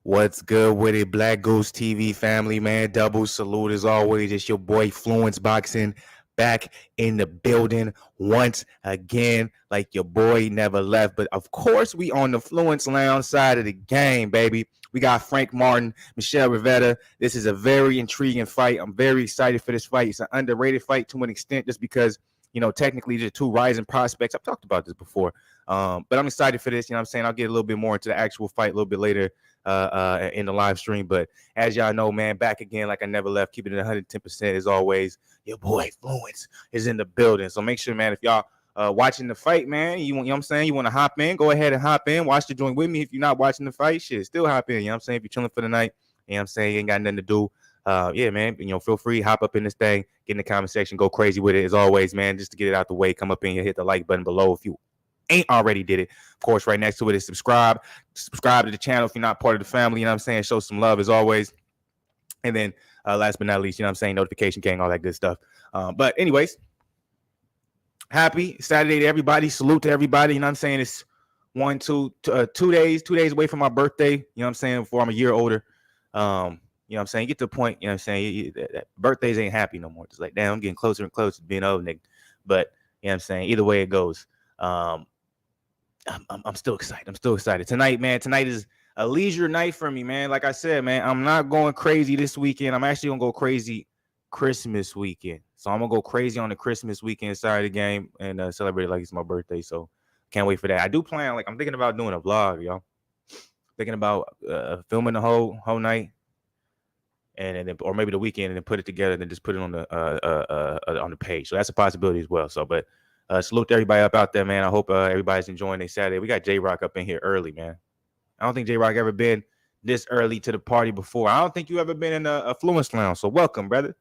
What's good with it, Black Goose TV family, man? Double salute as always. It's your boy Fluence Boxing back in the building once again, like your boy never left. But of course, we on the Fluence Lounge side of the game, baby. We got Frank Martin, Michel Rivera. This is a very intriguing fight. I'm very excited for this fight. It's an underrated fight to an extent, just because technically they're two rising prospects. I've talked about this before, but I'm excited for this. You know what I'm saying? I'll get a little bit more into the actual fight a little bit later in the live stream. But as y'all know, man, back again like I never left, keeping it 110% as always. Your boy Fluence is in the building. So make sure, man, if y'all watching the fight, man, you know what I'm saying, you want to hop in, go ahead and hop in, watch the joint with me. If you're not watching the fight, shit, still hop in. You know what I'm saying? If you're chilling for the night, you know what I'm saying, you ain't got nothing to do. Yeah, man, feel free, hop up in this thing, get in the comment section, go crazy with it as always, man. Just to get it out the way, come up in here, hit the like button below if you ain't already did it. Of course, right next to it is subscribe to the channel if you're not part of the family. You know what I'm saying? Show some love as always. And then last but not least, you know what I'm saying, notification gang, all that good stuff. But anyways, happy Saturday to everybody. Salute to everybody. You know what I'm saying? It's 2 days away from my birthday. You know what I'm saying? Before I'm a year older. You know what I'm saying? Get to the point, you know what I'm saying? Birthdays ain't happy no more. It's like, damn, I'm getting closer and closer to being old, nigga. But you know what I'm saying? Either way it goes. I'm still excited. Tonight, man. Tonight is a leisure night for me, man. Like I said, man, I'm not going crazy this weekend. I'm actually gonna go crazy Christmas weekend. So I'm gonna go crazy on the Christmas weekend side of the game and celebrate it like it's my birthday. So can't wait for that. I do plan, like, I'm thinking about doing a vlog, y'all. Thinking about filming the whole night, and then, or maybe the weekend, and then put it together and then just put it on the page. So that's a possibility as well. So, but salute to everybody up out there, man. I hope everybody's enjoying their Saturday. We got J-Rock up in here early, man. I don't think J-Rock ever been this early to the party before. I don't think you ever been in a Fluence Lounge. So welcome, brother.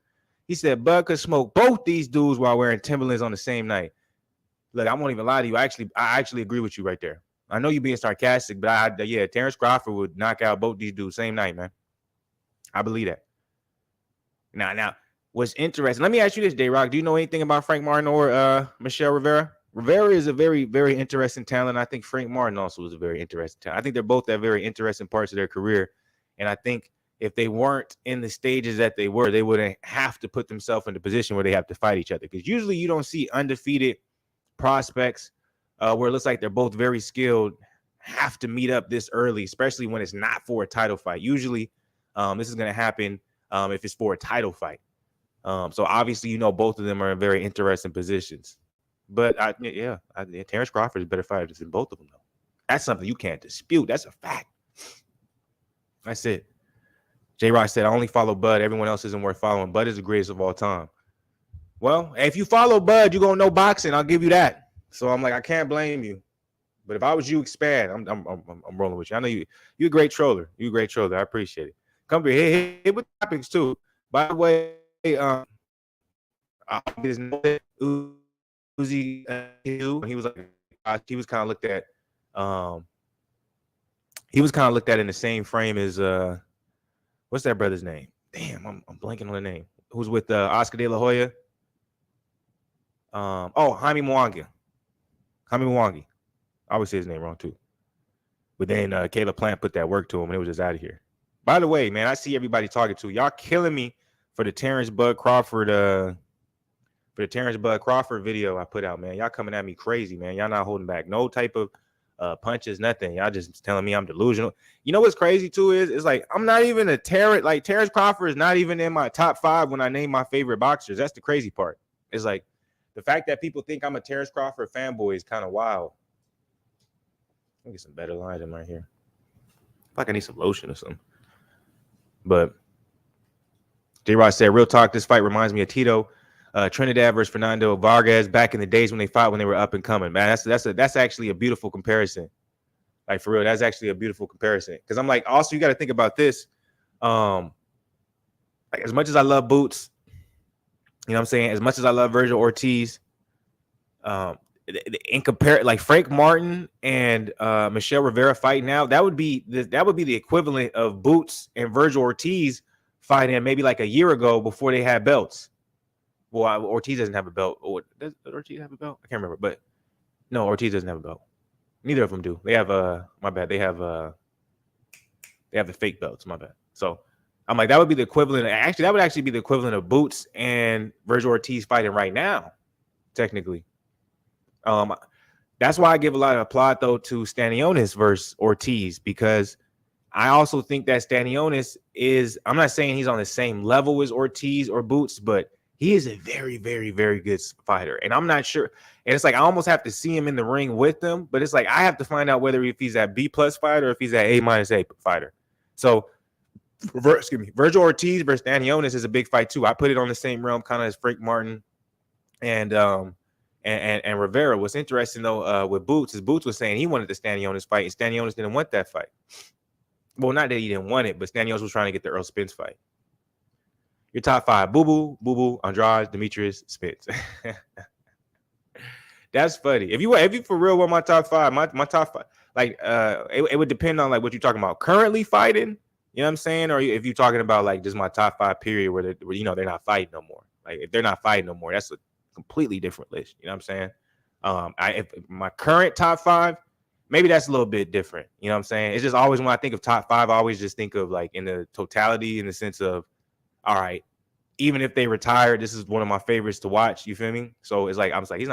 He said Bud could smoke both these dudes while wearing Timberlands on the same night. Look, I won't even lie to you. I actually agree with you right there. I know you're being sarcastic, but Terrence Crawford would knock out both these dudes same night, man. I believe that. Now, what's interesting, let me ask you this, J-Rock. Do you know anything about Frank Martin or Michel Rivera? Rivera is a very, very interesting talent. I think Frank Martin also is a very interesting talent. I think they're both at very interesting parts of their career. And I think if they weren't in the stages that they were, they wouldn't have to put themselves in a position where they have to fight each other. Because usually you don't see undefeated prospects where it looks like they're both very skilled have to meet up this early, especially when it's not for a title fight. Usually this is going to happen if it's for a title fight. So obviously, both of them are in very interesting positions. But Terrence Crawford is better fighter than both of them, though. That's something you can't dispute. That's a fact. That's it. J-Rock said, I only follow Bud. Everyone else isn't worth following. Bud is the greatest of all time. Well, if you follow Bud, you're going to know boxing. I'll give you that. So I'm like, I can't blame you. But if I was you, expand. I'm rolling with you. I know you're a great troller. You're a great troller. I appreciate it. Come here. Hit with topics, too. By the way, Uzi, he was kind of looked at. He was kind of looked at in the same frame as what's that brother's name? Damn, I'm blanking on the name. Who's with Oscar De La Hoya? Jaime Mwangi. I always say his name wrong too. But then Caleb Plant put that work to him, and it was just out of here. By the way, man, I see everybody talking to y'all, killing me for the Terrence Bud Crawford video I put out, man. Y'all coming at me crazy, man. Y'all not holding back no type of punches, nothing. Y'all just telling me I'm delusional. You know what's crazy too is it's like I'm not even a Terrence. Like Terrence Crawford is not even in my top 5 when I name my favorite boxers. That's the crazy part. It's like the fact that people think I'm a Terrence Crawford fanboy is kind of wild. Let me get some better lines in right here. Like I need some lotion or something. But J-Rod said, real talk, this fight reminds me of Tito Trinidad versus Fernando Vargas back in the days when they fought when they were up and coming. Man, that's actually a beautiful comparison. Like, for real, that's actually a beautiful comparison. Because I'm like, also, you got to think about this. Like, as much as I love Boots, you know what I'm saying? As much as I love Virgil Ortiz, in compare, like Frank Martin and Michel Rivera fight now, that would be the equivalent of Boots and Virgil Ortiz fighting maybe like a year ago before they had belts. Well, Ortiz doesn't have a belt. Or does Ortiz have a belt? I can't remember. But no, Ortiz doesn't have a belt. Neither of them do. They have my bad. They have They have the fake belts. My bad. So I'm like, that would be the equivalent. Actually, that would actually be the equivalent of Boots and Virgil Ortiz fighting right now, technically. That's why I give a lot of applaud though to Stanionis versus Ortiz, because I also think that Stanionis is, I'm not saying he's on the same level as Ortiz or Boots, but he is a very, very, very good fighter. And I'm not sure. And it's like, I almost have to see him in the ring with them, but it's like, I have to find out whether if he's at B+ fighter or if he's at A- fighter. So, Virgil Ortiz versus Stanionis is a big fight too. I put it on the same realm kind of as Frank Martin and Rivera. What's interesting though with Boots is Boots was saying he wanted the Stanionis fight, and Stanionis didn't want that fight. Well, not that he didn't want it, but Stanionis was trying to get the Earl Spence fight. Your top 5: Boo Boo, Andrade, Demetrius, Spence. That's funny. If you for real want my top 5, my top 5, like it would depend on like what you're talking about. Currently fighting, you know what I'm saying, or if you're talking about like just my top 5 period where you know they're not fighting no more. Like if they're not fighting no more, that's a completely different list. You know what I'm saying? If my current top 5. Maybe that's a little bit different. You know what I'm saying? It's just always when I think of top 5, I always just think of like in the totality, in the sense of, all right, even if they retire, this is one of my favorites to watch. You feel me? So it's like, I was like, he's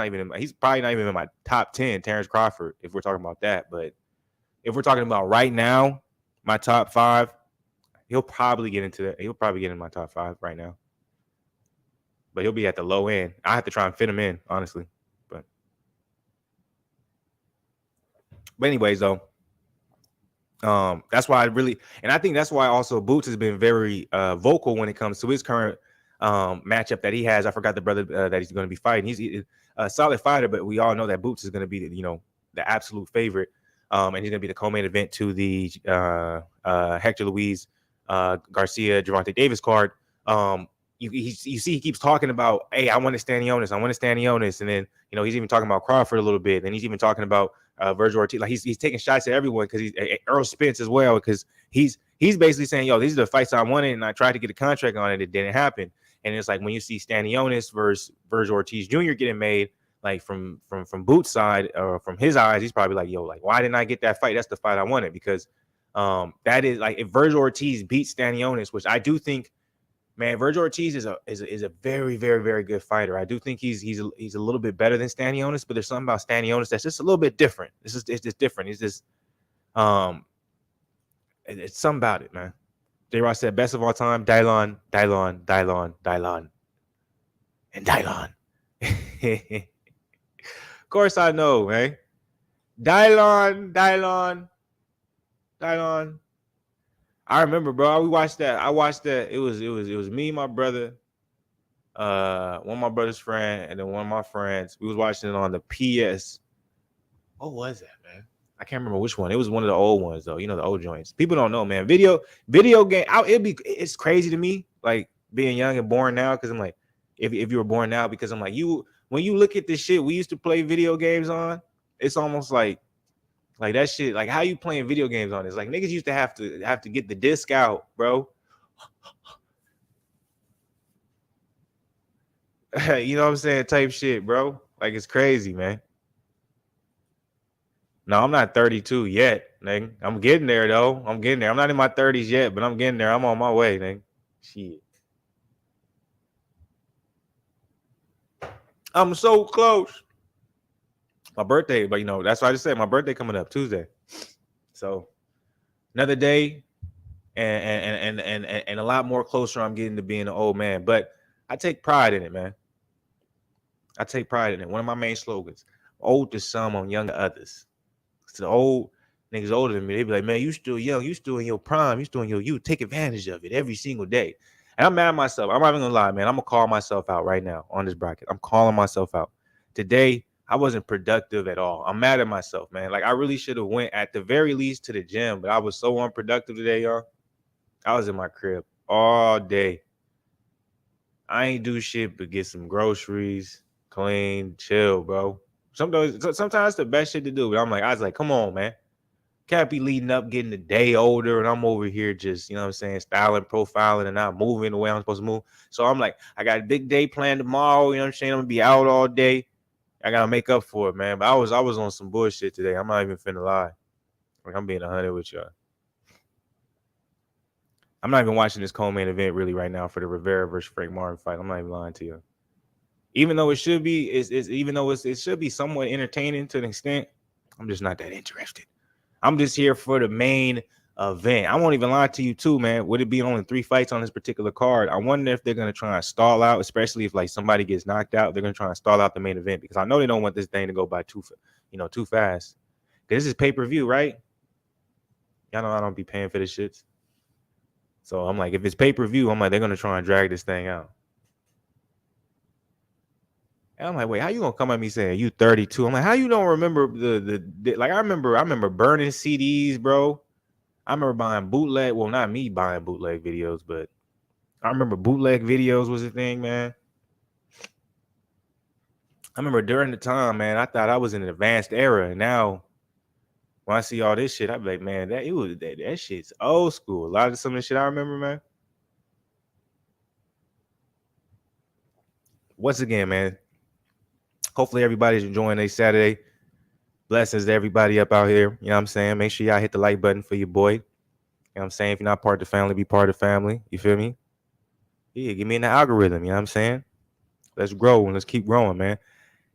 probably not even in my top 10, Terrence Crawford, if we're talking about that. But if we're talking about right now, my top 5, he'll probably get into that. He'll probably get in my top 5 right now. But he'll be at the low end. I have to try and fit him in, honestly. But anyways, though, that's why I think that's why also Boots has been very vocal when it comes to his current matchup that he has. I forgot the brother that he's going to be fighting. He's a solid fighter, but we all know that Boots is going to be the absolute favorite, and he's going to be the co-main event to the Hector Luis Garcia Gervonta Davis card. You see he keeps talking about, hey, I want to Stanionis, and then he's even talking about Crawford a little bit, and he's even talking about Virgil Ortiz. Like he's taking shots at everyone, because he's Earl Spence as well, because he's basically saying, yo, these are the fights I wanted, and I tried to get a contract on it, it didn't happen. And it's like when you see Stanionis versus Virgil Ortiz Jr. getting made, like from Boots' side or from his eyes, he's probably like, yo, like why didn't I get that fight? That's the fight I wanted, because that is like, if Virgil Ortiz beats Stanionis, which I do think, man, Virgil Ortiz is a very, very, very good fighter. I do think he's a little bit better than Stanionis, but there's something about Stanionis that's just a little bit different. It's just different. It's just it's something about it, man. J-Rock said best of all time, Dylon, and Dylon. Of course I know, man. Dylon. I remember, bro. I watched that. It was me, my brother, one of my brother's friend, and then one of my friends. We was watching it on the PS. What was that, man? I can't remember which one. It was one of the old ones, though. The old joints. People don't know, man. Video game. It's crazy to me, like being young and born now, because I'm like, if you were born now, because I'm like, when you look at this shit we used to play video games on, it's almost like that shit. Like how you playing video games on this? Like niggas used to have to get the disc out, bro. You know what I'm saying? Type shit, bro. Like it's crazy, man. No, I'm not 32 yet, nigga. I'm getting there though. I'm getting there. I'm not in my 30s yet, but I'm getting there. I'm on my way, nigga. Shit. I'm so close. My birthday, but that's why I just said my birthday coming up Tuesday. So another day and a lot more closer I'm getting to being an old man. But I take pride in it, man. I take pride in it. One of my main slogans: old to some, I'm young to others. To the old niggas older than me, they be like, man, you still young, you still in your prime, you still in your youth. Take advantage of it every single day. And I'm mad at myself. I'm not even gonna lie, man. I'm gonna call myself out right now on this bracket. I'm calling myself out. Today, I wasn't productive at all. I'm mad at myself, man. Like I really should have went at the very least to the gym, but I was so unproductive today, y'all. I was in my crib all day. I ain't do shit but get some groceries, clean, chill, bro. Sometimes it's the best shit to do. But I was like, come on, man. Can't be leading up, getting the day older, and I'm over here just, you know what I'm saying, styling, profiling, and not moving the way I'm supposed to move. So I'm like, I got a big day planned tomorrow. You know what I'm saying? I'm gonna be out all day. I gotta make up for it, man. But I was on some bullshit today. I'm not even finna lie. Like I'm being 100 with y'all. I'm not even watching this co-main event really right now for the Rivera versus Frank Martin fight. I'm not even lying to you. Even though it should be, it should be somewhat entertaining to an extent, I'm just not that interested. I'm just here for the main event. I won't even lie to you too, man. Would it be only 3 fights on this particular card? I wonder if they're gonna try and stall out, especially if like somebody gets knocked out. They're gonna try and stall out the main event because I know they don't want this thing to go by too fast. Because this is pay-per-view, right? Y'all know I don't be paying for this shit. So I'm like, if it's pay-per-view, I'm like, they're gonna try and drag this thing out. And I'm like, wait, how you gonna come at me saying you 32? I'm like, how you don't remember the like I remember burning CDs, bro. I remember buying bootleg. Well, not me buying bootleg videos, but I remember bootleg videos was a thing, man. I remember during the time, man, I thought I was in an advanced era, and now when I see all this shit, I be like, man, that shit's old school. A lot of some of the shit I remember, man. Once again, man, hopefully everybody's enjoying their Saturday. Blessings to everybody up out here. You know what I'm saying? Make sure y'all hit the like button for your boy. You know what I'm saying? If you're not part of the family, be part of the family. You feel me? Yeah, get me in the algorithm. You know what I'm saying? Let's grow and let's keep growing, man.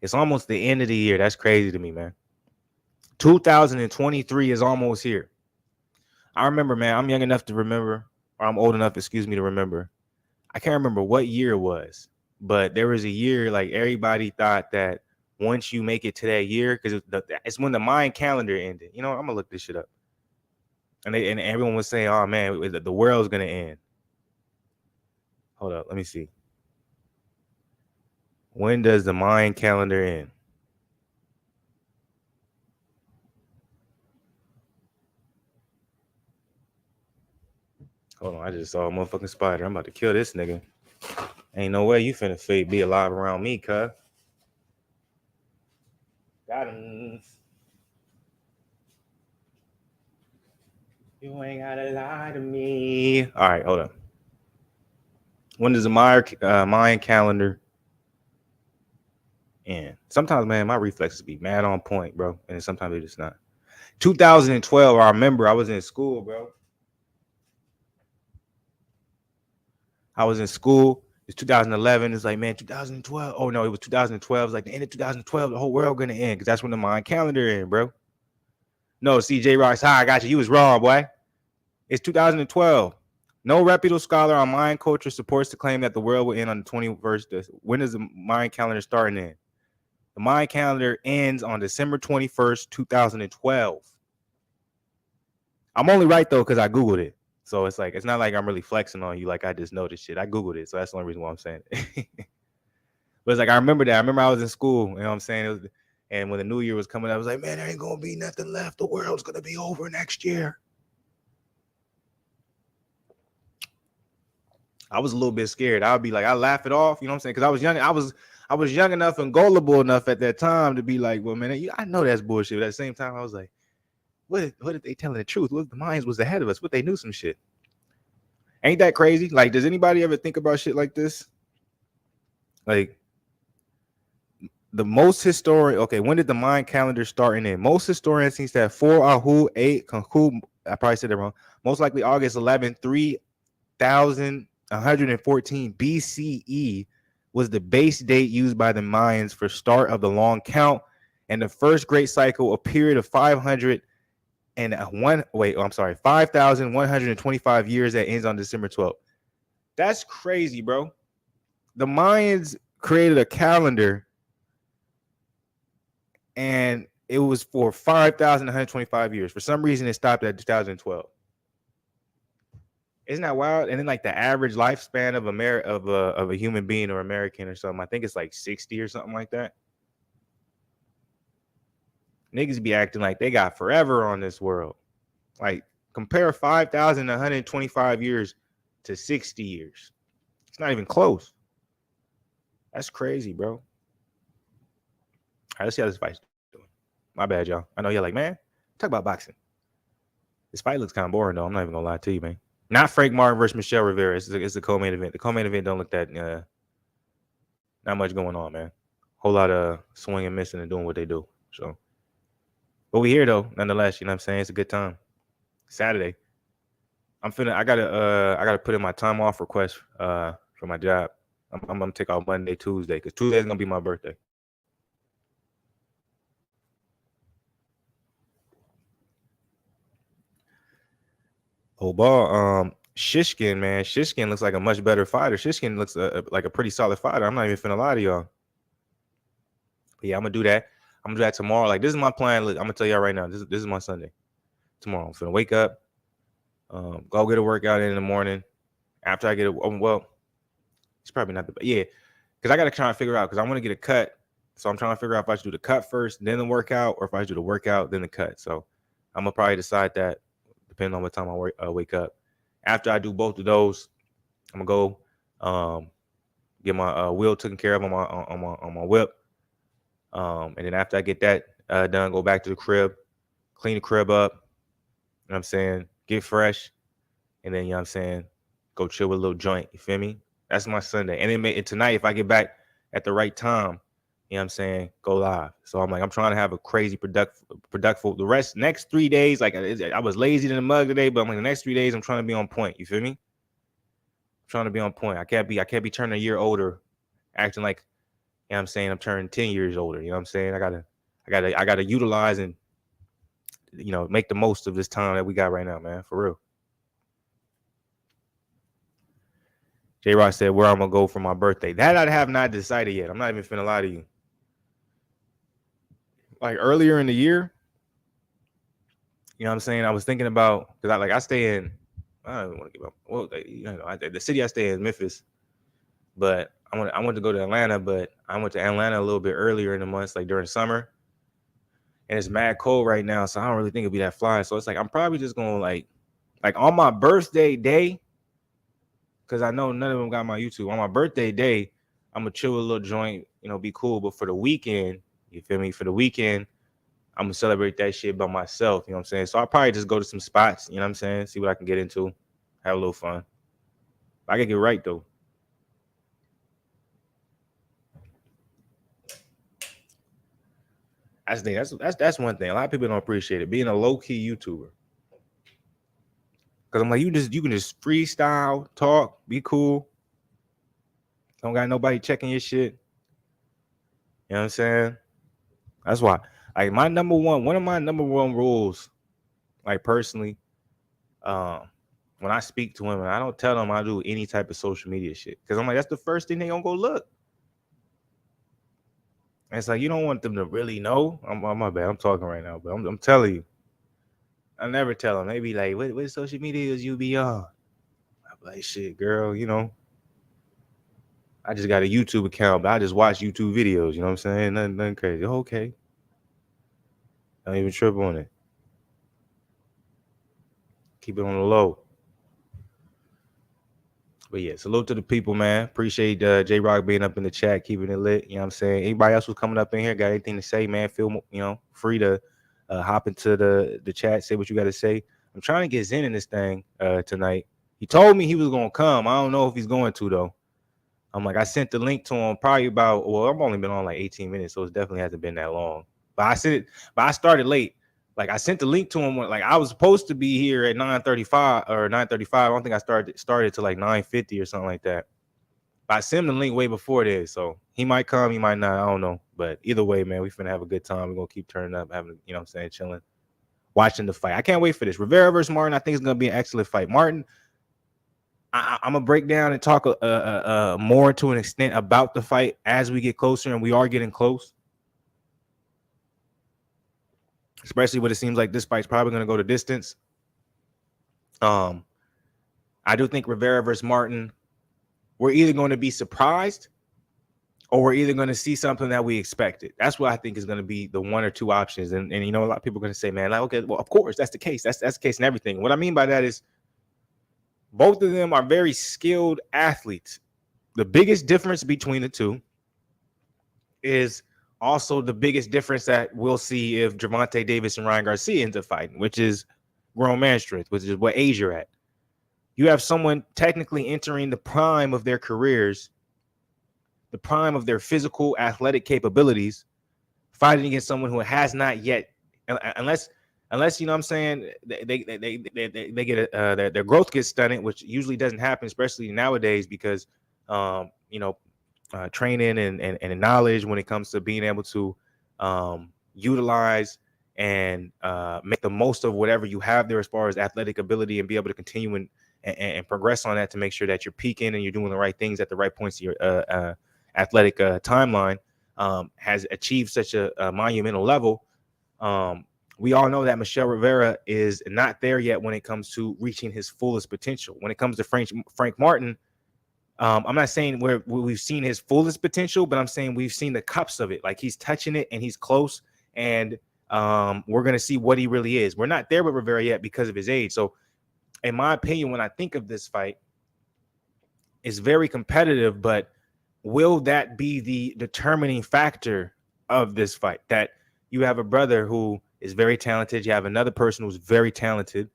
It's almost the end of the year. That's crazy to me, man. 2023 is almost here. I remember, man, I'm young enough to remember, or I'm old enough, excuse me, to remember. I can't remember what year it was, but there was a year like everybody thought that once you make it to that year, because it's when the Mayan calendar ended. You know, I'm gonna look this shit up. And everyone was saying, "Oh man, the world's gonna end." Hold up, let me see. When does the Mayan calendar end? Hold on, I just saw a motherfucking spider. I'm about to kill this nigga. Ain't no way you finna be alive around me, cuz. Got him. You ain't gotta lie to me. All right, hold up. When does the Mayan calendar end? Sometimes, man, my reflexes be mad on point, bro, and sometimes they just not. 2012, I remember I was in school, bro. I was in school. It's 2011. It's like, man, 2012. Oh no, it was 2012. It's like the end of 2012. The whole world gonna end because that's when the Mayan calendar end, bro. No, CJ Rock's high. I got you. You was wrong, boy. It's 2012. No reputable scholar on Mayan culture supports the claim that the world will end on the 21st. When does the Mayan calendar start and end? The Mayan calendar ends on December 21st, 2012. I'm only right though because I Googled it. So it's like, it's not like I'm really flexing on you like I just know this shit. I Googled it. So that's the only reason why I'm saying it. But it's like, I remember that. I remember I was in school. You know what I'm saying? And when the new year was coming up, I was like, man, there ain't going to be nothing left. The world's going to be over next year. I was a little bit scared. I would be like, I laugh it off. You know what I'm saying? Because I was young. I was young enough and gullible enough at that time to be like, well, man, I know that's bullshit. But at the same time, I was like, what if they telling the truth? What if the Mayans was ahead of us? What they knew some shit? Ain't that crazy? Like, does anybody ever think about shit like this? Like, the most historian, okay, when did the Mayan calendar start and end? Most historians seem to have 4 Ahu, 8 Kanku, I probably said that wrong. Most likely August 11, 3114 BCE was the base date used by the Mayans for start of the long count, and the first great cycle, a period of 5,125 years that ends on December 12th. That's crazy, bro. The Mayans created a calendar and it was for 5,125 years. For some reason, it stopped at 2012. Isn't that wild? And then like the average lifespan of a human being or American or something, I think it's like 60 or something like that. Niggas be acting like they got forever on this world. Like, compare 5,125 years to 60 years. It's not even close. That's crazy, bro. All right, let's see how this fight's doing. My bad, y'all. I know you're like, man, talk about boxing. This fight looks kind of boring, though. I'm not even gonna lie to you, man. Not Frank Martin versus Michel Rivera. It's the co-main event. The co-main event don't look that not much going on, man. Whole lot of swinging, missing, and doing what they do. So, but we here though, nonetheless. You know what I'm saying? It's a good time. Saturday. I gotta put in my time off request for my job. I'm gonna take off Monday, Tuesday, because Tuesday is gonna be my birthday. Oh, ball. Shishkin, man. Shishkin looks like a much better fighter. Shishkin looks like a pretty solid fighter. I'm not even finna lie to y'all. But yeah, I'm gonna do that. I'm gonna do that tomorrow. Like, this is my plan. Look, I'm gonna tell y'all right now. This is my Sunday. Tomorrow, I'm finna wake up, go get a workout in the morning. After I get it, well, it's probably not the best. Yeah, because I gotta try and figure out, because I want to get a cut. So I'm trying to figure out if I should do the cut first, then the workout, or if I should do the workout, then the cut. So I'm gonna probably decide that depending on what time I wake up. After I do both of those, I'm gonna go get my wheel taken care of on my whip. And then after I get that done, go back to the crib, clean the crib up. You know what I'm saying? Get fresh. And then, you know what I'm saying, go chill with a little joint. You feel me? That's my Sunday. And then tonight, if I get back at the right time, you know what I'm saying, go live. So I'm trying to have a crazy productive the next 3 days. Like, I was lazy than a mug today, but I'm like, the next 3 days, I'm trying to be on point. You feel me? I'm trying to be on point. I can't be turning a year older, acting like, you know what I'm saying, I'm turning 10 years older. You know what I'm saying? I gotta utilize and, you know, make the most of this time that we got right now, man. For real. J Rock said where I'm gonna go for my birthday. That I have not decided yet. I'm not even finna lie to you. Like, earlier in the year, you know what I'm saying, I was thinking about, because I stay in, I don't want to give up. Well, you know, the city I stay in is Memphis, but I want to go to Atlanta, but I went to Atlanta a little bit earlier in the months, like during summer, and it's mad cold right now, so I don't really think it'll be that fly. So it's like I'm probably just gonna like on my birthday day, because I know none of them got my YouTube. On my birthday day, I'm gonna chill with a little joint, you know, be cool. But for the weekend, you feel me? For the weekend, I'm gonna celebrate that shit by myself. You know what I'm saying? So I'll probably just go to some spots. You know what I'm saying? See what I can get into, have a little fun. I can get right though. That's one thing. A lot of people don't appreciate it. Being a low key YouTuber. Cause I'm like, you can just freestyle, talk, be cool. Don't got nobody checking your shit. You know what I'm saying? That's why. Like, one of my number one rules, like, personally, when I speak to women, I don't tell them I do any type of social media shit. Cause I'm like, that's the first thing they gonna go look. And it's like, you don't want them to really know. My bad. I'm talking right now, but I'm telling you. I never tell them. They be like, what social media is you be on? I'm like, shit, girl, you know, I just got a YouTube account, but I just watch YouTube videos. You know what I'm saying? Nothing crazy. Okay. Don't even trip on it. Keep it on the low. But yeah, salute to the people, man. Appreciate J Rock being up in the chat, keeping it lit. You know what I'm saying? Anybody else who's coming up in here, got anything to say, man, feel, you know, free to hop into the chat, say what you got to say. I'm trying to get Zen in this thing tonight. He told me he was going to come. I don't know if he's going to, though. I'm like, I sent the link to him probably about, well, I've only been on like 18 minutes, so it definitely hasn't been that long. But I started late. Like, I sent the link to him when, like, I was supposed to be here at 9:35 or 9:35. I don't think I started to like 9:50 or something like that. But I sent him the link way before this, so he might come, he might not. I don't know. But either way, man, we finna have a good time. We're gonna keep turning up, having, you know what I'm saying, chilling, watching the fight. I can't wait for this. Rivera versus Martin. I think it's gonna be an excellent fight. Martin, I'm gonna break down and talk more to an extent about the fight as we get closer, and we are getting close. Especially when it seems like this fight's probably gonna go the distance. I do think Rivera versus Martin, we're either going to be surprised or we're either going to see something that we expected. That's what I think is going to be the one or two options. And you know, a lot of people are going to say, man, like, okay, well, of course, that's the case. That's the case in everything. What I mean by that is both of them are very skilled athletes. The biggest difference between the two is also the biggest difference that we'll see if Gervonta Davis and Ryan Garcia ends up fighting, which is grown man strength, which is what age you're at. You have someone technically entering the prime of their careers, the prime of their physical athletic capabilities, fighting against someone who has not yet, unless unless, you know what I'm saying, they get their growth gets stunted, which usually doesn't happen, especially nowadays, because you know, training and knowledge when it comes to being able to utilize and make the most of whatever you have there as far as athletic ability, and be able to continue and progress on that to make sure that you're peaking and you're doing the right things at the right points of your athletic timeline, has achieved such a monumental level. We all know that Michel Rivera is not there yet when it comes to reaching his fullest potential. When it comes to Frank Martin, I'm not saying we've seen his fullest potential, but I'm saying we've seen the cups of it. Like, he's touching it and he's close, and we're going to see what he really is. We're not there with Rivera yet because of his age. So in my opinion, when I think of this fight, it's very competitive, but will that be the determining factor of this fight? That you have a brother who is very talented, you have another person who's very talented,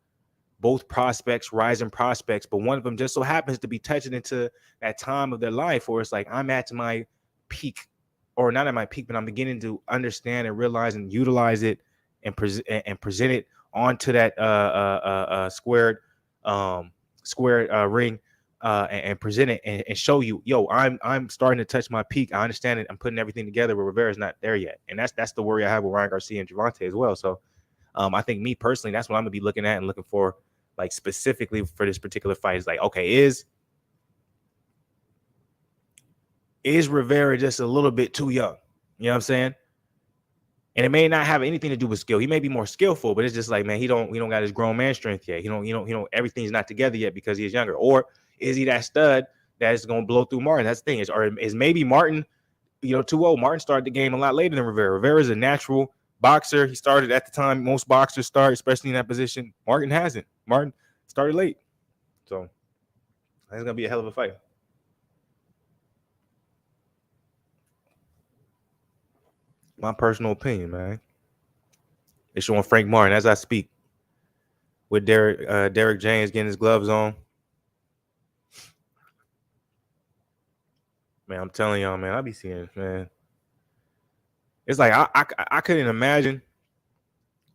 both prospects, rising prospects, but one of them just so happens to be touching into that time of their life where it's like, I'm at my peak, or not at my peak, but I'm beginning to understand and realize and utilize it and present it onto that squared ring, and present it and show you, yo, I'm starting to touch my peak. I understand it. I'm putting everything together, but Rivera's not there yet, and that's the worry I have with Ryan Garcia and Gervonta as well. So I think, me personally, that's what I'm gonna be looking at and looking for, like, specifically for this particular fight. Is like, okay, is Rivera just a little bit too young? You know what I'm saying? And it may not have anything to do with skill. He may be more skillful, but it's just like, man, he don't got his grown man strength yet. He don't everything's not together yet because he's younger. Or is he that stud that's gonna blow through Martin? That's the thing. Or is maybe Martin, too old? Martin started the game a lot later than Rivera. Rivera is a natural boxer. He started at the time most boxers start, especially in that position. Martin hasn't. Martin started late. So it's gonna be a hell of a fight. My personal opinion, man. It's showing Frank Martin as I speak, with Derek James getting his gloves on. Man, I'm telling y'all, man, I be seeing, man. It's like I couldn't imagine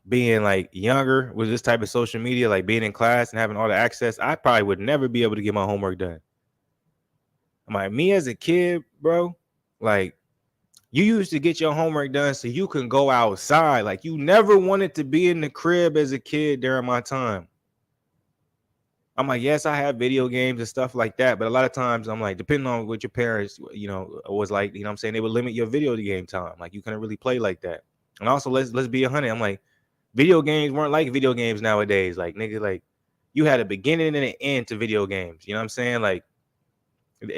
being like younger with this type of social media, like being in class and having all the access. I probably would never be able to get my homework done. I'm like, me as a kid, bro, like, you used to get your homework done so you can go outside. Like, you never wanted to be in the crib as a kid during my time. I'm like, yes, I have video games and stuff like that, but a lot of times I'm like, depending on what your parents, was like, what I'm saying, they would limit your video game time. Like, you couldn't really play like that. And also, let's be 100. I'm like, video games weren't like video games nowadays. Like, nigga, like, you had a beginning and an end to video games. You know what I'm saying? Like,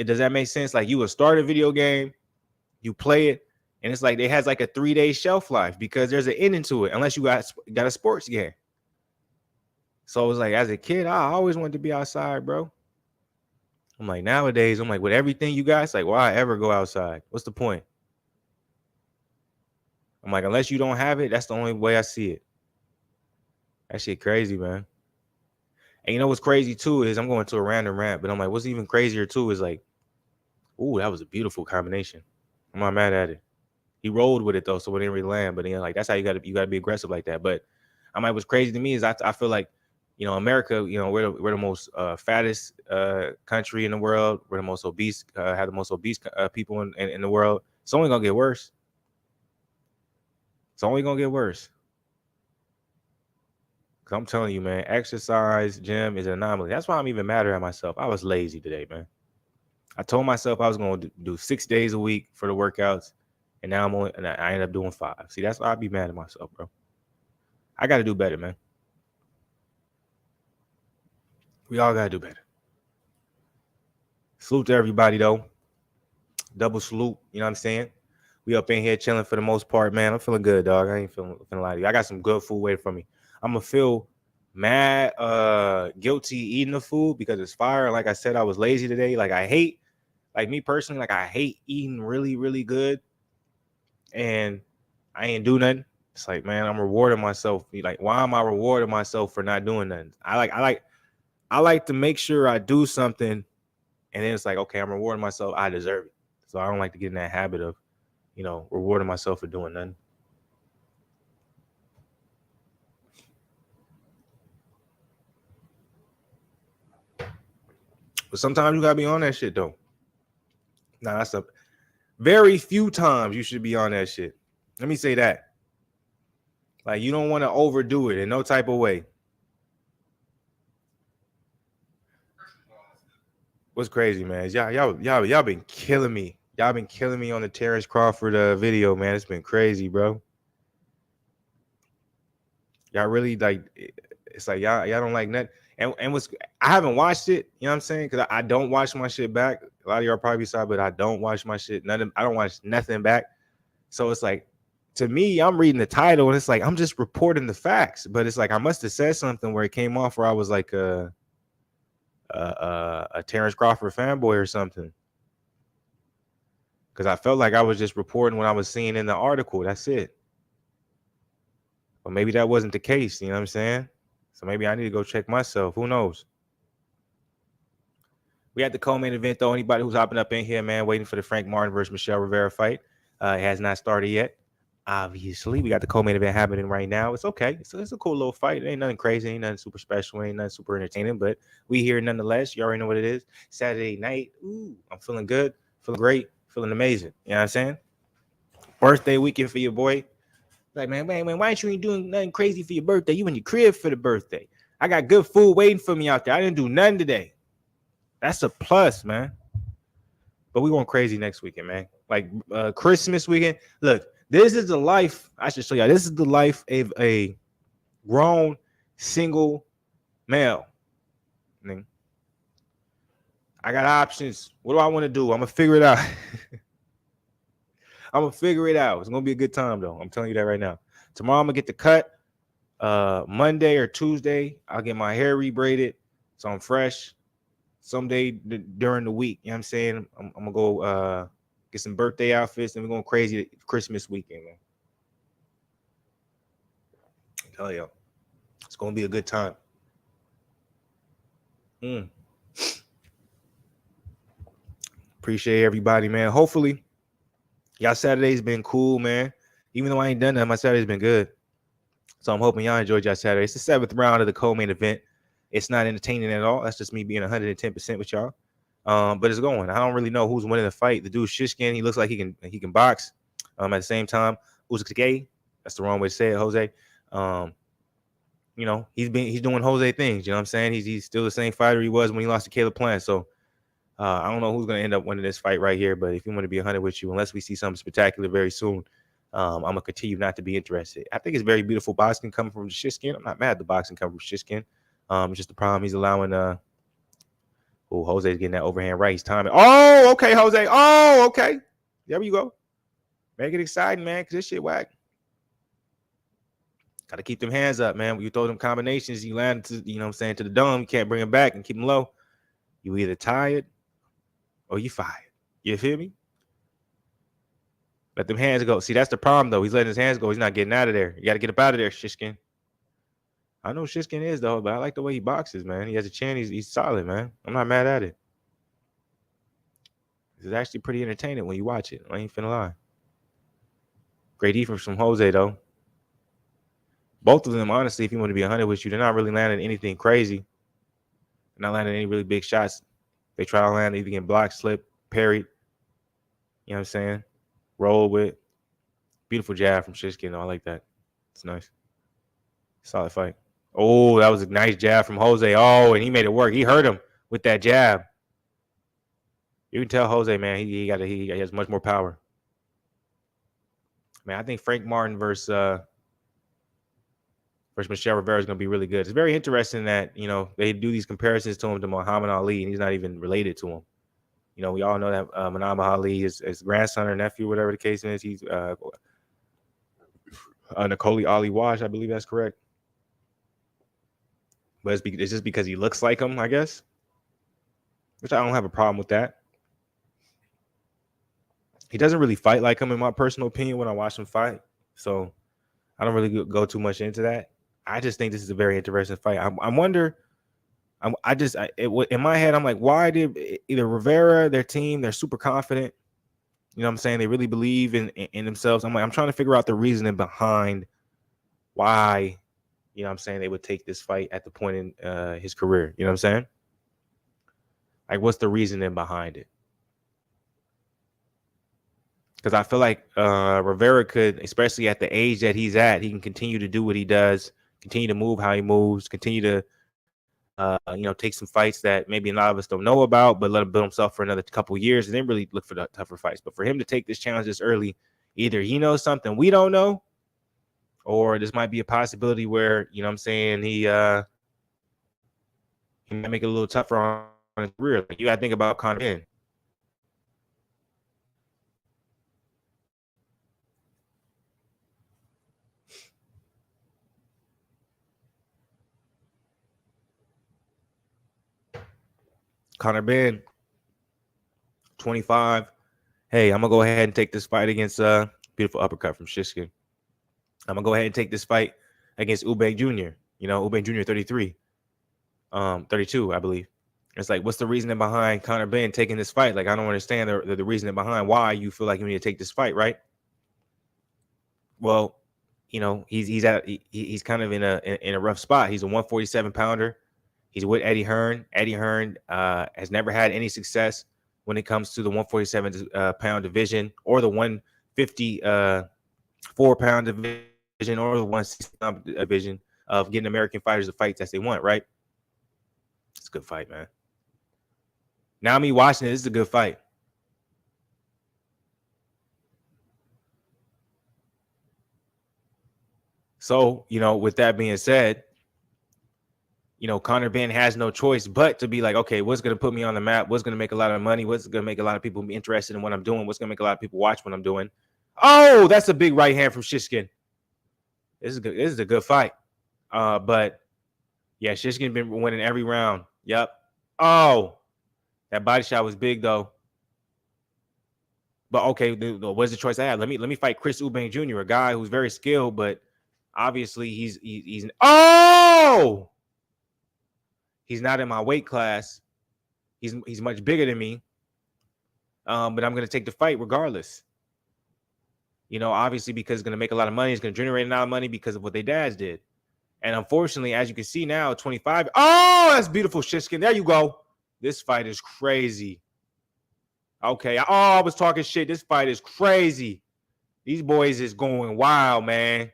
does that make sense? Like, you would start a video game, you play it, and it's like it has like a 3-day shelf life because there's an ending to it, unless you got a sports game. So it was like, as a kid, I always wanted to be outside, bro. I'm like, nowadays, I'm like, with everything you got, it's like, why ever go outside? What's the point? I'm like, unless you don't have it, that's the only way I see it. That shit crazy, man. And you know what's crazy too is, I'm going to a random rant, but I'm like, what's even crazier too is like, ooh, that was a beautiful combination. I'm not mad at it. He rolled with it though, so it didn't really land. But like, that's how you gotta be aggressive like that. But I'm like, what's crazy to me is I feel like, America, we're the most fattest country in the world. We're the most obese, have the most obese people in the world. It's only gonna get worse. It's only gonna get worse. Cause I'm telling you, man, exercise, gym is an anomaly. That's why I'm even madder at myself. I was lazy today, man. I told myself I was gonna do 6 days a week for the workouts, and now I ended up doing 5. See, that's why I'd be mad at myself, bro. I got to do better, man. We all got to do better. Salute to everybody, though. Double salute. You know what I'm saying? We up in here chilling for the most part, man. I'm feeling good, dog. I ain't feeling lie to you. I got some good food waiting for me. I'm going to feel mad, guilty eating the food because it's fire. Like I said, I was lazy today. Like, me personally, like, I hate eating really, really good. And I ain't do nothing. It's like, man, I'm rewarding myself. Like, why am I rewarding myself for not doing nothing? I like to make sure I do something, and then it's like, okay, I'm rewarding myself. I deserve it. So I don't like to get in that habit of, rewarding myself for doing nothing. But sometimes you gotta be on that shit though. Nah, that's a very few times you should be on that shit. Let me say that. Like, you don't want to overdo it in no type of way. What's crazy, man? Is y'all been killing me. Y'all been killing me on the Terrence Crawford video, man. It's been crazy, bro. Y'all really like. It's like y'all don't like nothing. And what's I haven't watched it. You know what I'm saying? Because I don't watch my shit back. A lot of y'all probably saw, but I don't watch my shit. Nothing. I don't watch nothing back. So it's like, to me, I'm reading the title and it's like I'm just reporting the facts. But it's like I must have said something where it came off where I was like a Terrence Crawford fanboy or something. Because I felt like I was just reporting what I was seeing in the article. That's it. But maybe that wasn't the case. You know what I'm saying? So maybe I need to go check myself. Who knows? We had the co-main event, though. Anybody who's hopping up in here, man, waiting for the Frank Martin versus Michel Rivera fight. It has not started yet. Obviously, we got the co-main event happening right now. It's okay. It's a cool little fight. It ain't nothing crazy. Ain't nothing super special. Ain't nothing super entertaining. But we here nonetheless. You already know what it is. Saturday night. Ooh, I'm feeling good. Feeling great. Feeling amazing. You know what I'm saying? Birthday weekend for your boy. Like, man, why ain't you doing nothing crazy for your birthday? You in your crib for the birthday. I got good food waiting for me out there. I didn't do nothing today. That's a plus, man. But we going crazy next weekend, man. Like Christmas weekend. Look, this is the life. I should show y'all. This is the life of a grown single male. I got options. What do I want to do? I'm going to figure it out. I'm going to figure it out. It's going to be a good time, though. I'm telling you that right now. Tomorrow, I'm going to get the cut. Monday or Tuesday, I'll get my hair rebraided. So I'm fresh. Someday during the week, you know what I'm saying? I'm going to go get some birthday outfits, and we're going crazy Christmas weekend, man. I tell you, it's going to be a good time. Appreciate everybody, man. Hopefully, y'all Saturday's been cool, man. Even though I ain't done that, my Saturday's been good. So I'm hoping y'all enjoyed y'all Saturday. It's the 7th round of the co-main event. It's not entertaining at all. That's just me being 110% with y'all. But it's going. I don't really know who's winning the fight. The dude Shishkin, he looks like he can box. At the same time, Uzakage, that's the wrong way to say it, Jose. You know, he's doing Jose things. You know what I'm saying? He's still the same fighter he was when he lost to Caleb Plant. So I don't know who's gonna end up winning this fight right here. But if you want to be 100 with you, unless we see something spectacular very soon, I'm gonna continue not to be interested. I think it's very beautiful boxing coming from Shishkin. I'm not mad at the boxing coming from Shishkin. It's just the problem he's allowing. Jose's getting that overhand right. He's timing. Oh, okay, Jose. Oh, okay. There you go. Make it exciting, man, because this shit whack. Got to keep them hands up, man. When you throw them combinations, you land to, you know what I'm saying, to the dome. You can't bring them back and keep them low. You either tired or you fired. You feel me? Let them hands go. See, that's the problem, though. He's letting his hands go. He's not getting out of there. You got to get up out of there, Shishkin. I know Shishkin is, though, but I like the way he boxes, man. He has a chin. He's solid, man. I'm not mad at it. It's actually pretty entertaining when you watch it. I ain't finna lie. Great defense from Jose, though. Both of them, honestly, if you want to be 100 with you, they're not really landing anything crazy. They're not landing any really big shots. They try to land either getting blocked, slip, parried. You know what I'm saying? Roll with. Beautiful jab from Shishkin. I like that. It's nice. Solid fight. Oh, that was a nice jab from Jose. Oh, and he made it work. He hurt him with that jab. You can tell Jose, man, he has much more power. Man, I think Frank Martin versus Michel Rivera is going to be really good. It's very interesting that, you know, they do these comparisons to him to Muhammad Ali, and he's not even related to him. You know, we all know that Muhammad Ali is grandson or nephew, whatever the case is. He's Nicole Ali Wash, I believe that's correct. But it's just because he looks like him, I guess. Which I don't have a problem with that. He doesn't really fight like him, in my personal opinion, when I watch him fight. So I don't really go too much into that. I just think this is a very interesting fight. I wonder. In my head, I'm like, why did either Rivera, their team, they're super confident. You know what I'm saying? They really believe in themselves. I'm trying to figure out the reasoning behind why, you know what I'm saying, they would take this fight at the point in his career. You know what I'm saying? Like, what's the reasoning behind it? Because I feel like Rivera could, especially at the age that he's at, he can continue to do what he does, continue to move how he moves, continue to, take some fights that maybe a lot of us don't know about, but let him build himself for another couple of years and then really look for the tougher fights. But for him to take this challenge this early, either he knows something we don't know, or this might be a possibility where, he might make it a little tougher on his career. Like, you got to think about Conor Ben. Conor Ben, 25. Hey, I'm gonna go ahead and take this fight against beautiful uppercut from Shishkin. I'm gonna go ahead and take this fight against Eubank Jr. Eubank Jr. 33, 32, I believe. It's like, what's the reasoning behind Conor Ben taking this fight? Like, I don't understand the reasoning behind why you feel like you need to take this fight, right? Well, he's kind of in a rough spot. He's a 147 pounder. He's with Eddie Hearn. Eddie Hearn has never had any success when it comes to the 147 pound division or the 154 pound division or the 160 pound division of getting American fighters the fights as they want, right? It's a good fight, man. Now me watching it, this is a good fight. So, with that being said, Conor Ben has no choice but to be like, okay, what's going to put me on the map? What's going to make a lot of money? What's going to make a lot of people be interested in what I'm doing? What's going to make a lot of people watch what I'm doing? Oh, that's a big right hand from Shishkin. This is good. This is a good fight. But yeah, Shishkin been winning every round. Yep. Oh, that body shot was big though. But okay, what's the choice I have? Let me fight Chris Eubank Jr., a guy who's very skilled, but obviously he's oh, he's not in my weight class. He's much bigger than me. But I'm gonna take the fight regardless. Obviously because it's gonna make a lot of money. It's gonna generate a lot of money because of what their dads did. And unfortunately, as you can see now, 25. Oh, that's beautiful, Shishkin. There you go. This fight is crazy. Okay. Oh, I was talking shit. This fight is crazy. These boys is going wild, man.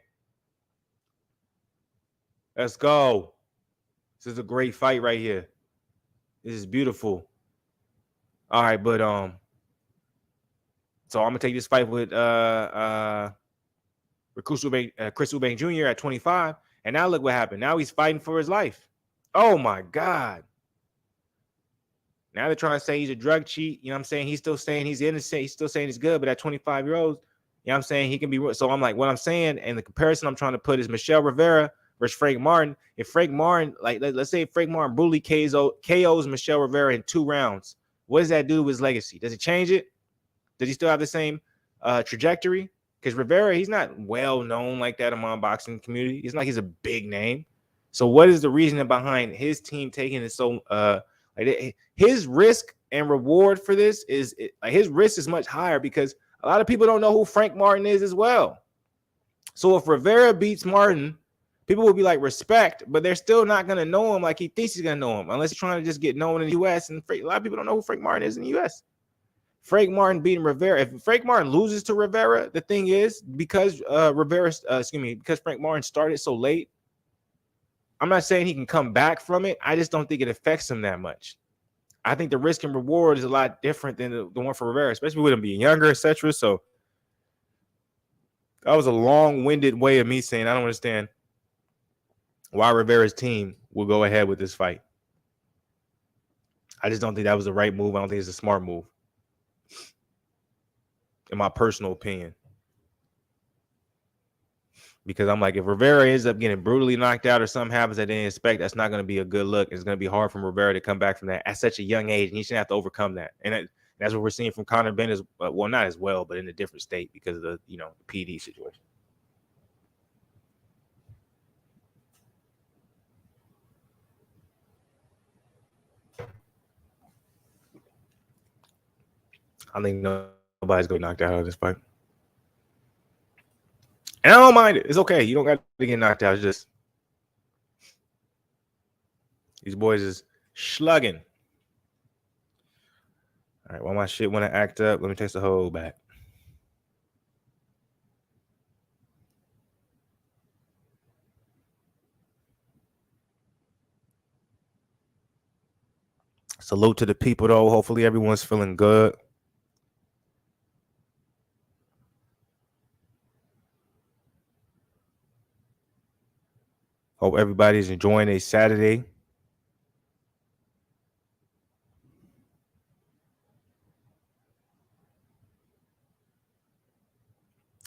Let's go. This is a great fight right here. This is beautiful. All right, but so I'm gonna take this fight with Chris Eubank Jr. at 25, and now look what happened. Now he's fighting for his life. Oh my God! Now they're trying to say he's a drug cheat. You know what I'm saying? He's still saying he's innocent. He's still saying he's good, but at 25-year-olds, you know what I'm saying, he can be. So I'm like, what I'm saying, and the comparison I'm trying to put is Michel Rivera versus Frank Martin. If Frank Martin, like let's say Frank Martin brutally KOs Michel Rivera in 2 rounds, what does that do to his legacy? Does it change it? Does he still have the same trajectory? Because Rivera, he's not well known like that among boxing community. It's not like he's a big name. So what is the reasoning behind his team taking it so his risk and reward for this is his risk is much higher because a lot of people don't know who Frank Martin is as well. So if Rivera beats Martin, people will be like respect, but they're still not going to know him like he thinks he's going to know him unless he's trying to just get known in the U.S. And a lot of people don't know who Frank Martin is in the U.S. Frank Martin beating Rivera. If Frank Martin loses to Rivera, the thing is because because Frank Martin started so late, I'm not saying he can come back from it. I just don't think it affects him that much. I think the risk and reward is a lot different than the one for Rivera, especially with him being younger, etc. So that was a long-winded way of me saying I don't understand why Rivera's team will go ahead with this fight. I just don't think that was the right move. I don't think it's a smart move, in my personal opinion. Because I'm like, if Rivera ends up getting brutally knocked out or something happens that they didn't expect, that's not going to be a good look. It's going to be hard for Rivera to come back from that at such a young age, and he shouldn't have to overcome that. And that's what we're seeing from Conor Ben as well, not as well, but in a different state because of the PD situation. I think nobody's going to knock out of this fight. And I don't mind it. It's okay. You don't got to get knocked out. It's just these boys is slugging. All right, while my shit want to act up, let me text the whole back. Salute to the people, though. Hopefully everyone's feeling good. Hope everybody's enjoying a Saturday.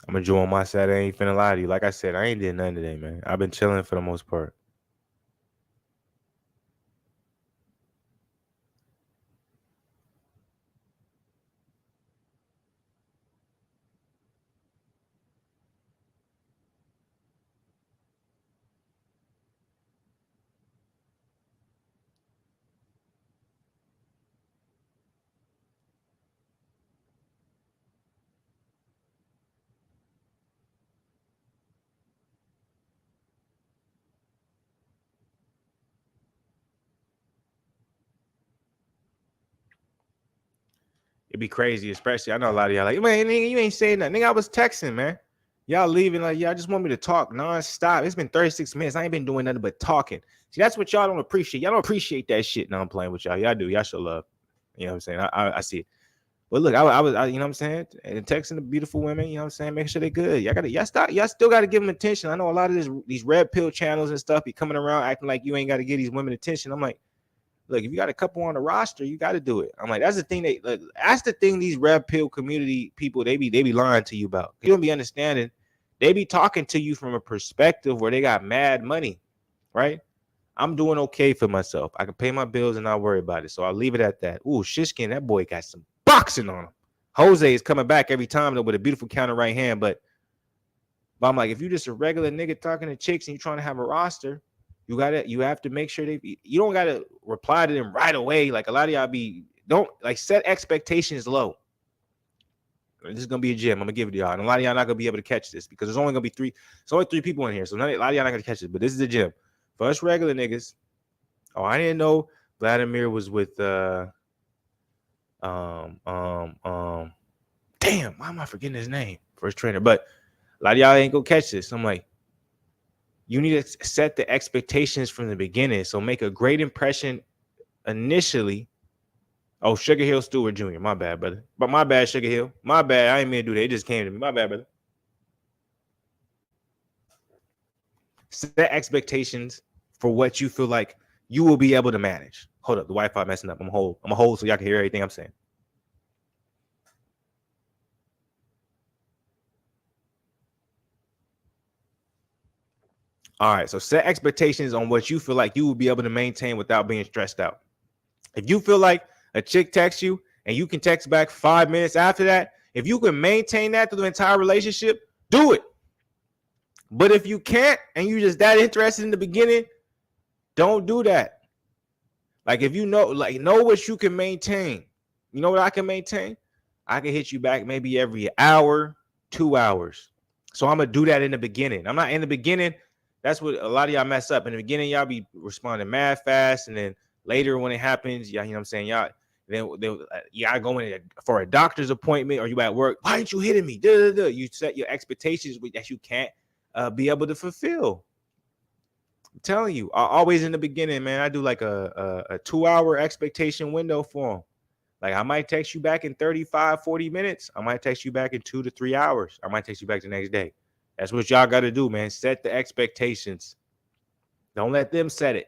I'm enjoying my Saturday. I ain't finna lie to you. Like I said, I ain't did nothing today, man. I've been chilling for the most part. It'd be crazy, especially I know a lot of y'all like, man, nigga, you ain't saying nothing. Nigga, I was texting, man. Y'all leaving like, y'all just want me to talk nonstop. It's been 36 minutes. I ain't been doing nothing but talking. See, that's what y'all don't appreciate. Y'all don't appreciate that shit. No, I'm playing with y'all. Y'all do. Y'all show love. You know what I'm saying? I see it. But look, I was, you know what I'm saying? And texting the beautiful women, you know what I'm saying? Make sure they're good. Y'all still got to give them attention. I know a lot of these red pill channels and stuff be coming around acting like you ain't got to give these women attention. I'm like, look, if you got a couple on the roster, you got to do it. I'm like, that's the thing. That's the thing. These red pill community people, they be lying to you about. You don't be understanding. They be talking to you from a perspective where they got mad money, right? I'm doing okay for myself. I can pay my bills and not worry about it. So I'll leave it at that. Ooh, Shishkin, that boy got some boxing on him. Jose is coming back every time though with a beautiful counter right hand. But I'm like, if you're just a regular nigga talking to chicks and you're trying to have a roster, you have to make sure you don't gotta reply to them right away. Like a lot of y'all don't like set expectations low. This is gonna be a gym. I'm gonna give it to y'all. And a lot of y'all not gonna be able to catch this because there's only gonna be three people in here. So a lot of y'all not gonna catch this, but this is the gym. For us regular niggas. Oh, I didn't know Vladimir was with damn, why am I forgetting his name? First trainer. But a lot of y'all ain't gonna catch this. I'm like, you need to set the expectations from the beginning. So make a great impression initially. Oh, Sugar Hill Stewart Jr. My bad, brother. But my bad, Sugar Hill. My bad. I ain't mean to do that. It just came to me. My bad, brother. Set expectations for what you feel like you will be able to manage. Hold up, the Wi-Fi messing up. I'm a hold so y'all can hear everything I'm saying. All right, so set expectations on what you feel like you will be able to maintain without being stressed out. If you feel like a chick texts you and you can text back 5 minutes after that, if you can maintain that through the entire relationship, do it. But if you can't and you're just that interested in the beginning, don't do that. Like if you know what you can maintain. You know what I can maintain? I can hit you back maybe every hour, 2 hours. So I'm gonna do that in the beginning. I'm not in the beginning. That's what a lot of y'all mess up. In the beginning, y'all be responding mad fast, and then later when it happens, y'all, you know what I'm saying, y'all go in for a doctor's appointment or you at work. Why aren't you hitting me? You set your expectations that you can't be able to fulfill. I'm telling you, always in the beginning, man. I do like a 2 hour expectation window for them. Like I might text you back in 35, 40 minutes. I might text you back in 2 to 3 hours. I might text you back the next day. That's what y'all got to do, man. Set the expectations. Don't let them set it.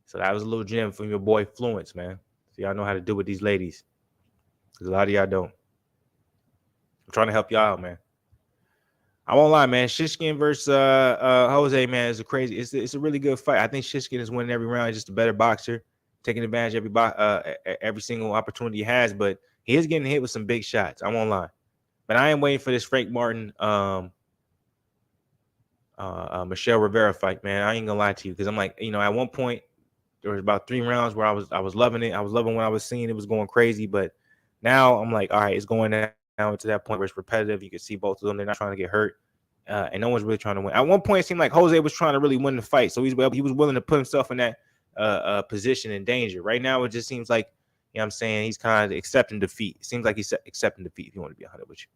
So that was a little gem from your boy Fluence, man. So y'all know how to do with these ladies. Because a lot of y'all don't. I'm trying to help y'all out, man. I won't lie, man. Shishkin versus Jose, man, is it's a really good fight. I think Shishkin is winning every round. He's just a better boxer, taking advantage of every single opportunity he has. But he is getting hit with some big shots. I won't lie. But I am waiting for this Frank Martin, Michel Rivera fight, man. I ain't gonna lie to you because I'm like, at one point there was about 3 rounds where I was loving it. I was loving what I was seeing. It was going crazy. But now I'm like, all right, it's going down to that point where it's repetitive. You can see both of them. They're not trying to get hurt. And no one's really trying to win. At one point, it seemed like Jose was trying to really win the fight. So he was willing to put himself in that position in danger. Right now, it just seems like, You know what I'm saying? He's kind of accepting defeat. It seems like he's accepting defeat, if you want to be 100 with you.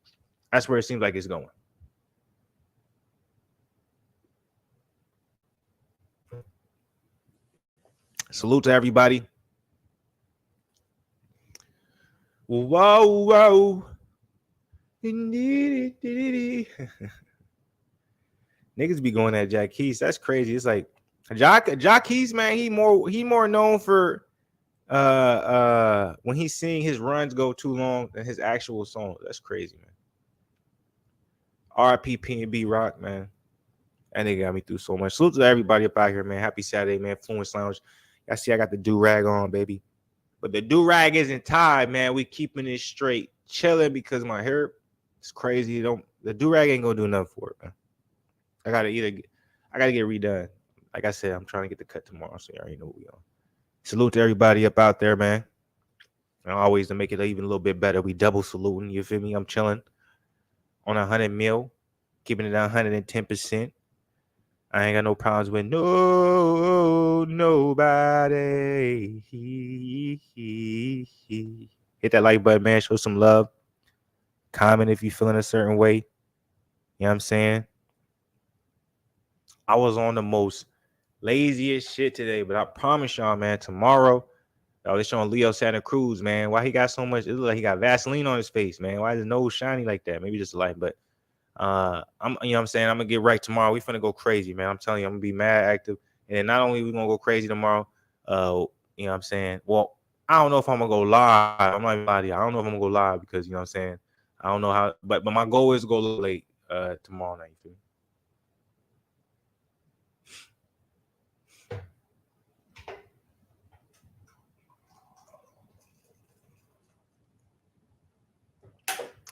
That's where it seems like it's going. Salute to everybody. Whoa, whoa. Niggas be going at Jack Keys. That's crazy. It's like Jack Keys, man, he more known for when he's seeing his runs go too long than his actual songs. That's crazy, man. RIP P&B Rock, man. That nigga got me through so much. Salute to everybody up out here, man. Happy Saturday, man. Fluence Lounge. I see I got the do-rag on, baby. But the do-rag isn't tied, man. We keeping it straight. Chilling because my hair is crazy. The do-rag ain't gonna do nothing for it, man. I gotta get redone. Like I said, I'm trying to get the cut tomorrow, so you already know what we on. Salute to everybody up out there, man. And always to make it even a little bit better, we double saluting. You feel me? I'm chilling on 100 mil, keeping it 110%. I ain't got no problems with nobody. Hit that like button, man. Show some love. Comment if you feeling a certain way. You know what I'm saying? I was on the most laziest shit today, but I promise y'all, man, tomorrow, they're showing Leo Santa Cruz, man. Why he got so much? It looks like he got Vaseline on his face, man. Why is his nose shiny like that? Maybe just a light, but I'm you know what I'm saying, I'm gonna get right tomorrow. We finna go crazy, man. I'm telling you, I'm gonna be mad active. And then not only we gonna go crazy tomorrow, you know what I'm saying? Well, I don't know if I'm gonna go live. I'm not even lying to you. I don't know if I'm gonna go live because you know what I'm saying. I don't know how, but my goal is to go late tomorrow night.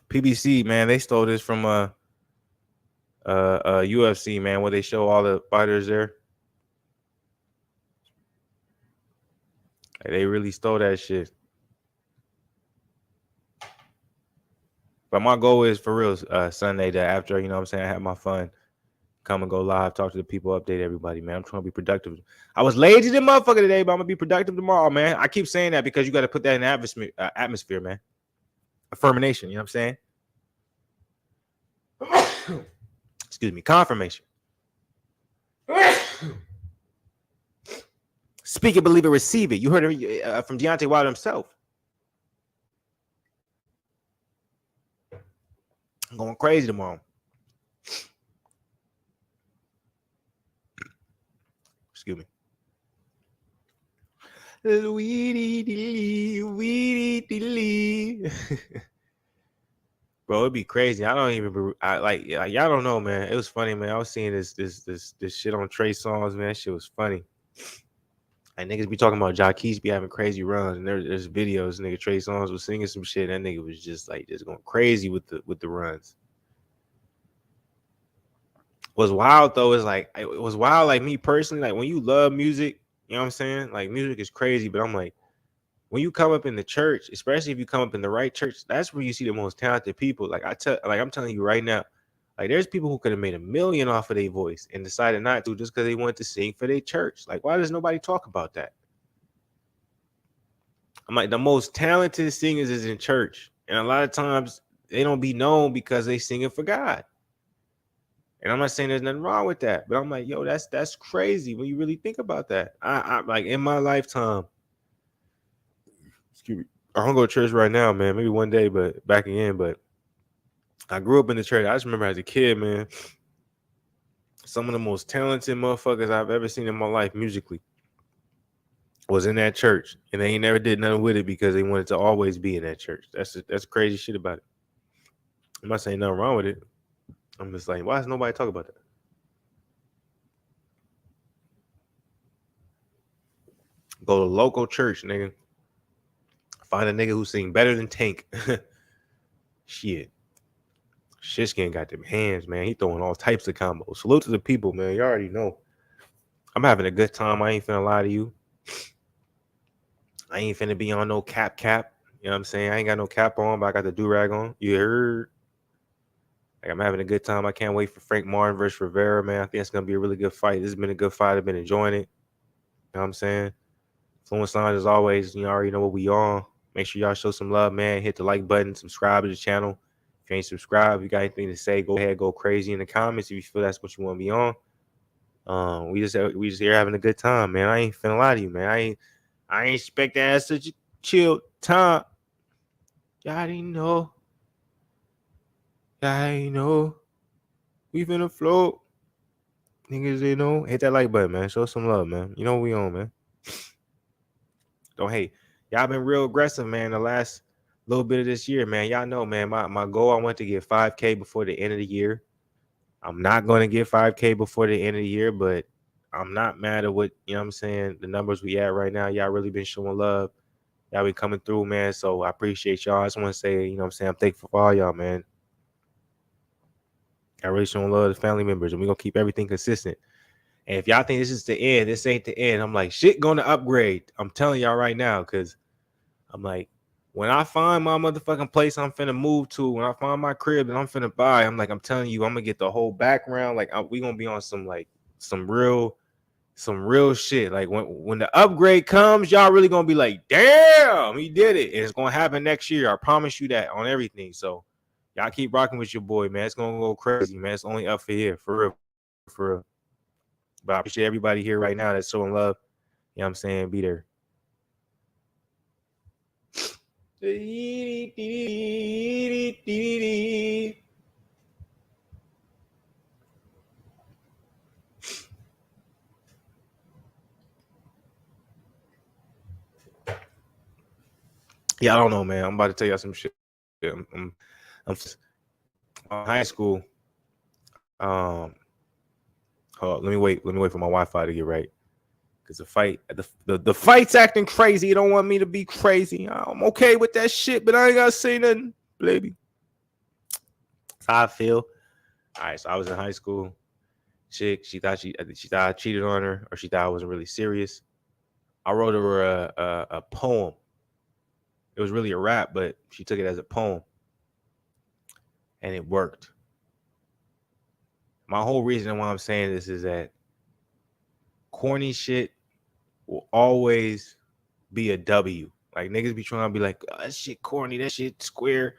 PBC, man, they stole this from UFC, man, where they show all the fighters there. Like, they really stole that shit. But my goal is for real Sunday that after, you know what I'm saying, I have my fun, come and go live, talk to the people, update everybody, man. I'm trying to be productive. I was lazy than motherfucker today, but I'm gonna be productive tomorrow, man. I keep saying that because you got to put that in the atmosphere, man. Affirmation, you know what I'm saying? Excuse me, confirmation. Speak it, believe it, receive it. You heard it from Deontay Wilder himself. I'm going crazy tomorrow. Excuse me. Bro, it'd be crazy. I don't even y'all don't know, man. It was funny, man. I was seeing this shit on Trey Songz, man. That shit was funny. And niggas be talking about Jacquees be having crazy runs, and there's videos. Nigga Trey Songz was singing some shit. That nigga was just going crazy with the runs. What's wild though is like it was wild. Like me personally, like when you love music, you know what I'm saying? Like music is crazy, but I'm like, when you come up in the church, especially if you come up in the right church, that's where you see the most talented people. Like I'm telling you right now, like there's people who could have made $1 million off of their voice and decided not to just because they wanted to sing for their church. Like, why does nobody talk about that? I'm like, the most talented singers is in church, and a lot of times they don't be known because they singing for God. And I'm not saying there's nothing wrong with that, but I'm like, yo, that's crazy when you really think about that. I like in my lifetime. Excuse me. I don't go to church right now, man. Maybe one day, but back again. But I grew up in the church. I just remember as a kid, man, some of the most talented motherfuckers I've ever seen in my life musically was in that church, and they ain't never did nothing with it because they wanted to always be in that church. That's crazy shit about it. I'm not saying nothing wrong with it. I'm just like, why does nobody talk about that? Go to local church, nigga. Find a nigga who sing better than Tank. Shit. Shitskin got them hands, man. He throwing all types of combos. Salute to the people, man. You already know. I'm having a good time. I ain't finna lie to you. I ain't finna be on no cap. You know what I'm saying? I ain't got no cap on, but I got the do-rag on. You heard? Like, I'm having a good time. I can't wait for Frank Martin versus Rivera, man. I think it's gonna be a really good fight. This has been a good fight. I've been enjoying it. You know what I'm saying? Fluence Lounge as always, you already know what we on. Make sure y'all show some love, man. Hit the like button, subscribe to the channel. If you ain't subscribed, you got anything to say, go ahead, go crazy in the comments if you feel that's what you want to be on. We just here having a good time, man. I ain't finna lie to you, man. I ain't expect to have such a chill time. Y'all didn't know. Y'all ain't know. We finna float. Niggas, you know, hit that like button, man. Show some love, man. You know what we on, man. Don't hate. Y'all been real aggressive, man, the last little bit of this year, man. Y'all know, man, my goal, I want to get 5K before the end of the year. I'm not going to get 5K before the end of the year, but I'm not mad at what, you know what I'm saying, the numbers we at right now. Y'all really been showing love. Y'all been coming through, man. So I appreciate y'all. I just want to say, you know what I'm saying, I'm thankful for all y'all, man. I really showing love to family members, and we're going to keep everything consistent. And if y'all think this is the end, this ain't the end. I'm like, shit going to upgrade. I'm telling y'all right now, because I'm like, when I find my motherfucking place I'm finna move to, when I find my crib that I'm finna buy, I'm like, I'm telling you, I'm gonna get the whole background. Like, we gonna be on some real shit. Like, when the upgrade comes, y'all really gonna be like, damn, he did it. And it's gonna happen next year. I promise you that on everything. So y'all keep rocking with your boy, man. It's gonna go crazy, man. It's only up for here, for real, for real. But I appreciate everybody here right now that's showing love. You know what I'm saying? Be there. Yeah, I don't know, man. I'm about to tell y'all some shit. I'm high school. Hold on, let me wait for my Wi-Fi to get right. Cause the fight's acting crazy. You don't want me to be crazy. I'm okay with that shit, but I ain't gotta say nothing, baby. That's how I feel. All right, so I was in high school. Chick, she thought I cheated on her, or she thought I wasn't really serious. I wrote her a poem. It was really a rap, but she took it as a poem, and it worked. My whole reason why I'm saying this is that corny shit will always be a W. Like, niggas be trying to be like, oh, that shit corny, that shit square.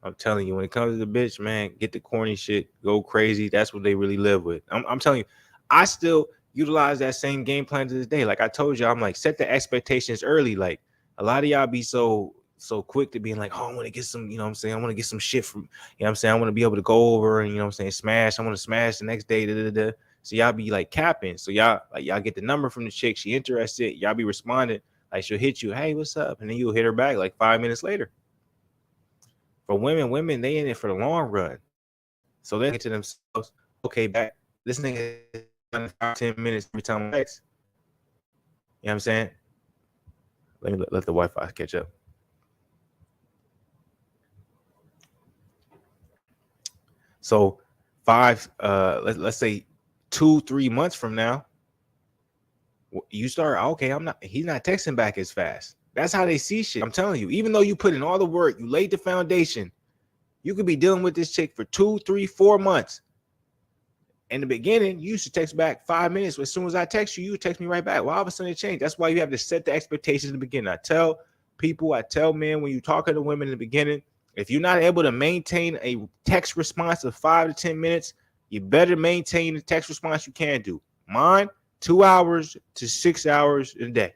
I'm telling you, when it comes to the bitch, man, get the corny shit, go crazy. That's what they really live with. I'm telling you, I still utilize that same game plan to this day. Like I told you, I'm like, set the expectations early. Like, a lot of y'all be so quick to being like, oh, I want to get some, you know what I'm saying? I want to get some shit from, you know what I'm saying? I want to be able to go over and, you know what I'm saying, smash. I want to smash the next day. So y'all be like capping. So y'all get the number from the chick. She interested. Y'all be responding. Like, she'll hit you, hey, what's up? And then you'll hit her back like 5 minutes later. For women, they in it for the long run. So they get to themselves, okay, back. This nigga 5-10 minutes every time I text. You know what I'm saying? Let me let the Wi-Fi catch up. So let's say 2-3 months from now, you start, okay, he's not texting back as fast. That's how they see shit. I'm telling you, even though you put in all the work, you laid the foundation, you could be dealing with this chick for 2, 3, 4 months. In the beginning, you used to text back 5 minutes. As soon as I text you, you text me right back. Well, all of a sudden it changed. That's why you have to set the expectations in the beginning. I tell men, when you talk to women in the beginning, if you're not able to maintain a text response of 5 to 10 minutes, you better maintain the text response you can do. Mine, 2 hours to 6 hours a day.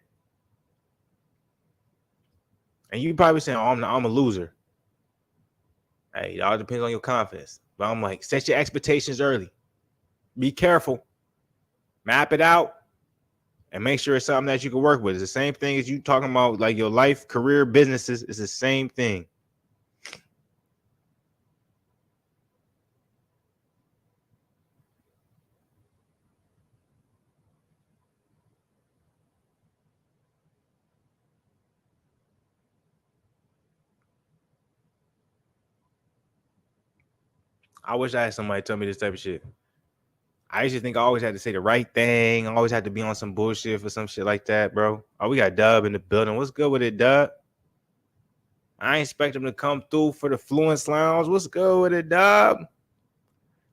And you probably saying, oh, I'm a loser. Hey, it all depends on your confidence. But I'm like, set your expectations early. Be careful. Map it out. And make sure it's something that you can work with. It's the same thing as you talking about, like your life, career, businesses. It's the same thing. I wish I had somebody tell me this type of shit. I used to think I always had to say the right thing. I always had to be on some bullshit for some shit like that, bro. Oh, we got Dub in the building. What's good with it, Dub? I expect him to come through for the Fluence Lounge. What's good with it, Dub?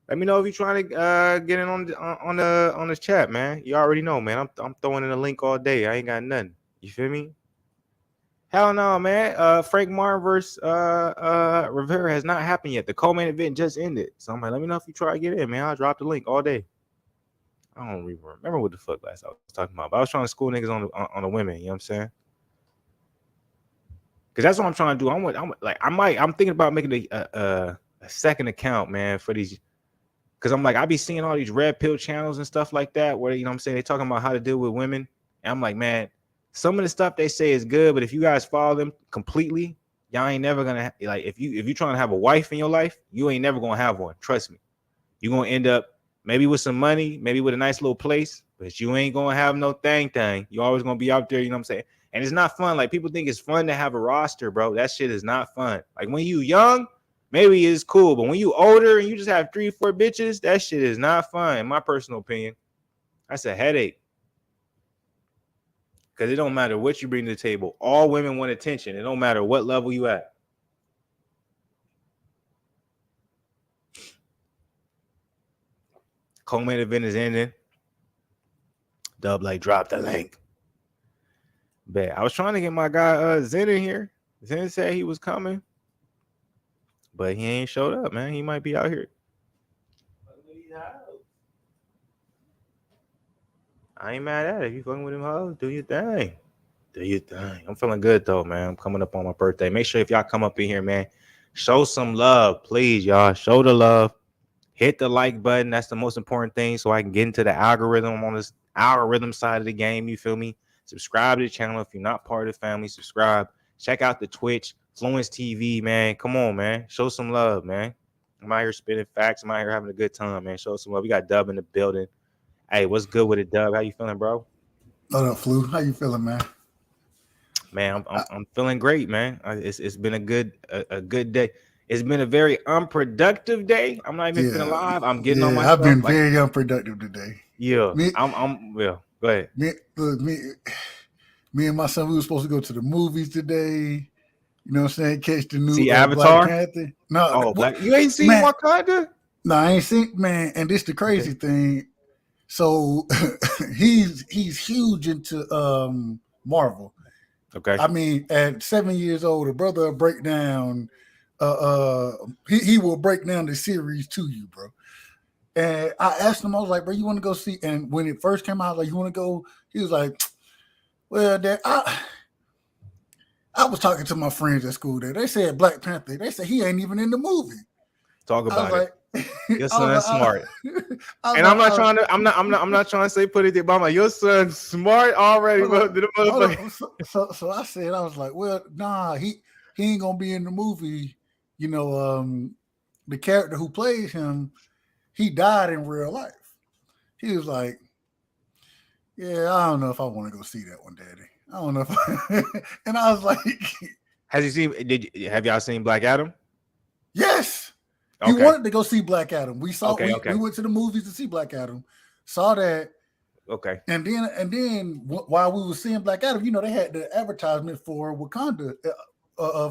Let me know if you're trying to get in on the chat, man. You already know, man. I'm throwing in a link all day. I ain't got nothing. You feel me? Hell no, man. Frank Martin versus Rivera has not happened yet. The co-main event just ended. So I'm like, let me know if you try to get in, man. I'll drop the link all day. I don't even remember what the fuck last I was talking about. But I was trying to school niggas on the women. You know what I'm saying? Because that's what I'm trying to do. I'm thinking about making a second account, man, for these. Because I'm like, I be seeing all these red pill channels and stuff like that, where, you know what I'm saying, they talking about how to deal with women. And I'm like, man, some of the stuff they say is good, but if you guys follow them completely, y'all ain't never gonna like, if you trying to have a wife in your life, you ain't never gonna have one. Trust me. You're gonna end up maybe with some money, maybe with a nice little place, but you ain't gonna have no thing. You always gonna be out there, you know what I'm saying? And it's not fun. Like, people think it's fun to have a roster, bro. That shit is not fun. Like, when you young, maybe it's cool, but when you older and you just have 3 or 4 bitches, that shit is not fun, in my personal opinion. That's a headache. Because it don't matter what you bring to the table. All women want attention. It don't matter what level you at. Co-main event is ending. Dub, like, drop the link. Bet. I was trying to get my guy Zen in here. Zen said he was coming, but he ain't showed up, man. He might be out here. I ain't mad at it. If you fucking with him, hoes, do your thing. Do your thing. I'm feeling good though, man. I'm coming up on my birthday. Make sure if y'all come up in here, man, show some love, please, y'all. Show the love. Hit the like button. That's the most important thing, so I can get into the algorithm on this algorithm side of the game. You feel me? Subscribe to the channel if you're not part of the family. Subscribe. Check out the Twitch, Fluence TV, man. Come on, man. Show some love, man. I'm out here spitting facts. I'm out here having a good time, man. Show some love. We got Dub in the building. Hey, what's good with it, Dub? How you feeling, bro? What up, Flu? How you feeling, man? Man, I'm feeling great, man. It's been a good day. It's been a very unproductive day. I'm not even feeling Yeah, live. I'm getting on my yeah. I've stuff. been Like, very unproductive today. yeah, Me, I'm yeah. Go ahead. me, look, me and my son, we were supposed to go to the movies today. You know what I'm saying? Catch the new See Black Avatar. Panther. No, Oh, what, Black. You ain't seen man? Wakanda? No, I ain't seen, man. And this the Okay. crazy thing. So he's huge into Marvel. Okay. I mean, at 7 years old, a brother will break down. He will break down the series to you, bro. And I asked him, I was like, bro, you want to go see? And when it first came out, I was like, you want to go? He was like, well, Dad, I was talking to my friends at school there. They said Black Panther. They said he ain't even in the movie. Talk I was about it. like, Your I was son's like, smart. I was And like, I'm not trying to. I'm not trying to say put it there, but I'm like, your son's smart already, bro. The hold motherfucker. on. So I said, I was like, well, nah, he ain't gonna be in the movie. You know, the character who plays him, he died in real life. He was like, yeah, I don't know if I want to go see that one, Daddy. I don't know if and I was like, Has he seen? Have y'all seen Black Adam? yes. He Okay. wanted to go see Black Adam. We went to the movies to see Black Adam. Saw that. Okay. And then while we were seeing Black Adam, you know, they had the advertisement for Wakanda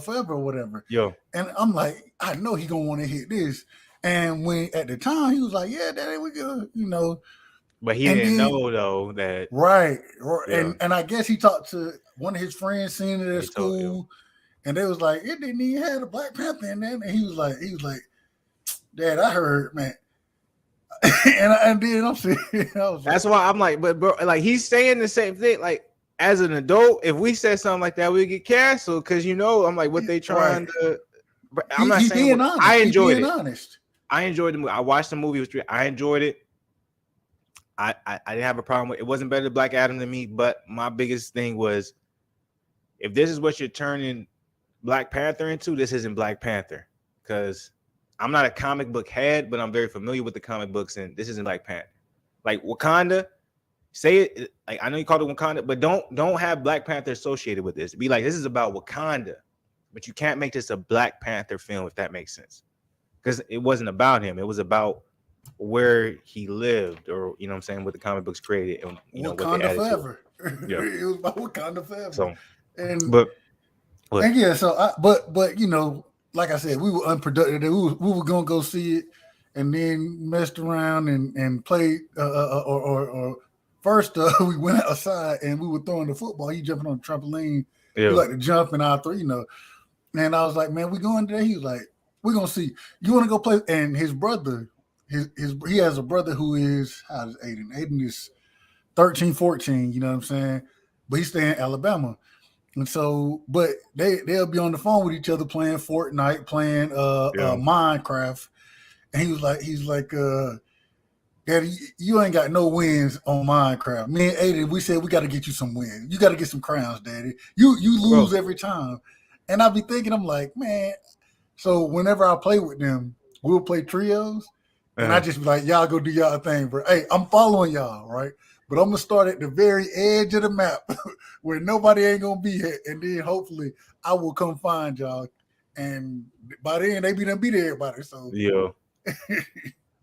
Forever or whatever. Yo. And I'm like, I know he gonna want to hit this. And when at the time he was like, yeah, Daddy, we go, you know. But he And didn't then know though that. right, Yeah. and I guess he talked to one of his friends, seen it at He told you. school, and they was like, it didn't even have a Black Panther in there. And he was like, Dad, I heard, man. and then I'm saying, That's why I'm like, but bro, like, he's saying the same thing. Like, as an adult, if we said something like that, we get canceled. Cause you know, I'm like, what they trying right. to. I'm not He saying being honest. I He enjoyed being it. honest. I enjoyed the movie. I watched the movie. I enjoyed it. I didn't have a problem with it. It wasn't better than Black Adam to me, but my biggest thing was, if this is what you're turning Black Panther into, this isn't Black Panther. Because I'm not a comic book head, but I'm very familiar with the comic books, and this isn't Black Panther. Like Wakanda, say it like, I know you called it Wakanda, but don't have Black Panther associated with this. Be like, this is about Wakanda, but you can't make this a Black Panther film, if that makes sense. Because it wasn't about him. It was about where he lived, or, you know what I'm saying, what the comic books created, and, you know, what they Wakanda added to it. forever. Yeah. It was about Wakanda forever. So, and but yeah, so but you know, like I said, we were unproductive. We were gonna go see it, and then messed around and played. Or first we went outside and we were throwing the football. He jumping on the trampoline, He Yeah. like to jump in our three, you know. And I was like, man, we going there. He was like, we're gonna see. You want to go play? And his brother, he has a brother who is how is Aiden? Aiden is 13, 14, you know what I'm saying? But he stay in Alabama. And so, but they'll be on the phone with each other playing Fortnite, playing Yeah. Minecraft. And he's like, Daddy, you ain't got no wins on Minecraft. Me and Aiden, we said we got to get you some wins. You got to get some crowns, Daddy. You lose Bro. every time. And I be thinking, I'm like, man. So whenever I play with them, we'll play trios, and I just be like, y'all go do y'all thing, bro. Hey, I'm following y'all, right? But I'm gonna start at the very edge of the map where nobody ain't gonna be here, and then hopefully I will come find y'all. And by then they be done beat everybody. So Yeah. All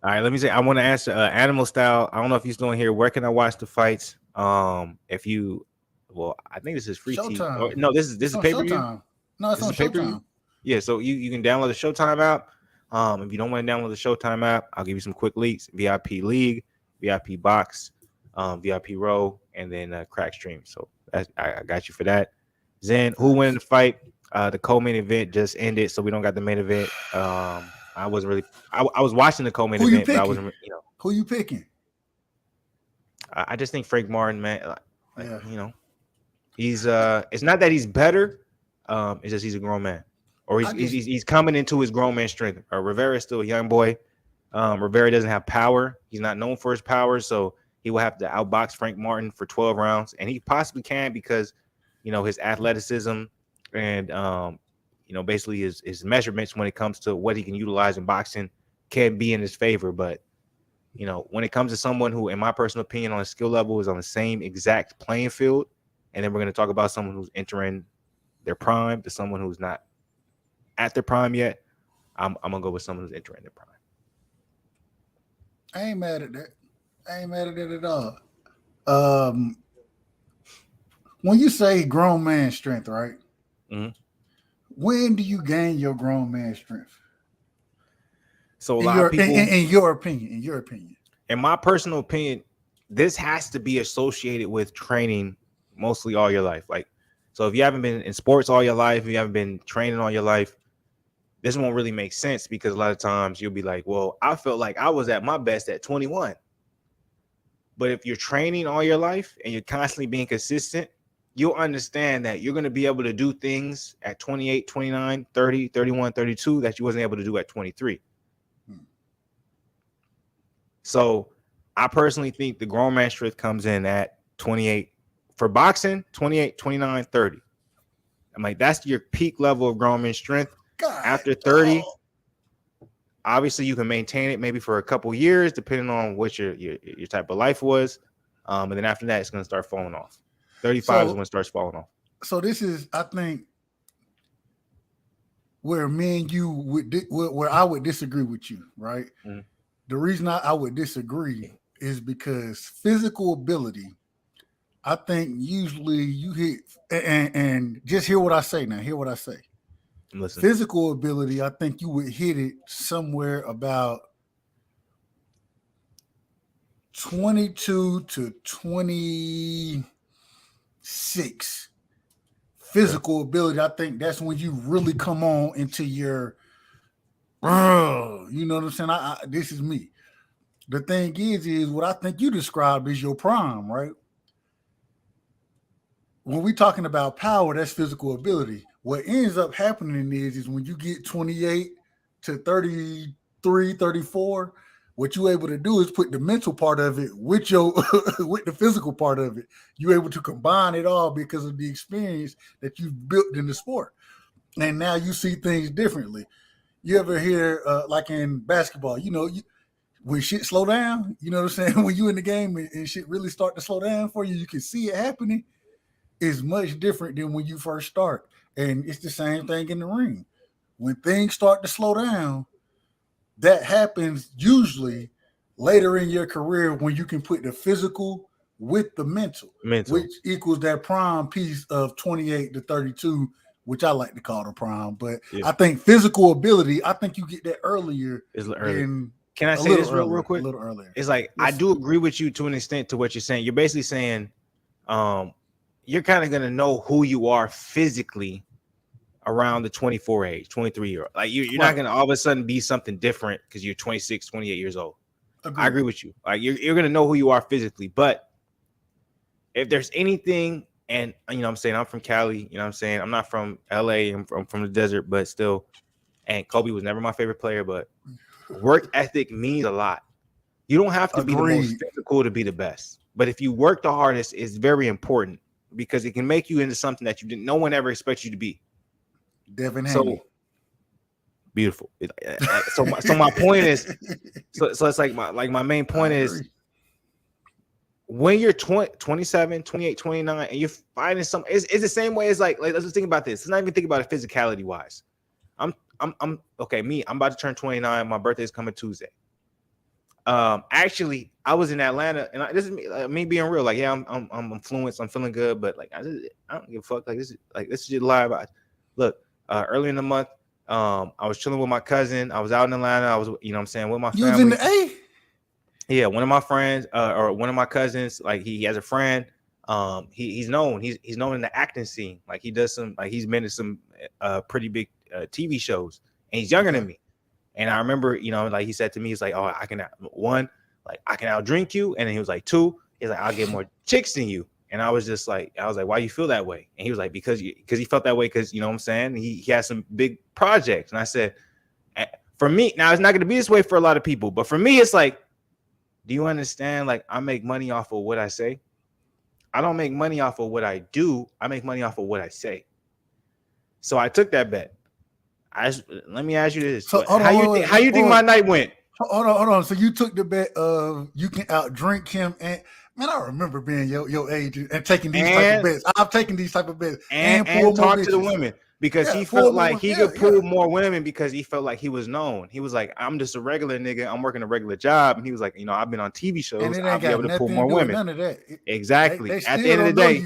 right, let me say. I want to answer Animal Style. I don't know if you're still in here. Where can I watch the fights? If you, well, I think this is free TV. Or, Showtime. no, this It's is on pay per view. Showtime. No, it's This on is pay per view. Showtime. Yeah, so you can download the Showtime app. If you don't want to download the Showtime app, I'll give you some quick leaks: VIP League, VIP Box, VIP Row, and then Crack Stream. So I got you for that. Zen, who win the fight? The co-main event just ended, so we don't got the main event. I wasn't really. I was watching the co-main Who you event, but I picking? wasn't. Who you picking? I just think Frank Martin, man. Yeah. He's It's not that he's better. It's just he's a grown man, or he's coming into his grown man strength. Rivera is still a young boy. Rivera doesn't have power. He's not known for his power, so he will have to outbox Frank Martin for 12 rounds, and he possibly can because his athleticism and basically his measurements when it comes to what he can utilize in boxing can be in his favor. But when it comes to someone who, in my personal opinion, on a skill level is on the same exact playing field, and then we're going to talk about someone who's entering their prime to someone who's not at their prime yet, I'm gonna go with someone who's entering their prime. I ain't mad at that. I ain't mad at it at all. Um, when you say grown man strength, right? Mm-hmm. When do you gain your grown man strength? So a lot of people, in your opinion, in my personal opinion, this has to be associated with training mostly all your life. Like, so if you haven't been in sports all your life, if you haven't been training all your life, this won't really make sense because a lot of times you'll be like, well, I felt like I was at my best at 21. But if you're training all your life and you're constantly being consistent, you'll understand that you're going to be able to do things at 28, 29, 30, 31, 32 that you wasn't able to do at 23. So I personally think the grown man strength comes in at 28 for boxing, 28, 29, 30. I'm like, that's your peak level of grown man strength. God, after 30, obviously you can maintain it maybe for a couple years, depending on what your type of life was. And then after that, it's going to start falling off. 35 is when it starts falling off. So this is, I think, where me and you where I would disagree with you, right? Mm-hmm. The reason I would disagree is because physical ability, I think usually you hit, and just hear what I say now. Hear what I say. Listen. Physical ability, I think you would hit it somewhere about 22 to 26. Physical ability, I think that's when you really come on into your, you know what I'm saying? This is me. The thing is what I think you described is your prime, right? When we're talking about power, that's physical ability. What ends up happening is when you get 28 to 33, 34, what you're able to do is put the mental part of it with your with the physical part of it. You're able to combine it all because of the experience that you've built in the sport. And now you see things differently. You ever hear, like in basketball, when shit slow down, you know what I'm saying? When you in the game and shit really start to slow down for you, you can see it happening. It's much different than when you first start. And it's the same thing in the ring. When things start to slow down, that happens usually later in your career when you can put the physical with the mental. Which equals that prime piece of 28 to 32, which I like to call the prime. But yeah. I think physical ability, I think you get that earlier. Can I say this real quick? A little earlier. It's like, I do agree with you to an extent to what you're saying. You're basically saying, you're kind of gonna know who you are physically around the 24 age, 23-year-old. Like you're not gonna all of a sudden be something different because you're 26, 28 years old. I agree with you. Like you're gonna know who you are physically, but if there's anything, and you know what I'm saying, I'm from Cali, you know what I'm saying, I'm not from LA, I'm from the desert, but still, and Kobe was never my favorite player, but work ethic means a lot. You don't have to be the most physical to be the best, but if you work the hardest, it's very important because it can make you into something that no one ever expects you to be. So beautiful. So my point is, so it's like my main point is, when you're 27, 28, 29, and you're finding something, it's the same way as like let's just think about this. Let's not even think about it physicality wise. I'm okay. I'm about to turn 29. My birthday is coming Tuesday. Actually, I was in Atlanta, and this is me being real. Like, yeah, I'm Fluence. I'm feeling good, but like, I don't give a fuck. Like, this is just live. Look, earlier in the month, I was chilling with my cousin. I was out in Atlanta. I was, you know what I'm saying, with my family. You was in the A? Yeah, one of my friends, or one of my cousins, like he has a friend. He's known. He's known in the acting scene. Like he does some, like he's been in some pretty big TV shows, and he's younger than me. And I remember, you know, like he said to me, he's like, "Oh, I can outdrink you," and then he was like, "2, he's like, I'll get more chicks than you." And I was like, "Why you feel that way?" And he was like, because he felt that way because, you know what I'm saying, he has some big projects. And I said, for me, now it's not going to be this way for a lot of people, but for me, it's like, do you understand? Like, I make money off of what I say. I don't make money off of what I do. I make money off of what I say. So I took that bet. Let me ask you this: so, how you think my night went? Hold on. So you took the bet of you can outdrink him, and man, I remember being your age and taking these type of bets. I've taken these type of bets and talk to the women. Because he felt like he could pull more women because he felt like he was known. He was like, I'm just a regular nigga. I'm working a regular job. And he was like, you know, I've been on TV shows. I'll be able to pull more women. None of that. Exactly. They At the end of the day,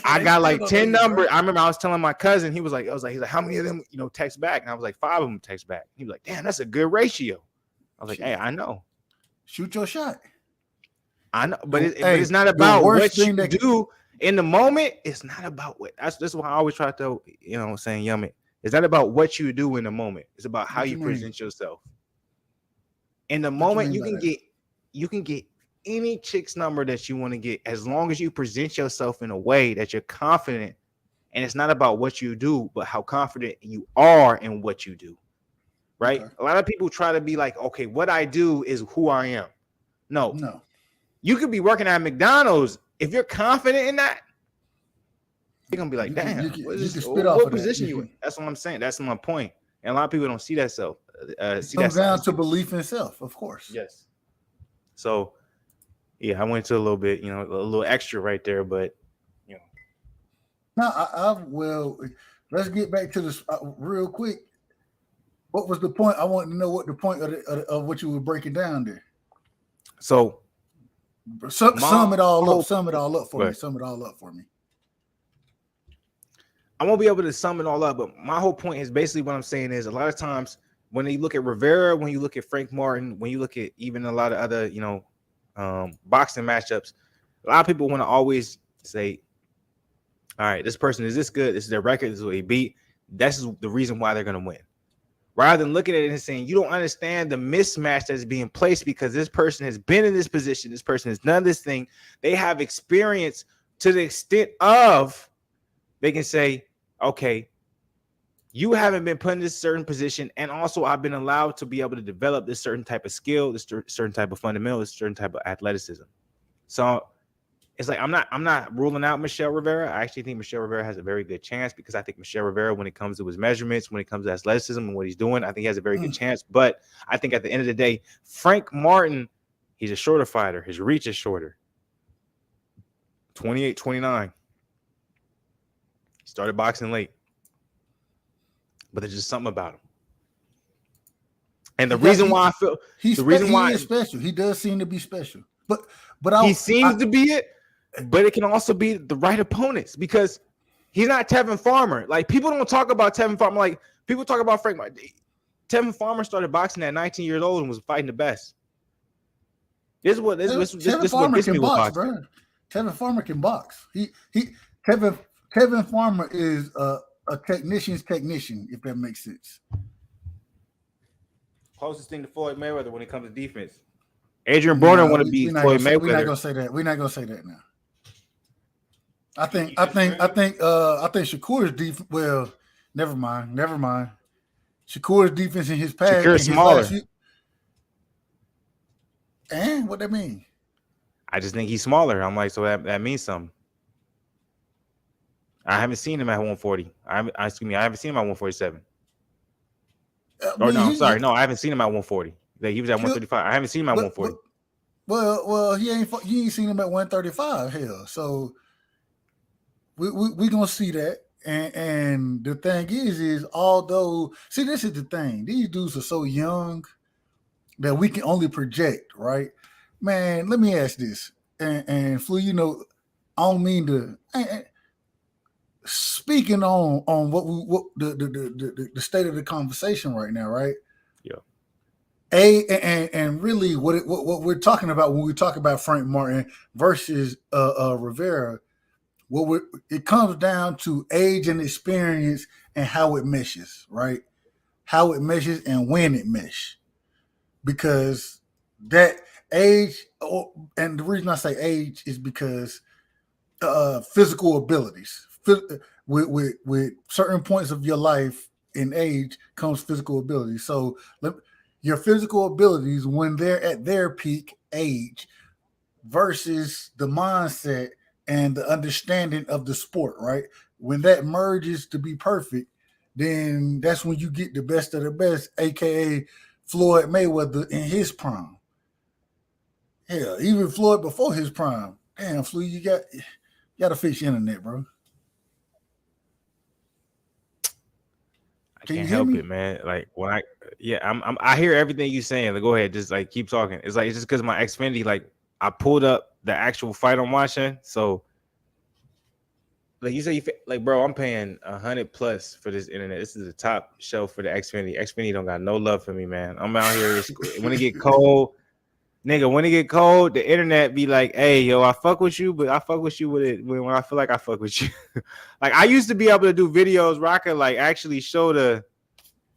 I got like 10 numbers. I remember I was telling my cousin, he's like, how many of them, you know, text back? And I was like, 5 of them text back. He was like, damn, that's a good ratio. I was like, hey, I know. Shoot your shot. I know, but it's not about what you do. In the moment, it's not about what. That's why I always try to, you know, saying, yummy. It's not about what you do in the moment. It's about how you present yourself. In the moment, you can get any chick's number that you want to get as long as you present yourself in a way that you're confident. And it's not about what you do, but how confident you are in what you do. Right? Okay. A lot of people try to be like, okay, what I do is who I am. No. You could be working at McDonald's. If you're confident in that, you're gonna be like, damn, what position you in? That's what I'm saying. That's my point. And a lot of people don't see that self. Comes down to belief in self, of course. Yes. So, yeah, I went to a little bit, you know, a little extra right there, but you know. Well, let's get back to this real quick. What was the point? I want to know what the point of what you were breaking down there. So. Sum it all up for me. I won't be able to sum it all up, but my whole point is basically what I'm saying is a lot of times when you look at Rivera, when you look at Frank Martin, when you look at even a lot of other, you know, boxing matchups, a lot of people want to always say, all right, this person is this good, this is their record, this is what they beat. That's the reason why they're going to win. Rather than looking at it and saying, you don't understand the mismatch that's being placed because this person has been in this position. This person has done this thing. They have experience to the extent of they can say, okay, you haven't been put in this certain position. And also I've been allowed to be able to develop this certain type of skill, this certain type of fundamental, this certain type of athleticism. So it's like, I'm not ruling out Michel Rivera. I actually think Michel Rivera has a very good chance because I think Michel Rivera, when it comes to his measurements, when it comes to athleticism and what he's doing, I think he has a very good chance. But I think at the end of the day, Frank Martin, he's a shorter fighter. His reach is shorter. 28, 29. He started boxing late. But there's just something about him. And the reason why I feel he is special. He does seem to be special. But he seems to be it. But it can also be the right opponents because he's not Tevin Farmer. Like, people don't talk about Tevin Farmer. Like, people talk about Frank Martin. Tevin Farmer started boxing at 19 years old and was fighting the best. This is what gets me with boxing. Tevin Farmer can box. Kevin Farmer is a technician's technician, if that makes sense. Closest thing to Floyd Mayweather when it comes to defense. Adrian Broner No, want to be we're not Floyd gonna say, Mayweather. we're not gonna say that. We're not gonna say that now. I think Shakur's defense. Well, never mind. Shakur's defense in his past, Shakur's smaller. And what that mean? I just think he's smaller. I'm like, so that means something. I haven't seen him at 140. I haven't seen him at 147. I'm sorry. No, I haven't seen him at 140. Like, he was at 135. I haven't seen him at 140. Well, you ain't seen him at 135. Hell, so we gonna see that. And the thing is although, see, this is the thing. These dudes are so young that we can only project, right? Man, let me ask this. And Flu, I don't mean to. Speaking on what the state of the conversation right now, right? Yeah. And really what we're talking about when we talk about Frank Martin versus Rivera, it comes down to age and experience and how it meshes, right? How it meshes and when it mesh, because that age, and the reason I say age is because physical abilities. With certain points of your life in age comes physical ability. So your physical abilities when they're at their peak age versus the mindset and the understanding of the sport, right? When that merges to be perfect, then that's when you get the best of the best, aka Floyd Mayweather in his prime. Hell, even Floyd before his prime. Damn, Floyd, you got to fix your internet, bro. I can't help it, man. Like when I hear everything you saying. Like, go ahead, just like keep talking. It's like, it's just because my Xfinity, like I pulled up the actual fight I'm watching. So, like you say, like, bro, I'm paying $100+ for this internet. This is the top shelf for the Xfinity. Xfinity don't got no love for me, man. I'm out here when it get cold. Nigga, when it get cold, the internet be like, hey, yo, I fuck with you, but I fuck with you with it when I feel like I fuck with you. Like, I used to be able to do videos where I could, like, actually show the,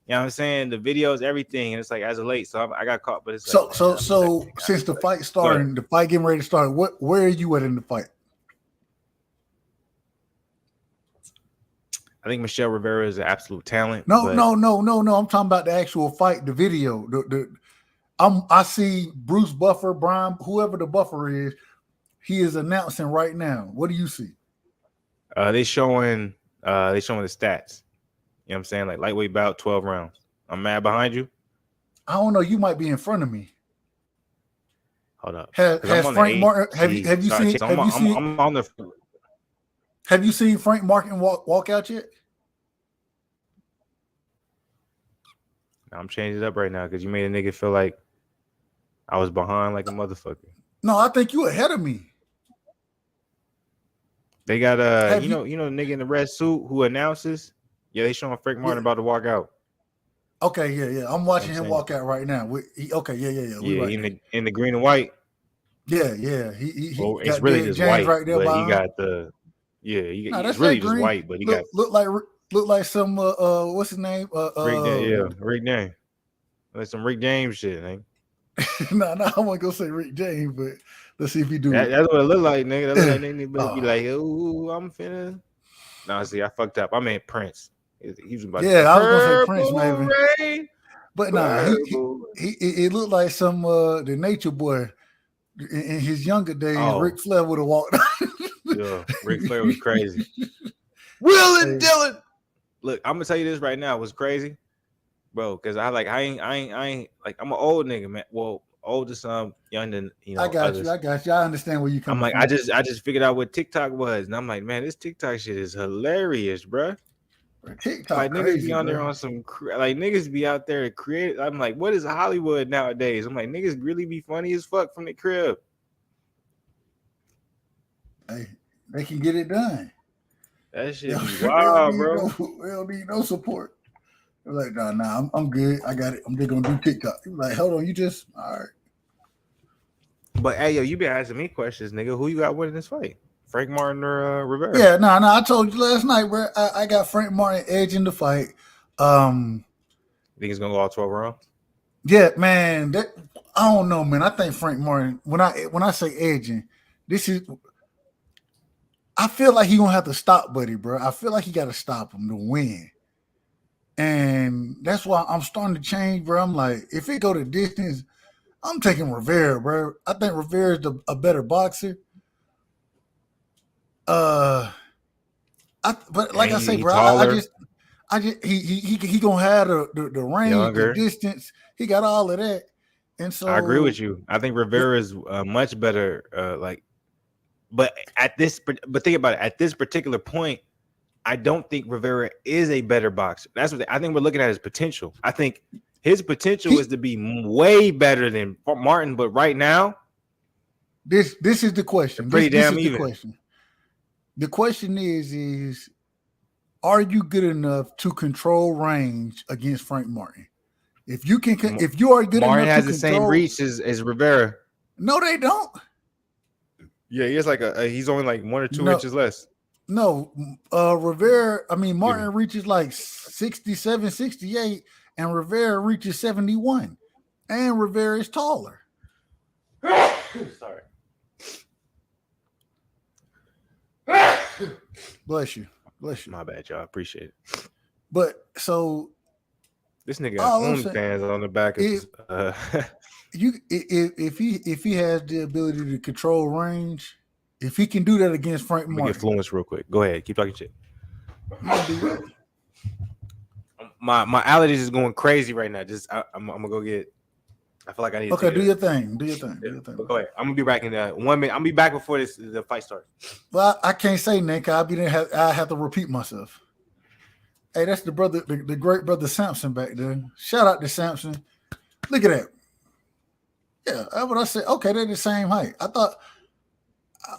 you know what I'm saying, the videos, everything. And it's like, as of late, so I got caught, but it's like. So since the fight starting, the fight getting ready to start, where are you at in the fight? I think Michel Rivera is an absolute talent. No. I'm talking about the actual fight, the video. I see Bruce Buffer, Brian, whoever the buffer is, he is announcing right now. What do you see? They showing the stats. You know what I'm saying? Like lightweight bout, 12 rounds. I'm mad behind you. I don't know. You might be in front of me. Hold up. Has Frank Martin? Have you seen? I'm on the. Have you seen Frank Martin walk out yet? I'm changing it up right now because you made a nigga feel like I was behind like a motherfucker. No, I think you ahead of me. They got the nigga in the red suit who announces. Yeah, they showing Frank Martin about to walk out. Okay, yeah. I'm watching him walk out right now. In the green and white. Yeah. It's really just white, right there, but he got the. Yeah, it's really just white, but he look like some what's his name? Rick James. Like some Rick James shit, man. No, I want to go say Rick James, but let's see if he do it. That's what it look like, nigga. That look like nigga be like, ooh, I'm finna. No, see, I fucked up. I meant Prince. He was about I was gonna say Prince, maybe. But it looked like some the Nature Boy in his younger days. Ric Flair would have walked. Yeah, Ric Flair was crazy. Will and Dylan. Look, I'm gonna tell you this right now. It was crazy, bro. Because I ain't like, I'm an old nigga, man. Well, older some, young than I got you. I understand where you come. I'm like, from. I just figured out what TikTok was, and I'm like, man, this TikTok shit is hilarious, bro. TikTok, like crazy, niggas be on there on some like niggas be out there to create. I'm like, what is Hollywood nowadays? I'm like, niggas really be funny as fuck from the crib. Hey, they can get it done. That shit be wild, bro. They don't need no support. They're like, nah, I'm good. I got it. I'm just gonna do TikTok. You're like, hold on, you all right. But hey, yo, you been asking me questions, nigga. Who you got winning this fight? Frank Martin or Rivera? Yeah, no. I told you last night, bro. I got Frank Martin edging the fight. You think he's gonna go all 12 rounds? Yeah, man. I don't know, man. I think Frank Martin. When I say edging, this is. I feel like he gonna have to stop Buddy, bro. I feel like he got to stop him to win, and that's why I'm starting to change, bro. I'm like, if it go to distance, I'm taking Rivera, bro. I think Rivera is a better boxer. But like I say, bro, I just he gonna have the range, younger, the distance. He got all of that, and so I agree with you. I think Rivera is much better. But think about it. At this particular point, I don't think Rivera is a better boxer. That's what I think we're looking at his potential. I think his potential is to be way better than Martin. But right now, this is the question. Pretty damn even. The question is, are you good enough to control range against Frank Martin? If you are good Martin enough to control, Martin has the same reach as Rivera. No, they don't. Yeah, he has like he's only like 1 or 2 inches less. No, Rivera, Martin reaches like 67, 68, and Rivera reaches 71. And Rivera is taller. Sorry. Bless you. My bad, y'all. Appreciate it. But so this nigga got OnlyFans on the back of if he has the ability to control range, if he can do that against Frank Martin. Get Fluence real quick. Go ahead. Keep talking shit. My allergies is going crazy right now. I'm gonna go get. I feel like I need. Okay, do your thing. Do your thing. Go ahead. I'm gonna be back in 1 minute. I'm gonna be back before the fight starts. Well, I can't say Nick. I have to repeat myself. Hey, that's the brother, the great brother Samson back there. Shout out to Samson. Look at that. Yeah, that's what I said. Okay, they're the same height. I thought.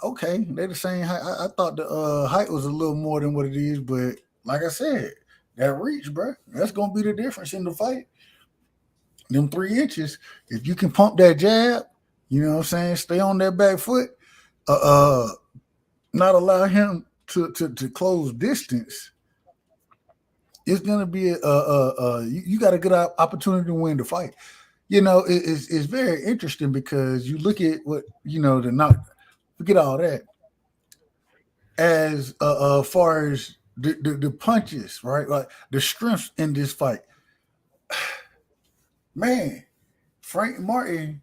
Okay, they're the same height. I thought the height was a little more than what it is, but like I said, that reach, bro, that's gonna be the difference in the fight. Them 3 inches. If you can pump that jab, you know what I'm saying, stay on that back foot, not allow him to close distance, it's gonna be you got a good opportunity to win the fight. You know, it's very interesting because you look at what the knock. Forget all that. As far as the punches, right? Like the strengths in this fight. Man, Frank Martin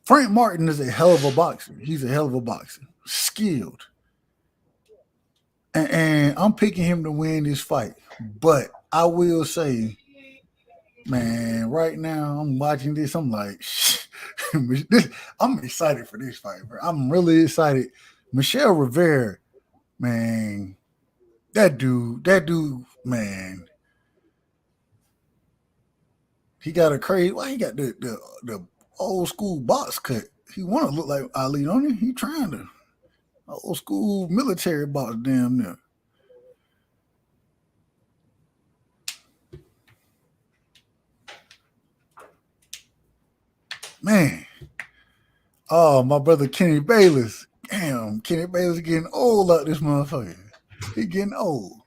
is a hell of a boxer. He's a hell of a boxer. Skilled. And I'm picking him to win this fight. But I will say, man, right now I'm watching this. I'm like, I'm excited for this fight, bro. I'm really excited. Michel Rivera, man, that dude, man. He got a crazy. Why he got the old school box cut? He want to look like Ali, don't he? He trying to old school military box, damn near. Man, oh my brother Kenny Bayless. Damn, Kenny Bayless getting old out this motherfucker. He getting old.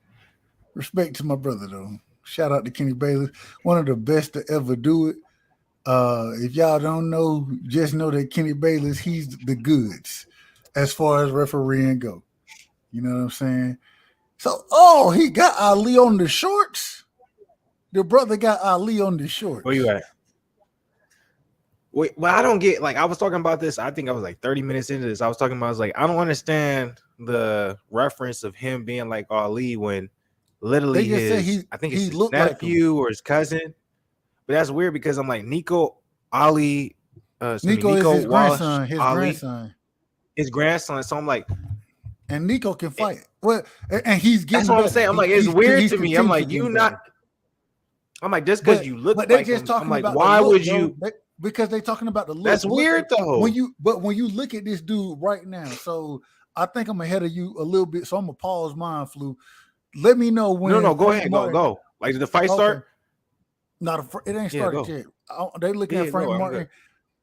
Respect to my brother though. Shout out to Kenny Bayless, one of the best to ever do it. If y'all don't know, just know that Kenny Bayless, he's the goods as far as refereeing go. You know what I'm saying? So, he got Ali on the shorts. The brother got Ali on the shorts. Where you at? Wait, well, I don't get, like, I was talking about this. I think I was like 30 minutes into this. I was like, I don't understand the reference of him being like Ali when literally I think it's his nephew or his cousin. But that's weird because I'm like, Nico Ali. Nico is his grandson. His grandson. So I'm like, and Nico can fight. Well, and he's getting. That's what I'm saying. I'm like, it's weird to me. I'm like, you not. I'm like, just because you look like him. I'm like, why would you? Because they're talking about the look. That's weird though. When you look at this dude right now, so I think I'm ahead of you a little bit. So I'm gonna pause mine, Flu. Let me know when. No, go ahead, go. Like, did the fight start? It ain't started yet. They looking at Frank Martin.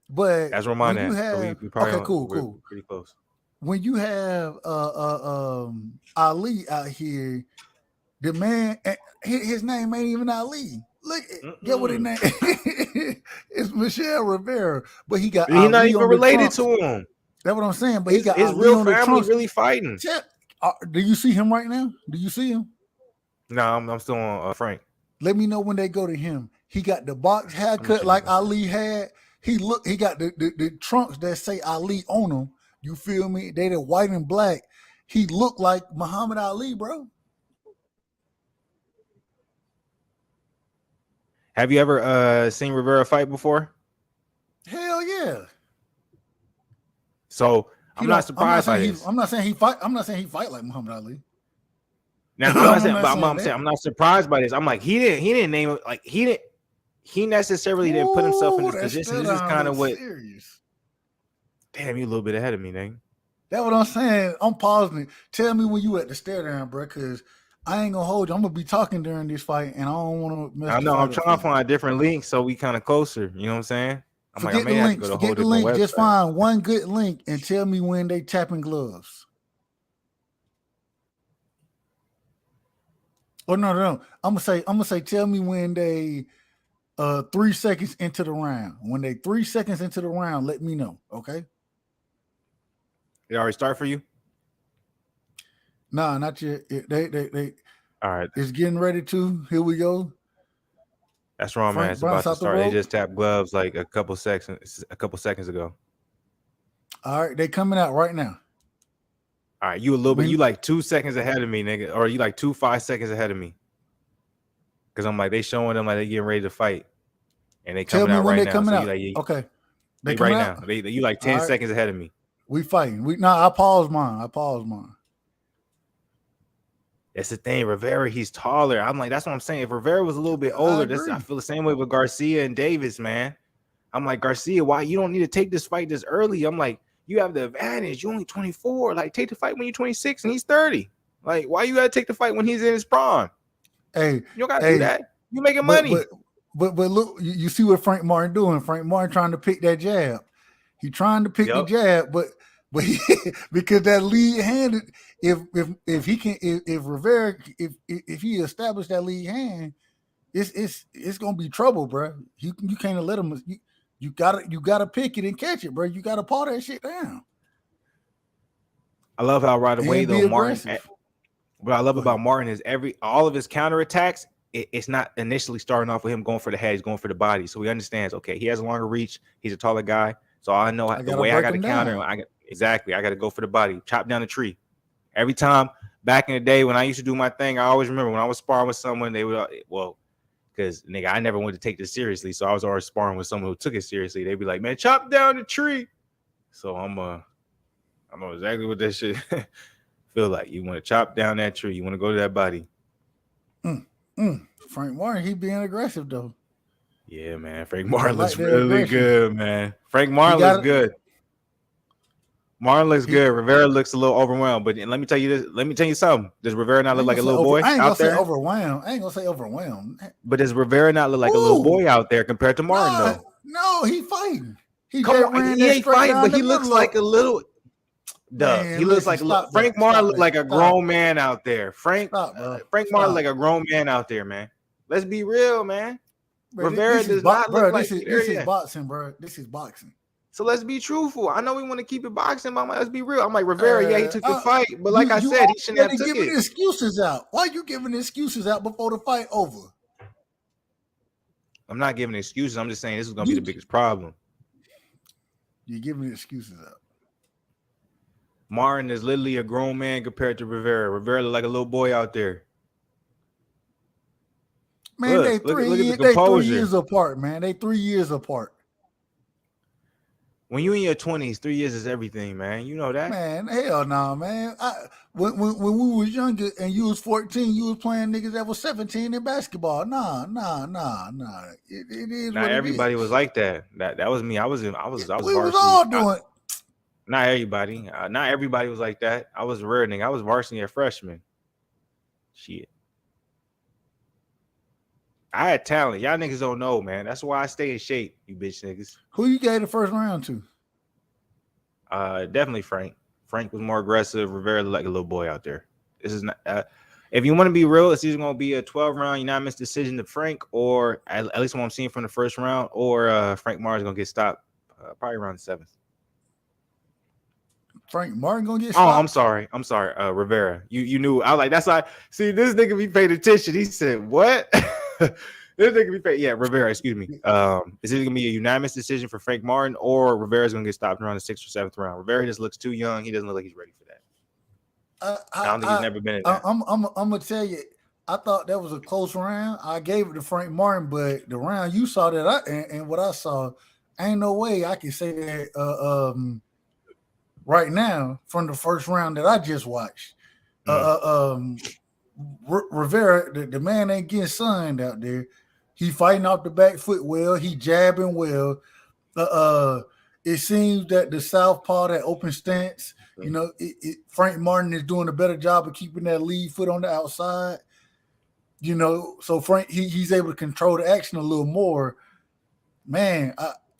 But That's where when mine you at. So we have probably okay, cool, we're cool. pretty close. When you have Ali out here, the man, his name ain't even Ali. Look, get what his name? It's Michel Rivera, but he got He's not Ali even on the related trunks. to him. That's what I'm saying. But he got His Ali real on the family trunks. really fighting. Do you see him right now? Do you see him? No, I'm still on Frank. Let me know when they go to him. He got the box haircut like Ali had. He got the trunks that say Ali on them. You feel me? They the white and black. He looked like Muhammad Ali, bro. Have you ever seen Rivera fight before? Hell yeah. So I'm not surprised by this. I'm not saying he fight. I'm not saying he fight like Muhammad Ali. Now I'm not saying, but I'm saying I'm not surprised by this. I'm like he didn't name it, like he necessarily didn't put himself in this position. This is kind of what. Serious. Damn, you a little bit ahead of me, nigga. That's what I'm saying. I'm pausing it. Tell me when you at the stare down, bro, because I ain't gonna hold you. I'm gonna be talking during this fight, and I don't want to mess. I know. I'm trying to find a different link so we kind of closer. You know what I'm saying? Forget the links. Forget the link. Just find one good link and tell me when they tapping gloves. Oh no. I'm gonna say tell me when they 3 seconds into the round. When they 3 seconds into the round, let me know. Okay. It already start for you? Nah, not yet. They all right. It's getting ready to. Here we go. That's wrong, man. It's about to start. They just tapped gloves like a couple seconds ago. All right, they coming out right now. All right, you a little bit. You like 2 seconds ahead of me, nigga, or you like 5 seconds ahead of me. Because I'm like, they showing them like they getting ready to fight, and they coming out right now. Coming out. Like, okay, they right out? Now. You like 10 seconds ahead of me. We fighting. I paused mine. That's the thing. Rivera, he's taller. I'm like, that's what I'm saying. If Rivera was a little bit older, I feel the same way with Garcia and Davis, man. I'm like, Garcia, why you don't need to take this fight this early? I'm like, you have the advantage. You're only 24. Like, take the fight when you're 26 and he's 30. Like, why you gotta take the fight when he's in his prime? Hey, you don't gotta do that. You making money. But look, you see what Frank Martin doing. Frank Martin trying to pick that jab. He trying to pick the jab, but because that lead handed, if Rivera if he established that lead hand, it's gonna be trouble, bro. You can't let him. You gotta pick it and catch it, bro. You gotta paw that shit down. I love how right away though Martin. What I love about Martin is all of his counterattacks. It's not initially starting off with him going for the head. He's going for the body, so he understands. Okay, he has a longer reach. He's a taller guy, so I know the way I got to counter him. Exactly. I got to go for the body, chop down the tree. Every time back in the day when I used to do my thing, I always remember when I was sparring with someone, they would, because nigga, I never wanted to take this seriously. So I was always sparring with someone who took it seriously. They'd be like, man, chop down the tree. So I know exactly what that shit feel like. You want to chop down that tree. You want to go to that body. Frank Martin, he being aggressive though. Yeah, man. Frank Martin looks really good, man. Frank Martin looks good. Martin looks good. Rivera looks a little overwhelmed. But let me tell you this. Let me tell you something. Does Rivera not look like a little boy out there? I ain't gonna say overwhelmed. But does Rivera not look like a little boy out there compared to Martin though? No, he fighting. He ain't fighting, but he looks like a little. He looks like Frank Martin look like a grown man out there. Frank Martin like a grown man out there, man. Let's be real, man. Rivera does not look like this is boxing, bro. This is boxing. So let's be truthful. I know we want to keep it boxing, but let's be real. I'm like, Rivera, he took the fight, but like I said, he shouldn't have took it. Excuses out. Why are you giving excuses out before the fight over? I'm not giving excuses. I'm just saying this is going to be the biggest problem. You're giving excuses out. Martin is literally a grown man compared to Rivera. Rivera look like a little boy out there. Man, they 3 years apart, man. They 3 years apart. When you in your 20s, 3 years is everything, man. You know that. Man, hell no, man. When we was younger and you was 14, you was playing niggas that was 17 in basketball. Nah. It is. Not everybody was like that. That was me. I was varsity. We was all doing. Not everybody. Not everybody was like that. I was a rare nigga. I was varsity at freshman. Shit. I had talent. Y'all niggas don't know, man. That's why I stay in shape, you bitch niggas. Who you gave the first round to? Definitely Frank. Frank was more aggressive. Rivera looked like a little boy out there. This is not. If you want to be real, it's either going to be a 12-round unanimous decision to Frank, or at least what I'm seeing from the first round, or Frank Martin's going to get stopped probably around the 7th. Frank Martin gonna get Oh, stopped? I'm sorry. Rivera. You knew. I was like, that's why. See, this nigga be paying attention. He said, what? This nigga be paying. Yeah, Rivera, excuse me. Is it gonna be a unanimous decision for Frank Martin, or Rivera's gonna get stopped around the 6th or 7th round? Rivera just looks too young. He doesn't look like he's ready for that. I don't think he's never been in that. I'm gonna tell you, I thought that was a close round. I gave it to Frank Martin, but the round you saw that and what I saw, ain't no way I can say that right now from the first round that I just watched. Rivera, the man ain't getting signed out there. He fighting off the back foot well. He jabbing well. It seems that the southpaw, that open stance, you know, Frank Martin is doing a better job of keeping that lead foot on the outside. You know, so Frank he's able to control the action a little more. Man,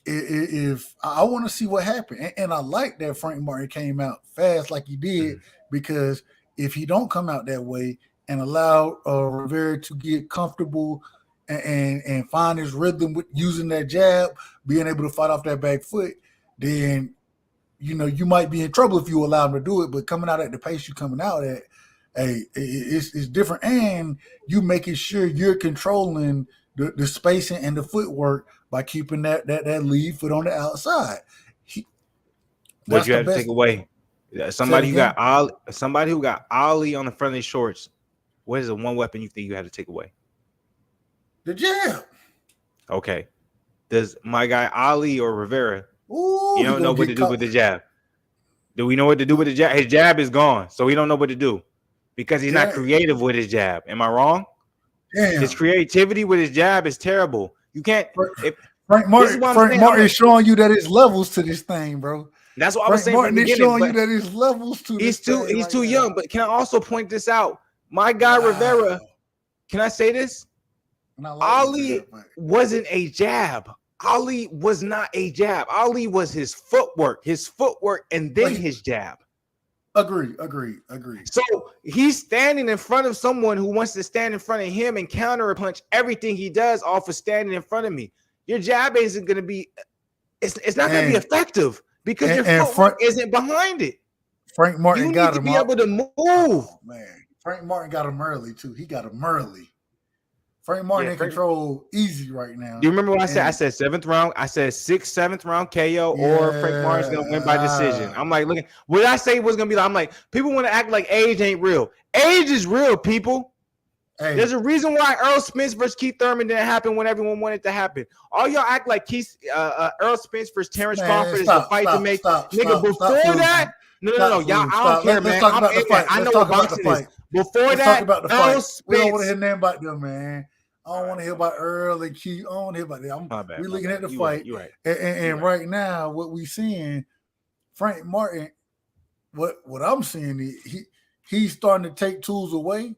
if I want to see what happened, and I like that Frank Martin came out fast like he did, because if he don't come out that way and allow Rivera to get comfortable and find his rhythm with using that jab, being able to fight off that back foot, then you know you might be in trouble if you allow him to do it. But coming out at the pace you're coming out at, hey, it's different, and you making sure you're controlling the spacing and the footwork by keeping that lead foot on the outside. What you have to take away? Somebody who got Ali on the front of his shorts. What is the one weapon you think you have to take away? The jab. Okay. Does my guy Ali or Rivera? Ooh, you don't know what to do with the jab. Do we know what to do with the jab? His jab is gone, so we don't know what to do because he's not creative with his jab. Am I wrong? Damn. His creativity with his jab is terrible. You can't. Frank Martin is showing you that it's levels to this thing, bro. That's what I was saying. Martin is showing you that it's levels to this thing. He's too young. But can I also point this out? My guy Rivera. Can I say this? Ali wasn't a jab. Ali was not a jab. Ali was his footwork, and then his jab. Agree. So he's standing in front of someone who wants to stand in front of him and counter punch everything he does off of standing in front of me. Your jab isn't going to be, it's not going to be effective because your footwork isn't behind it. Frank Martin got him. You need to be able to move. Oh, man, Frank Martin got him early too. He got him early. Frank Martin in control easy right now. Do you remember what I said? I said 7th round. I said 6th, 7th round KO, or Frank Martin's gonna win by decision. I'm like, look, what I say was gonna be like, I'm like, people want to act like age ain't real. Age is real, people. Hey. There's a reason why Earl Spence versus Keith Thurman didn't happen when everyone wanted it to happen. All y'all act like Earl Spence versus Terrence Crawford is a fight to make. Nigga, before that, no, y'all, I don't care, man. I know what boxing is. Before that, Earl Spence. We don't want to hear nothing about them, man. I don't want to hear about Earl and Keith. I don't want to hear about that. We're looking at the fight. You're right. And right now, what we seeing, Frank Martin, what I'm seeing is he's starting to take tools away.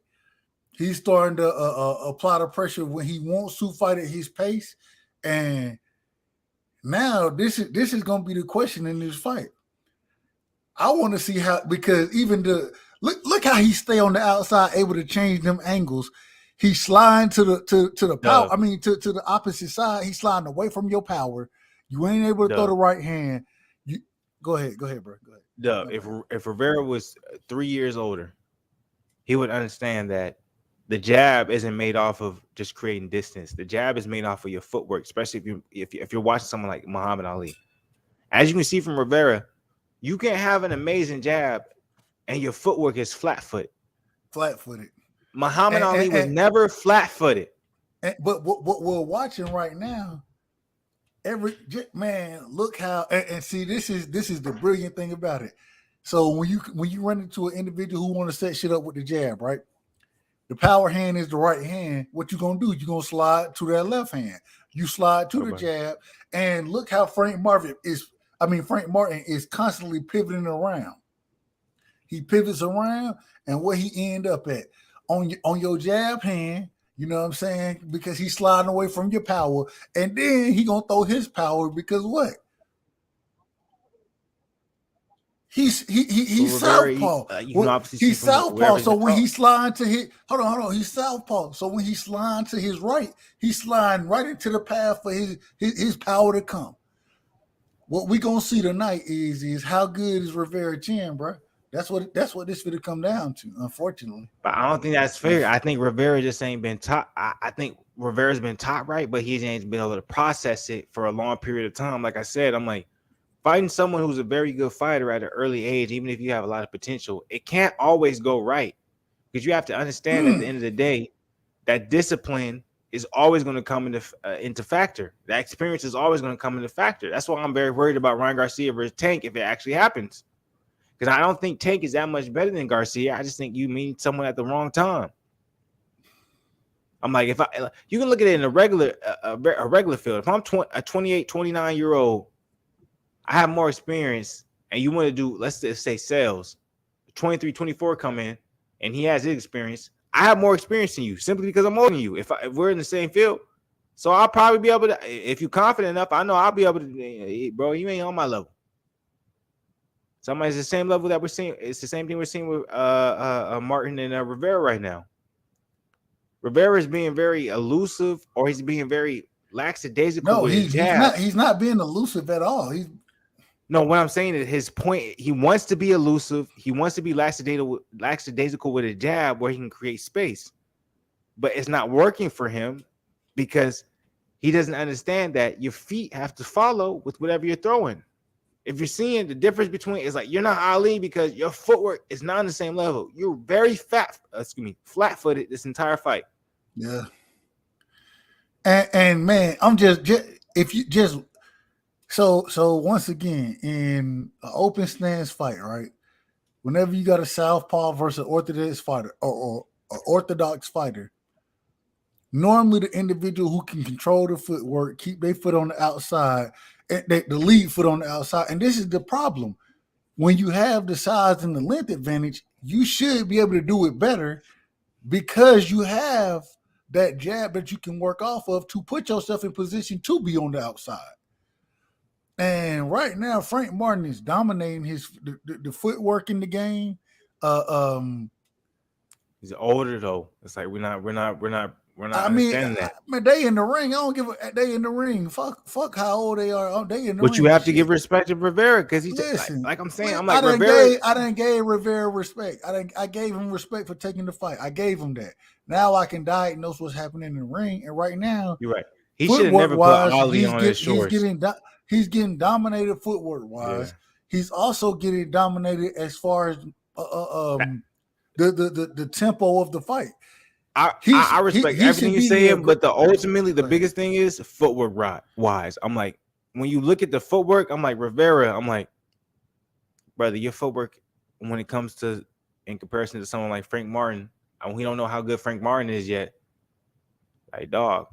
He's starting to apply the pressure when he wants to fight at his pace. And now this is going to be the question in this fight. I want to see how, because even look how he stay on the outside, able to change them angles. He's sliding to the power. I mean, to the opposite side. He's sliding away from your power. You ain't able to throw the right hand. You go ahead, bro. Go ahead. Dub, if Rivera was 3 years older, he would understand that the jab isn't made off of just creating distance. The jab is made off of your footwork, especially if you're watching someone like Muhammad Ali. As you can see from Rivera, you can have an amazing jab, and your footwork is flat-footed. Muhammad Ali was never flat-footed. But what we're watching right now, look how and see this is the brilliant thing about it. So when you run into an individual who want to set shit up with the jab, right? The power hand is the right hand. What you gonna do? You're gonna slide to that left hand. You slide to the jab, and look how Frank Martin is constantly pivoting around. He pivots around, and where he end up at on your jab hand, You know what I'm saying? Because he's sliding away from your power, and then he gonna throw his power because what? But He's Rivera, southpaw. you can What obviously see he's from southpaw. wherever he's So been when taught. he's sliding to his hold on, he's southpaw. So when he's sliding to his right, he's sliding right into the path for his power to come. What we gonna see tonight is how good is Rivera chin, bro. That's what this gonna come down to, unfortunately. But I don't think that's fair. I think Rivera just ain't been taught. I think Rivera's been taught right, but he ain't been able to process it for a long period of time. Like I said, I'm like fighting someone who's a very good fighter at an early age, even if you have a lot of potential, it can't always go right because you have to understand at the end of the day that discipline is always going to come into factor. That experience is always going to come into factor. That's why I'm very worried about Ryan Garcia versus Tank if it actually happens. Because I don't think Tank is that much better than Garcia. I just think you meet someone at the wrong time. I'm like, you can look at it in a regular field. If I'm a 28, 29-year-old, I have more experience, and you want to do, let's just say sales, 23, 24 come in, and he has his experience. I have more experience than you simply because I'm older than you. If we're in the same field, so I'll probably be able to, if you're confident enough, I know I'll be able to, bro, you ain't on my level. Somebody's the same level that we're seeing. It's the same thing we're seeing with Martin and Rivera right now. Rivera is being very elusive, or he's being very lackadaisical No, with his he's jab. not. He's not being elusive at all. No, what I'm saying is his point. He wants to be elusive. He wants to be lackadaisical with a jab where he can create space, but it's not working for him because he doesn't understand that your feet have to follow with whatever you're throwing. If you're seeing the difference between, it's like you're not Ali because your footwork is not on the same level. You're very flat-footed this entire fight. Yeah. And man, I'm just if you just so once again in an open stance fight, right? Whenever you got a southpaw versus orthodox fighter or orthodox fighter, normally the individual who can control the footwork, keep their foot on the outside, and the lead foot on the outside. And this is the problem. When you have the size and the length advantage, you should be able to do it better because you have that jab that you can work off of to put yourself in position to be on the outside. And right now, Frank Martin is dominating the footwork in the game. He's older though. It's like we're not I mean, understanding that. They in the ring. I don't give a. They in the ring. Fuck how old they are. They in the But ring. you have to give respect to Rivera because he's Listen, like I'm saying. I'm I like Rivera. didn't gave Rivera respect. I gave him respect for taking the fight. I gave him that. Now I can diagnose what's happening in the ring. And right now, You're right. He should have footwork never put wise, Ali on his shorts. he's getting dominated footwork wise. Yeah. He's also getting dominated as far as the tempo of the fight. I respect everything you're saying, but ultimately the biggest thing is footwork wise. I'm like, when you look at the footwork, I'm like Rivera. I'm like, brother, your footwork when it comes to in comparison to someone like Frank Martin, and we don't know how good Frank Martin is yet. Like, dog,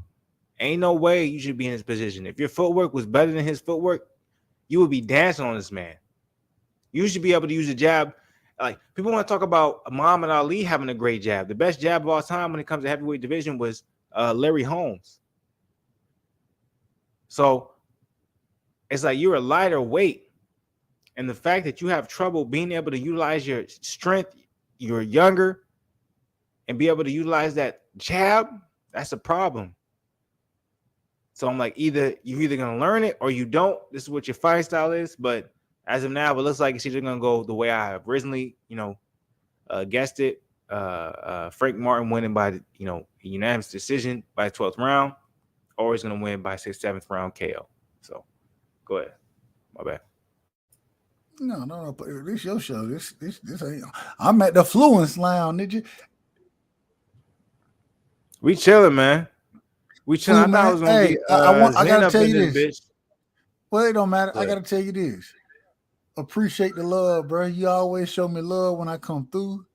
ain't no way you should be in his position. If your footwork was better than his footwork, you would be dancing on this man. You should be able to use a jab. Like people want to talk about Muhammad Ali having a great jab. The best jab of all time when it comes to heavyweight division was Larry Holmes. So it's like you're a lighter weight, and the fact that you have trouble being able to utilize your strength, you're younger, and be able to utilize that jab, that's a problem. So I'm like, you're either gonna learn it or you don't. This is what your fight style is, but as of now, it looks like it's either going to go the way I have originally, guessed it. Frank Martin winning by, unanimous decision by the 12th round, or he's going to win by 6th, 7th round KO. So, go ahead. My bad. No. This your show. This ain't. I'm at the Fluence Lounge, did you? We chilling, man. We chilling. I thought it was going to be. I gotta tell you this. Bitch. Well, it don't matter. I gotta tell you this. Appreciate the love, bro. You always show me love when I come through.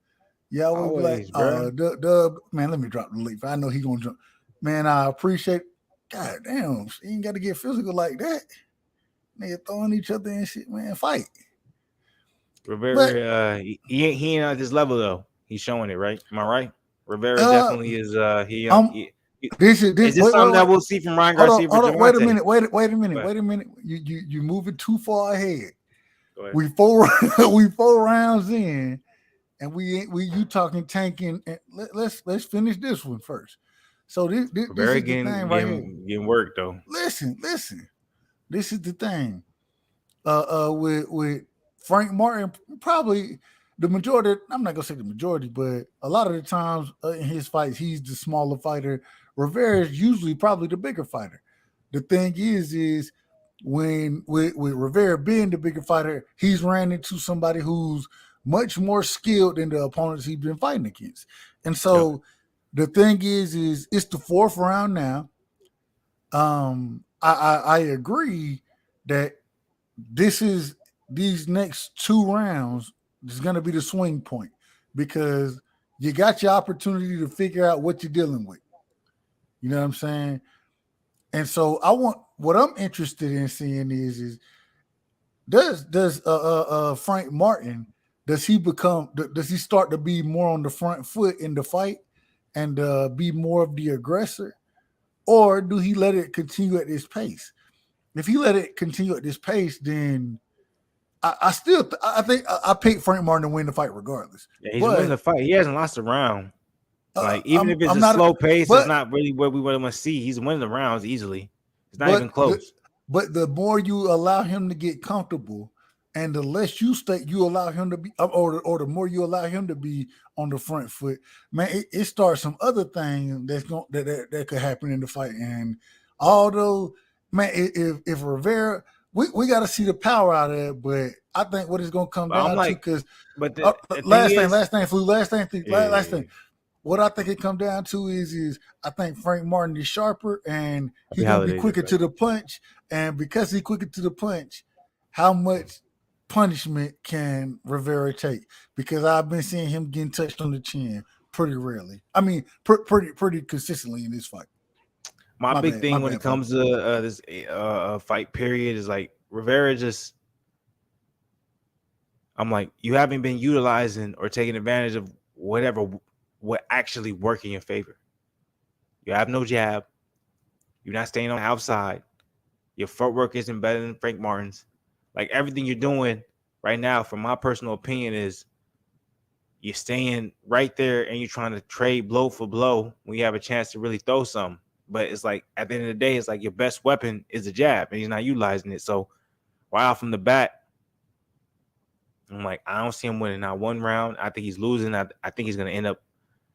You always be like, Dub, man, let me drop the leaf. I know he gonna jump. Man, I appreciate. God damn, you ain't got to get physical like that. Nigga throwing each other and shit, man. Fight. Rivera, he ain't at this level though. He's showing it, right? Am I right? Rivera definitely is. Um, this Is this wait, something wait, that wait. we'll see from Ryan Hold Garcia on, for hold on. Wait a Javante? minute. Wait a minute. Go Wait a minute. You moving too far ahead. ahead. We four we 4 rounds in, and we you talking tanking. And let's finish this one first. So this Rivera is the thing right here. getting work though. Listen. This is the thing. With Frank Martin, probably the majority. I'm not gonna say the majority, but a lot of the times in his fights, he's the smaller fighter. Rivera is usually probably the bigger fighter. The thing is when with Rivera being the bigger fighter, he's ran into somebody who's much more skilled than the opponents he's been fighting against. And so the thing is it's the 4th round now. I agree that these next 2 rounds is going to be the swing point because you got your opportunity to figure out what you're dealing with. You know what I'm saying? And so what I'm interested in seeing is does Frank Martin, does he start to be more on the front foot in the fight and be more of the aggressor, or do he let it continue at this pace? If he let it continue at this pace, then I think I picked Frank Martin to win the fight regardless. Yeah, he's winning the fight. He hasn't lost a round. Like even if it's a slow pace, it's not really what we want to see. He's winning the rounds easily. It's not even close. But the more you allow him to get comfortable, and the less you allow him to be, or the more you allow him to be on the front foot, man, it starts some other things that could happen in the fight. And although, man, if Rivera, we got to see the power out of it, but I think what it's going to come down to, because last thing. What I think it comes down to is I think Frank Martin is sharper and he's going to be quicker to the punch. And because he's quicker to the punch, how much punishment can Rivera take? Because I've been seeing him getting touched on the chin pretty rarely. I mean, pretty consistently in this fight. My big thing when it comes to this fight period is like Rivera just, I'm like, you haven't been utilizing or taking advantage of what actually work in your favor. You have no jab. You're not staying on the outside. Your footwork isn't better than Frank Martin's. Like everything you're doing right now, from my personal opinion, is you're staying right there and you're trying to trade blow for blow when you have a chance to really throw some. But it's like at the end of the day, it's like your best weapon is a jab and he's not utilizing it. So right off from the bat, I'm like, I don't see him winning not one round. I think he's losing. I think he's going to end up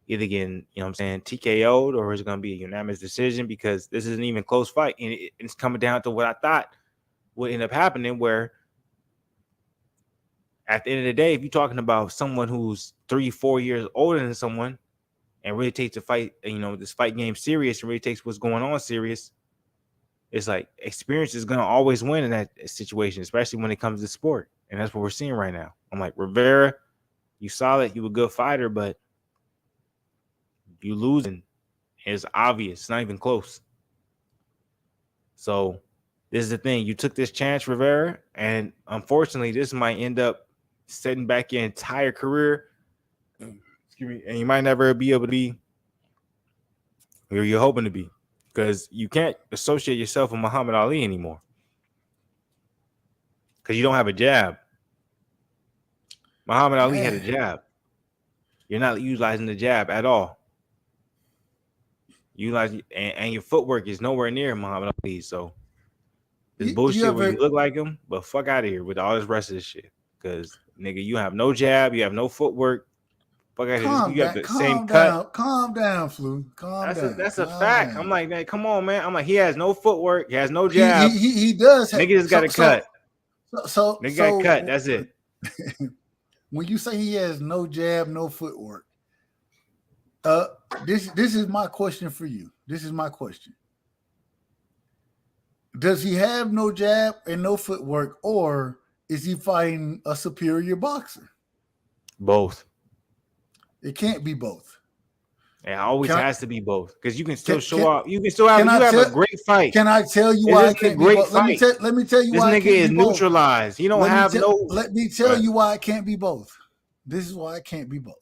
either getting, TKO'd, or it's going to be a unanimous decision, because this isn't even a close fight. And it's coming down to what I thought would end up happening, where at the end of the day, if you're talking about someone who's 3-4 years older than someone and really takes the fight, this fight game serious and really takes what's going on serious, it's like experience is going to always win in that situation, especially when it comes to sport. And that's what we're seeing right now. I'm like, Rivera, you solid, you a good fighter, but you losing. It's obvious. It's not even close. So this is the thing. You took this chance, Rivera, and unfortunately, this might end up setting back your entire career. Excuse me, and you might never be able to be where you're hoping to be, because you can't associate yourself with Muhammad Ali anymore because you don't have a jab. Muhammad Ali had a jab. You're not utilizing the jab at all. And your footwork is nowhere near Muhammad Ali. So this bullshit where you look like him, but fuck out of here with all this rest of this shit. Because nigga, you have no jab, you have no footwork. Fuck out of here. You have the same cut. Calm down, Flu. Calm down. That's a fact. Down. I'm like, man, come on, man. I'm like, he has no footwork, he has no jab. He does. Nigga just got a cut. So nigga got cut. That's it. When you say he has no jab, no footwork, this is my question for you. This is my question. Does he have no jab and no footwork, or is he fighting a superior boxer? Both. It can't be both. It always has to be both, because you can still show up. You can still have a great fight. Can I tell you why it can't be both? Let me tell you why. This nigga is neutralized. You don't have no. Let me tell you why it can't be both. This is why it can't be both.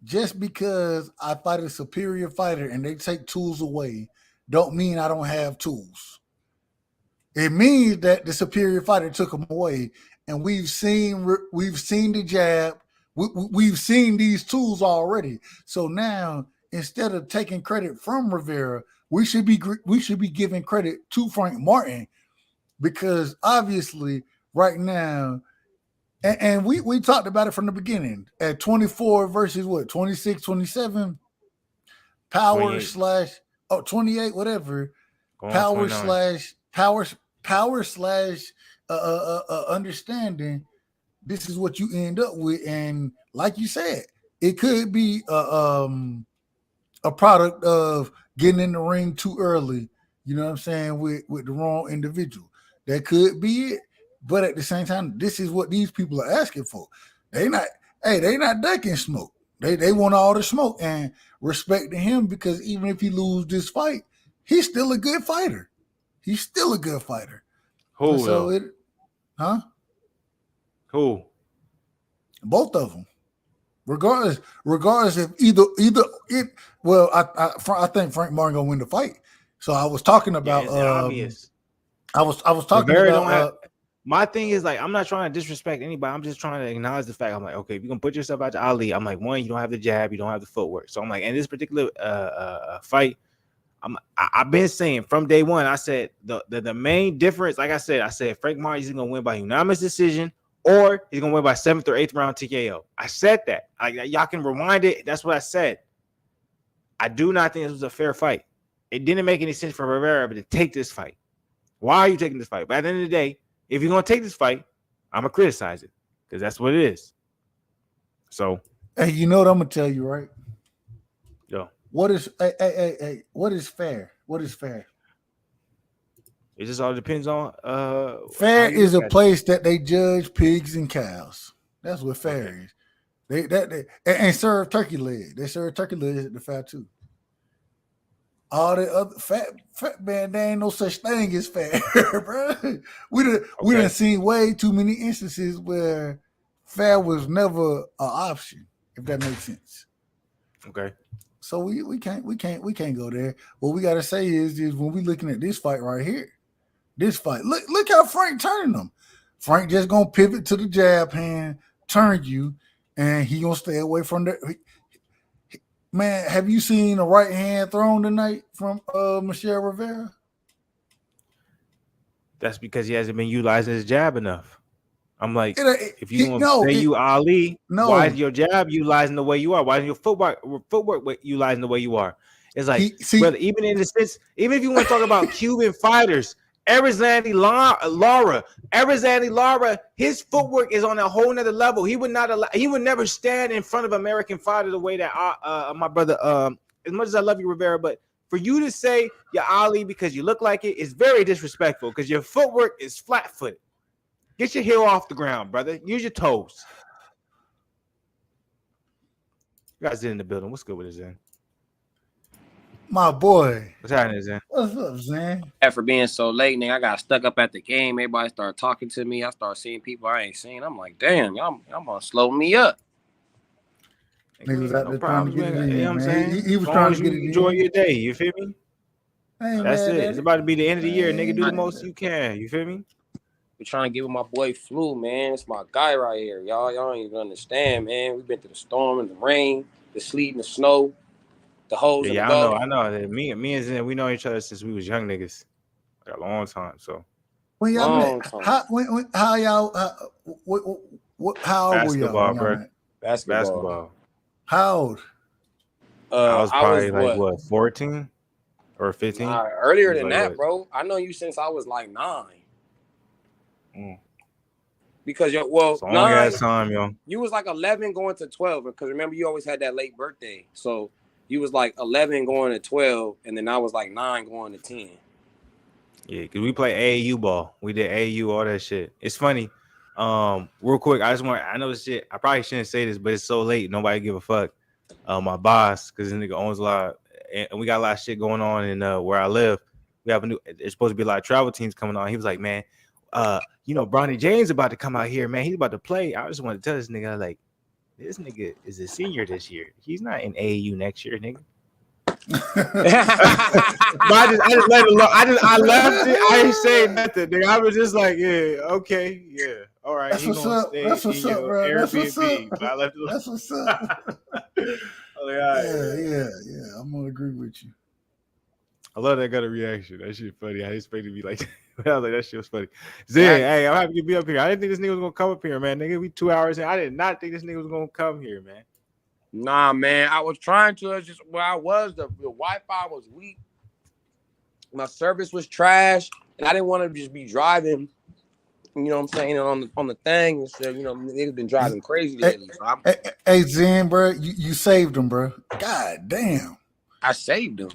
just because I fight a superior fighter and they take tools away, don't mean I don't have tools. It means that the superior fighter took them away, and we've seen the jab, we've seen these tools already. So now, instead of taking credit from Rivera, we should be giving credit to Frank Martin because obviously right now, and we talked about it from the beginning at 24 versus what 26, 27 power 28, slash 28 whatever going on power 29. slash power slash understanding. This is what you end up with, and like you said, it could be a product of getting in the ring too early. You know what I'm saying, with the wrong individual. That could be it. But at the same time, this is what these people are asking for. They not they not ducking smoke. They want all the smoke and respecting him because even if he lose this fight, he's still a good fighter. He's still a good fighter. And Who so though? it, huh? Who? Both of them, regardless if either it. Well, I think Frank Martin gonna win the fight. So I was talking Yeah, about it's obvious. I was talking Rivera don't about have. My thing is like I'm not trying to disrespect anybody. I'm just trying to acknowledge the fact. I'm like, okay, if you're gonna put yourself out to Ali, I'm like, one, you don't have the jab, you don't have the footwork. So I'm like, in this particular fight, I've been saying from day one. I said the main difference, like I said Frank Martin is gonna win by unanimous decision, or he's gonna win by 7th or 8th round TKO. I said that. Y'all can rewind it. That's what I said. I do not think this was a fair fight. It didn't make any sense for Rivera to take this fight. Why are you taking this fight? But at the end of the day, if you're gonna take this fight, I'm gonna criticize it because that's what it is. So, hey, you know what I'm gonna tell you, right? yo, What is what is fair? What is fair? it just all depends on how Fair you is look a at it. place that they judge pigs and cows. That's what fair Okay. is. And serve turkey leg. They serve turkey legs at the fair too. All the other fat man, there ain't no such thing as fair, bro. We done Okay. seen way too many instances where fair was never an option, if that makes sense. Okay. So we can't go there. What we gotta say is when we looking at this fight right here, this fight. Look how Frank turning them. Frank just gonna pivot to the jab hand, turn you, and he gonna stay away from the man. Have you seen a right hand thrown tonight from Michel Rivera? That's because he hasn't been utilizing his jab enough. I'm like, if you He want to no say you Ali, why is no your jab utilizing the way you are? Why is your footwork utilizing the way you are? It's like, he see brother, even in the sense, even if you want to talk about Cuban fighters, Arizandi Lara, his footwork is on a whole nother level. He would never stand in front of American fighter the way that my brother, as much as I love you, Rivera, but for you to say you're Ali because you look like it is very disrespectful because your footwork is flat footed. Get your heel off the ground, brother. Use your toes. You guys in the building. What's good with it, Zen? my boy. What's happening, Zen? What's up, Zan? For being so late, nigga, I got stuck up at the game. Everybody started talking to me. I started seeing people I ain't seen. I'm like, damn, y'all gonna slow me up. Nigga was out No there trying to problems, get it man. You know what in, I'm man. saying? He As was long trying as to you get it enjoy in. your day, you feel me? I ain't That's mad it. at It's it. about to be the end of the year, nigga. Do the I ain't most mad. you can. You feel me? We're trying to give my boy Flu, man. It's my guy right here. Y'all don't even understand, man. We've been through the storm and the rain, the sleet and the snow, the holes in the Yeah, I know. Gulf. I know. Me and Zen, we know each other since we was young niggas. Like a long time. So When y'all met, Long time. how y'all how old were y'all basketball, when y'all bro. met? Basketball. Basketball. How old? I was I was probably like what? what, 14 or 15? Nah, It earlier was than like that, what? bro. I know you since I was like 9. Mm. Because It's a long 9, ass time, yo. you was like 11 going to 12. Because remember, you always had that late birthday. So you was like 11 going to 12, and then I was like 9 going to 10. Yeah, because we play AAU ball. We did AAU, all that shit. It's funny. Real quick, I know this shit. I probably shouldn't say this, but it's so late. Nobody give a fuck. My boss, because this nigga owns a lot, and we got a lot of shit going on in where I live. We have there's supposed to be a lot of travel teams coming on. He was like, man, Bronny James about to come out here, man. He's about to play. I just wanted to tell this nigga, like, This nigga is a senior this year. He's not in AAU next year, nigga. But I just let it alone. I left it. I ain't saying nothing, nigga. I was just like, yeah, okay, yeah, all right. That's He what's gonna up. stay That's in what's up, your bro. That's what's Airbnb. up. But I left it alone. That's what's up. I'm like, all right, Yeah. I'm gonna agree with you. I love that kind of reaction. That shit funny. I expected to be like, I was like, that shit was funny. Zen, hey, I'm happy to be up here. I didn't think this nigga was gonna come up here, man. Nigga, we 2 hours in. I did not think this nigga was gonna come here, man. Nah, man. I was trying to. It's just where I was. The Wi-Fi was weak. My service was trash, and I didn't want to just be driving. You know what I'm saying, on the thing, and so, you know, niggas been driving crazy lately. So Hey, Zen, bro, you saved him, bro. God damn. I saved them.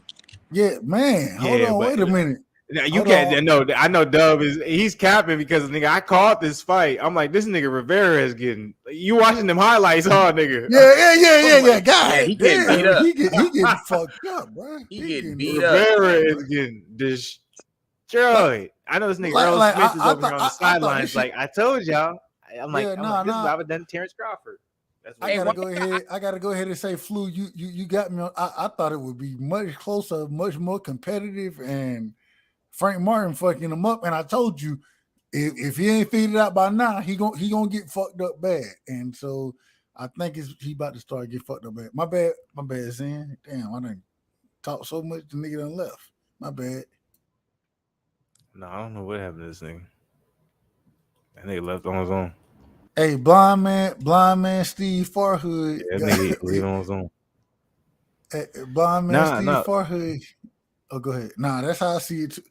Yeah, man. Hold on, wait a minute. Now, you can't know. I know Dub he's capping because nigga, I called this fight. I'm like, this nigga Rivera is getting. You watching them highlights, huh, nigga? Yeah. God, yeah, he getting beat up. He getting fucked up, bro. He getting beat up. Rivera is getting destroyed. I know this nigga Earl Smith is over here on the sidelines. Like I told y'all, I'm like, this is what I've done to Terrence Crawford. I gotta go ahead and say, Flu, you got me on. I thought it would be much closer, much more competitive, and Frank Martin fucking him up. And I told you, if he ain't figured it out by now, he gonna get fucked up bad. And so I think he about to start get fucked up bad. My bad, Zen. Damn, I done talked so much, the nigga done left. My bad. No, I don't know what happened to this nigga. That nigga left on his own. Hey, blind man, Steve Farhood. Yeah, that nigga leave on his own. Hey, blind man, Steve Farhood. Oh, go ahead. Nah, that's how I see it too.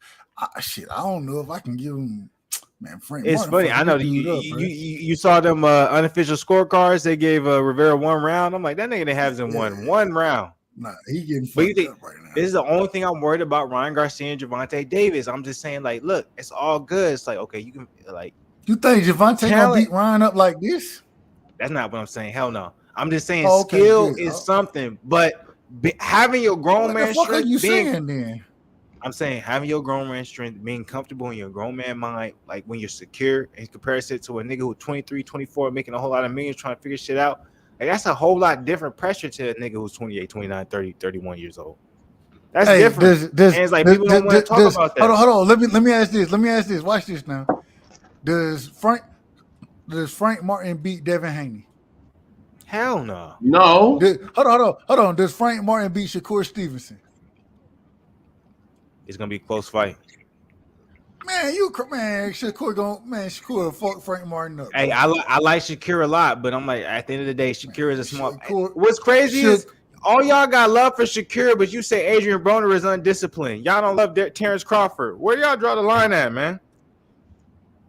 Shit, I don't know if I can give him. Man, Frank. It's funny. I know you saw them unofficial scorecards. They gave Rivera 1 round. I'm like, that nigga didn't have him one round. Nah, he getting fucked up right now. This is the only thing I'm worried about. Ryan Garcia and Gervonta Davis. I'm just saying, like, look, it's all good. It's like, okay, you can like. You think Gervonta gonna beat Ryan up like this? That's not what I'm saying. Hell no. I'm just saying skill is something, but having your grown man strength. What are you saying then? I'm saying having your grown man strength, being comfortable in your grown man mind, like when you're secure, in comparison to a nigga who's 23, 24, making a whole lot of millions, trying to figure shit out. Like that's a whole lot different pressure to a nigga who's 28, 29, 30, 31 years old. That's different. And it's like people don't want to talk about that. Hold on. Let me ask this. Watch this now. Does Frank Martin beat Devin Haney? Hell no. No. Hold on. Does Frank Martin beat Shakur Stevenson? It's gonna be a close fight. Shakur fuck Frank Martin up. Hey, I like Shakur a lot, but I'm like, at the end of the day, Shakur is a small. What's crazy is all y'all got love for Shakur, but you say Adrian Broner is undisciplined. Y'all don't love Terrence Crawford. Where y'all draw the line at, man?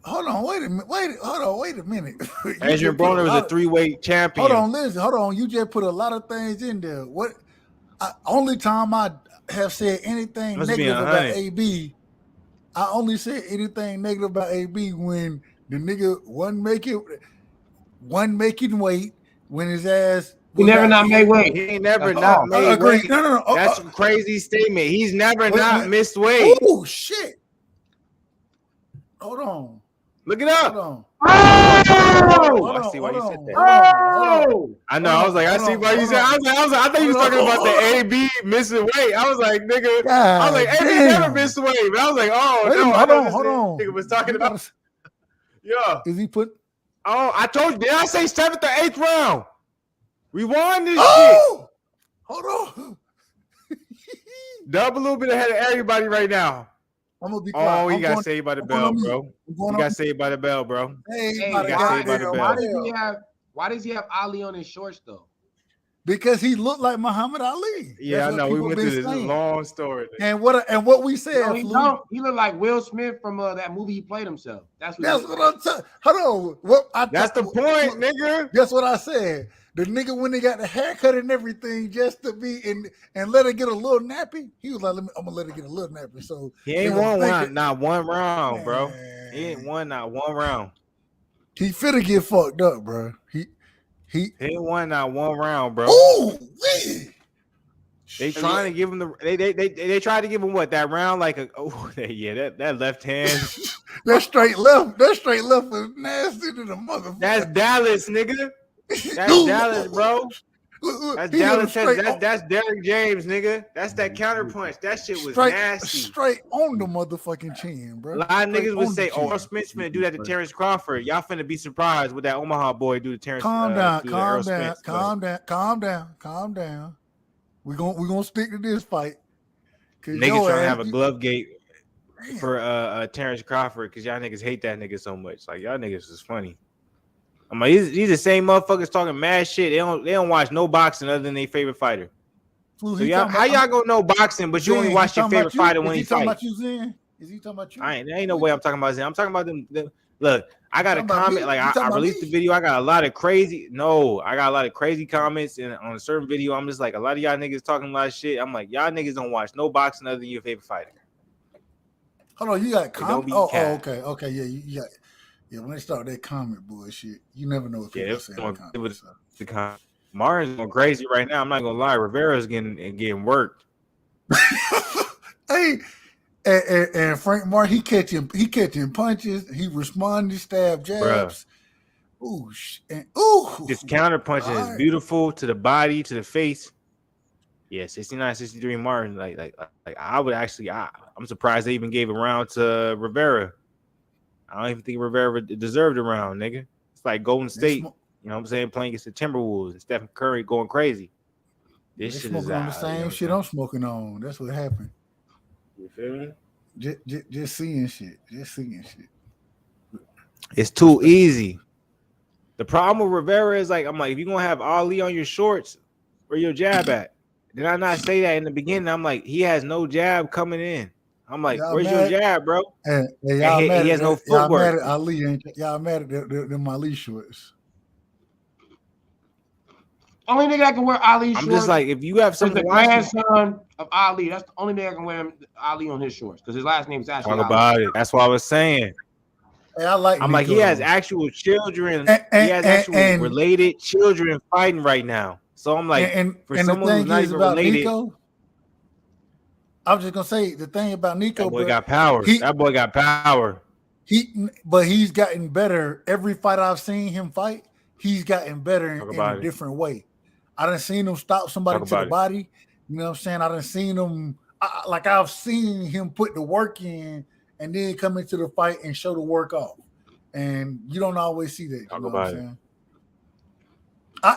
Hold on, wait a minute. Adrian Broner was a 3-weight champion. Hold on. You just put a lot of things in there. Only time I have said anything negative about AB, I only said anything negative about AB when the nigga wasn't making weight when his ass. He never not made weight. He ain't never not made weight. No. That's a crazy statement. He's never not missed weight. Oh shit! Hold on. Look it up. Hold on. Oh, I see why you said that. I know. I was like, I see why you said. I thought you was talking about the AB missing weight. I was like, nigga. I was like, AB never missed weight. But I was like, hold on. Nigga was talking about. Yeah. Is he put? Oh, I told you. Did I say 7th or 8th round? We won this shit. Hold on. Dub a little bit ahead of everybody right now. I'm gonna be quiet. Oh, he got saved by the bell, bro. He got saved by the bell, bro. Hey, why does he have Ali on his shorts though? Because he looked like Muhammad Ali. Yeah, I know. We went through this long story. And what we said, he looked like Will Smith from that movie he played himself. That's what I'm saying. Hold on. That's the point, nigga. That's what I said. The nigga when they got the haircut and everything just to be in and let her get a little nappy, he was like, I'm gonna let her get a little nappy. So he ain't won not one round, bro. He ain't won not one round. He finna get fucked up, bro. He ain't won not one round, bro. Oh, man. They trying to give him they tried to give him what that round like that left hand. that straight left was nasty to the motherfucker. That's Dallas, nigga. That's Dallas, bro. That's He hit him Dallas. straight That's Derrick James, nigga. That's that counterpunch. That shit was nasty. Straight on the motherfucking chin, bro. A lot of Straight niggas would on the say, "Oh, chin. Earl Spence finna do that to Terrence Crawford." Y'all finna be surprised with that Omaha boy do to Terrence. Calm down, do to Earl calm down, Spence, calm down, calm down, calm down. We're gonna stick to this fight. Niggas trying to have a glove gate for Terrence Crawford because y'all niggas hate that nigga so much. Like y'all niggas is funny. I'm like, these the same motherfuckers talking mad shit. They don't watch no boxing other than their favorite fighter. Fool, So y'all, how y'all gonna know boxing, but you only watch your favorite fighter when he fights? Is he talking about you? There ain't no way I'm talking about Zen. I'm talking about them. Look, I got a comment. Like I released the video. I got a lot of crazy. No, I got a lot of crazy comments on a certain video. I'm just like, a lot of y'all niggas talking a lot of shit. I'm like, y'all niggas don't watch no boxing other than your favorite fighter. Hold on, you got comment? Okay, yeah, you got. Yeah, when they start that comment bullshit, you never know what people are saying. The comment. Martin's going crazy right now. I'm not gonna lie. Rivera's getting worked. Hey, and Frank Martin, he catching punches. He responding, stab jabs. Bruh. This counter punching is beautiful to the body, to the face. Yeah, 69-63 Martin. Like I would actually. I'm surprised they even gave a round to Rivera. I don't even think Rivera deserved a round, nigga. It's like Golden State, you know what I'm saying, playing against the Timberwolves and Stephen Curry going crazy. This shit is on the same shit I'm smoking on. That's what happened. You feel me? Just seeing shit. It's too easy. The problem with Rivera is I'm like, if you're gonna have Ali on your shorts, where your jab at? Did I not say that in the beginning? I'm like, he has no jab coming in. I'm like, where's your jab, bro? And he has no footwork. Y'all mad at Ali, ain't y'all mad at them Ali shorts? Only nigga that can wear Ali shorts. I'm just like, if you have something, the grandson of Ali, that's the only nigga that can wear Ali on his shorts because his last name is actually Talk about Ali. it. That's what I was saying. Hey, I'm Nico. Like, he has actual children. He has actual related children fighting right now. So I'm like, for someone who's not even related. Nico, I was just gonna say the thing about Nico. That boy got power. That boy got power. But he's gotten better. Every fight I've seen him fight, he's gotten better in a different way. I done seen him stop somebody to the body. You know what I'm saying? I done seen him. I've seen him put the work in and then come into the fight and show the work off. And you don't always see that. You know what I'm saying?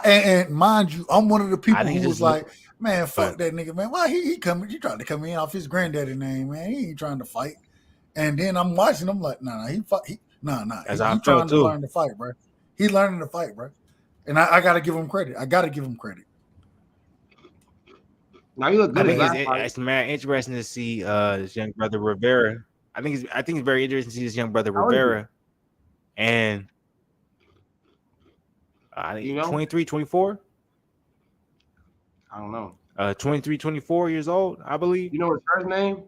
And mind you, I'm one of the people who was like, man, fuck that nigga, man. Why he coming? He trying to come in off his granddaddy name, man. He ain't trying to fight. And then I'm watching. I'm like, nah. He trying to learn to fight, bro. He learning to fight, bro. And I gotta give him credit. Now you look good. It's man interesting to see this young brother Rivera. I think it's very interesting to see this young brother Rivera. And 23, 24. I don't know. 23, 24 years old, I believe. You know his first name?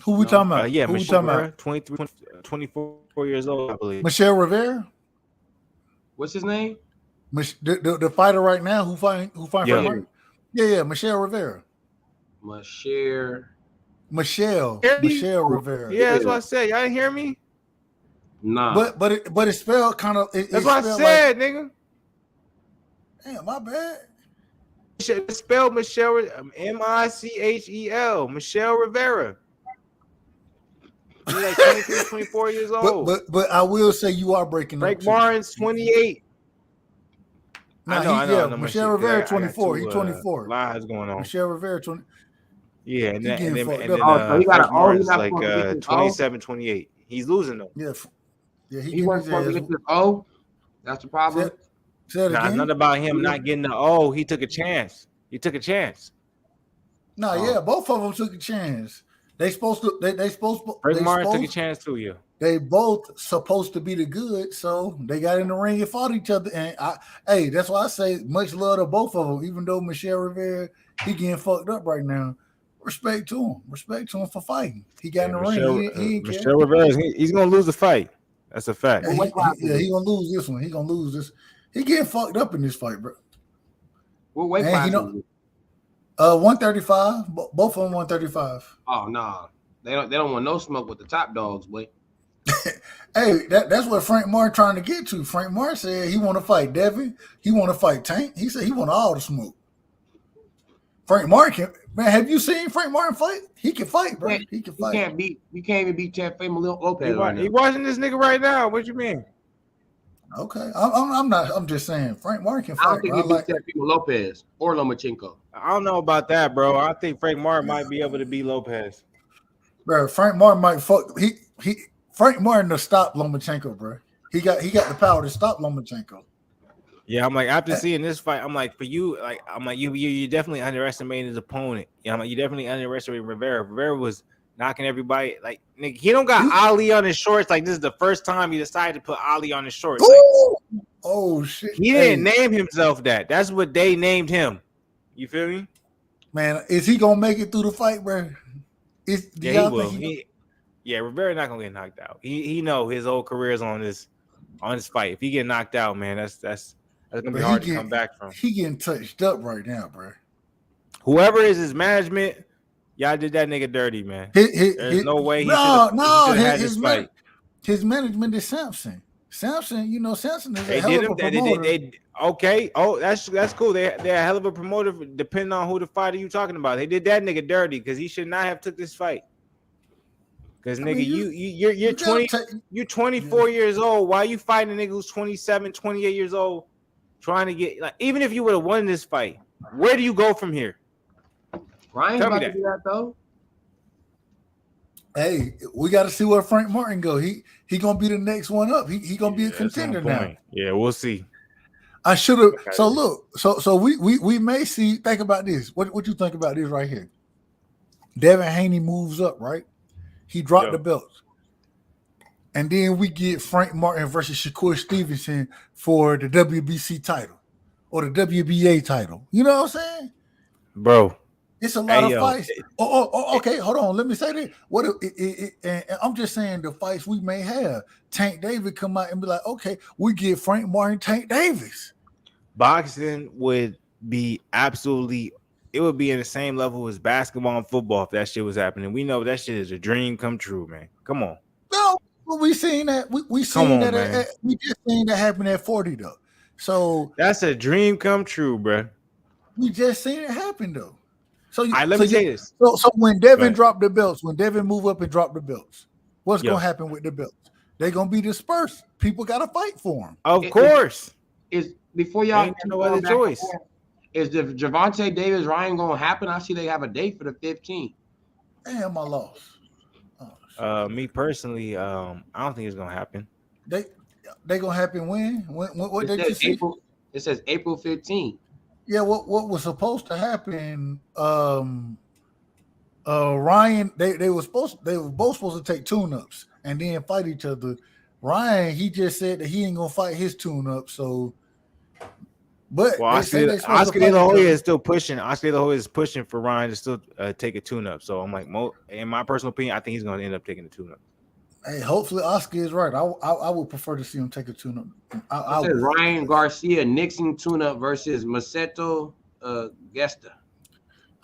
Who we talking about? Yeah, Michel Rivera, 23, 24 years old, I believe. Michel Rivera? What's his name? The fighter right now who fighting for Martin? Yeah, Michel Rivera. Michel Rivera. Yeah, that's what I said. Y'all didn't hear me? Nah. But it's spelled kind of. That's what I said, nigga. Damn, my bad. It's spelled Michel, Michel, Michel Rivera. He's like 23, 24 years old. But I will say you are breaking up. Frank Martin's 28. I know. Michel Rivera 24. He's 24. Lies going on. Michel Rivera 20. Yeah, and then Frank Martin's like 27, 28. He's losing though. Yeah, he wants to get this O. That's the problem. Not about him not getting the O. He took a chance. Both of them took a chance. They supposed to. Frank Martin took a chance to you. They both supposed to be the good, so they got in the ring and fought each other. And that's why I say much love to both of them. Even though Michel Rivera, he getting fucked up right now. Respect to him for fighting. He got in the ring. Michel Rivera, he's gonna lose the fight. That's a fact. He gonna lose this one. He gonna lose this. He getting fucked up in this fight, bro. What weight class? 135. Both of them 135. Oh no, they don't want no smoke with the top dogs, boy. Hey, that's what Frank Martin trying to get to. Frank Martin said he want to fight Devin. He want to fight Tank. He said he want all the smoke. Frank Martin can, man. Have you seen Frank Martin fight? He can fight, bro. He can fight. You can't even beat Teofimo Lopez right now. He watching this nigga right now. What you mean? Okay, I'm not. I'm just saying Frank Martin can fight. I don't think he beat Teofimo Lopez or Lomachenko. I don't know about that, bro. I think Frank Martin might be able to beat Lopez. Bro, Frank Martin might fuck. Frank Martin to stop Lomachenko, bro. He got the power to stop Lomachenko. Yeah, I'm like, after seeing this fight, I'm like, for you, like, I'm like, you definitely underestimated his opponent. Yeah, I'm like, you definitely underestimated Rivera. Rivera was knocking everybody. Like, nigga, he don't got Ali on his shorts. Like, this is the first time he decided to put Ali on his shorts. Like, oh shit! He didn't name himself that. That's what they named him. You feel me? Man, is he gonna make it through the fight, bro? Yeah, he will. Yeah, Rivera not gonna get knocked out. He know his whole career is on this fight. If he get knocked out, man, that's gonna be hard to come back from. He getting touched up right now, bro. Whoever is his management, y'all did that nigga dirty, man. There's no way he should have had this fight. His management is Samson. Samson, you know, Samson is a hell of a promoter. Okay. Oh, that's cool. They're a hell of a promoter, depending on who the fighter you talking about. They did that nigga dirty because he should not have took this fight. Because nigga, you're 24 years old. Why are you fighting a nigga who's 27, 28 years old, trying to get, like, even if you would have won this fight, where do you go from here? Ryan's about to do that though. Hey, we got to see where Frank Martin go. He gonna be the next one up. He gonna be a contender now. Yeah, we'll see. I should have. So look, so we may see. Think about this. What you think about this right here? Devin Haney moves up, right? He dropped the belts. And then we get Frank Martin versus Shakur Stevenson for the WBC title or the WBA title. You know what I'm saying? Bro. It's a lot of fights. Okay. Hold on. Let me say that. And I'm just saying the fights we may have. Tank Davis come out and be like, okay, we get Frank Martin, Tank Davis. Boxing would be it would be in the same level as basketball and football if that shit was happening. We know that shit is a dream come true, man. Come on. No, we seen that. We seen that. We just seen that happen at 40 though. So that's a dream come true, bro. We just seen it happen though. So let me say this. So when Devin dropped the belts, when Devin move up and drop the belts, what's gonna happen with the belts? They're gonna be dispersed. People gotta fight for them. Of course. Is before y'all ain't no other choice. Is the Gervonta Davis Ryan gonna happen? I see they have a date for the 15th. Damn, I lost. Me personally, I don't think it's gonna happen. They gonna happen when? What did you see? It says April 15th. Yeah, what was supposed to happen? Ryan, they were both supposed to take tune-ups and then fight each other. Ryan, he just said that he ain't gonna fight his tune-up. So, but Oscar De La Hoya is still pushing. Oscar De La Hoya is pushing for Ryan to still take a tune-up. So I'm like, in my personal opinion, I think he's gonna end up taking the tune-up. Hey, hopefully Oscar is right. I would prefer to see him take a tune-up. Ryan Garcia Nixon tune-up versus Maceto Gesta.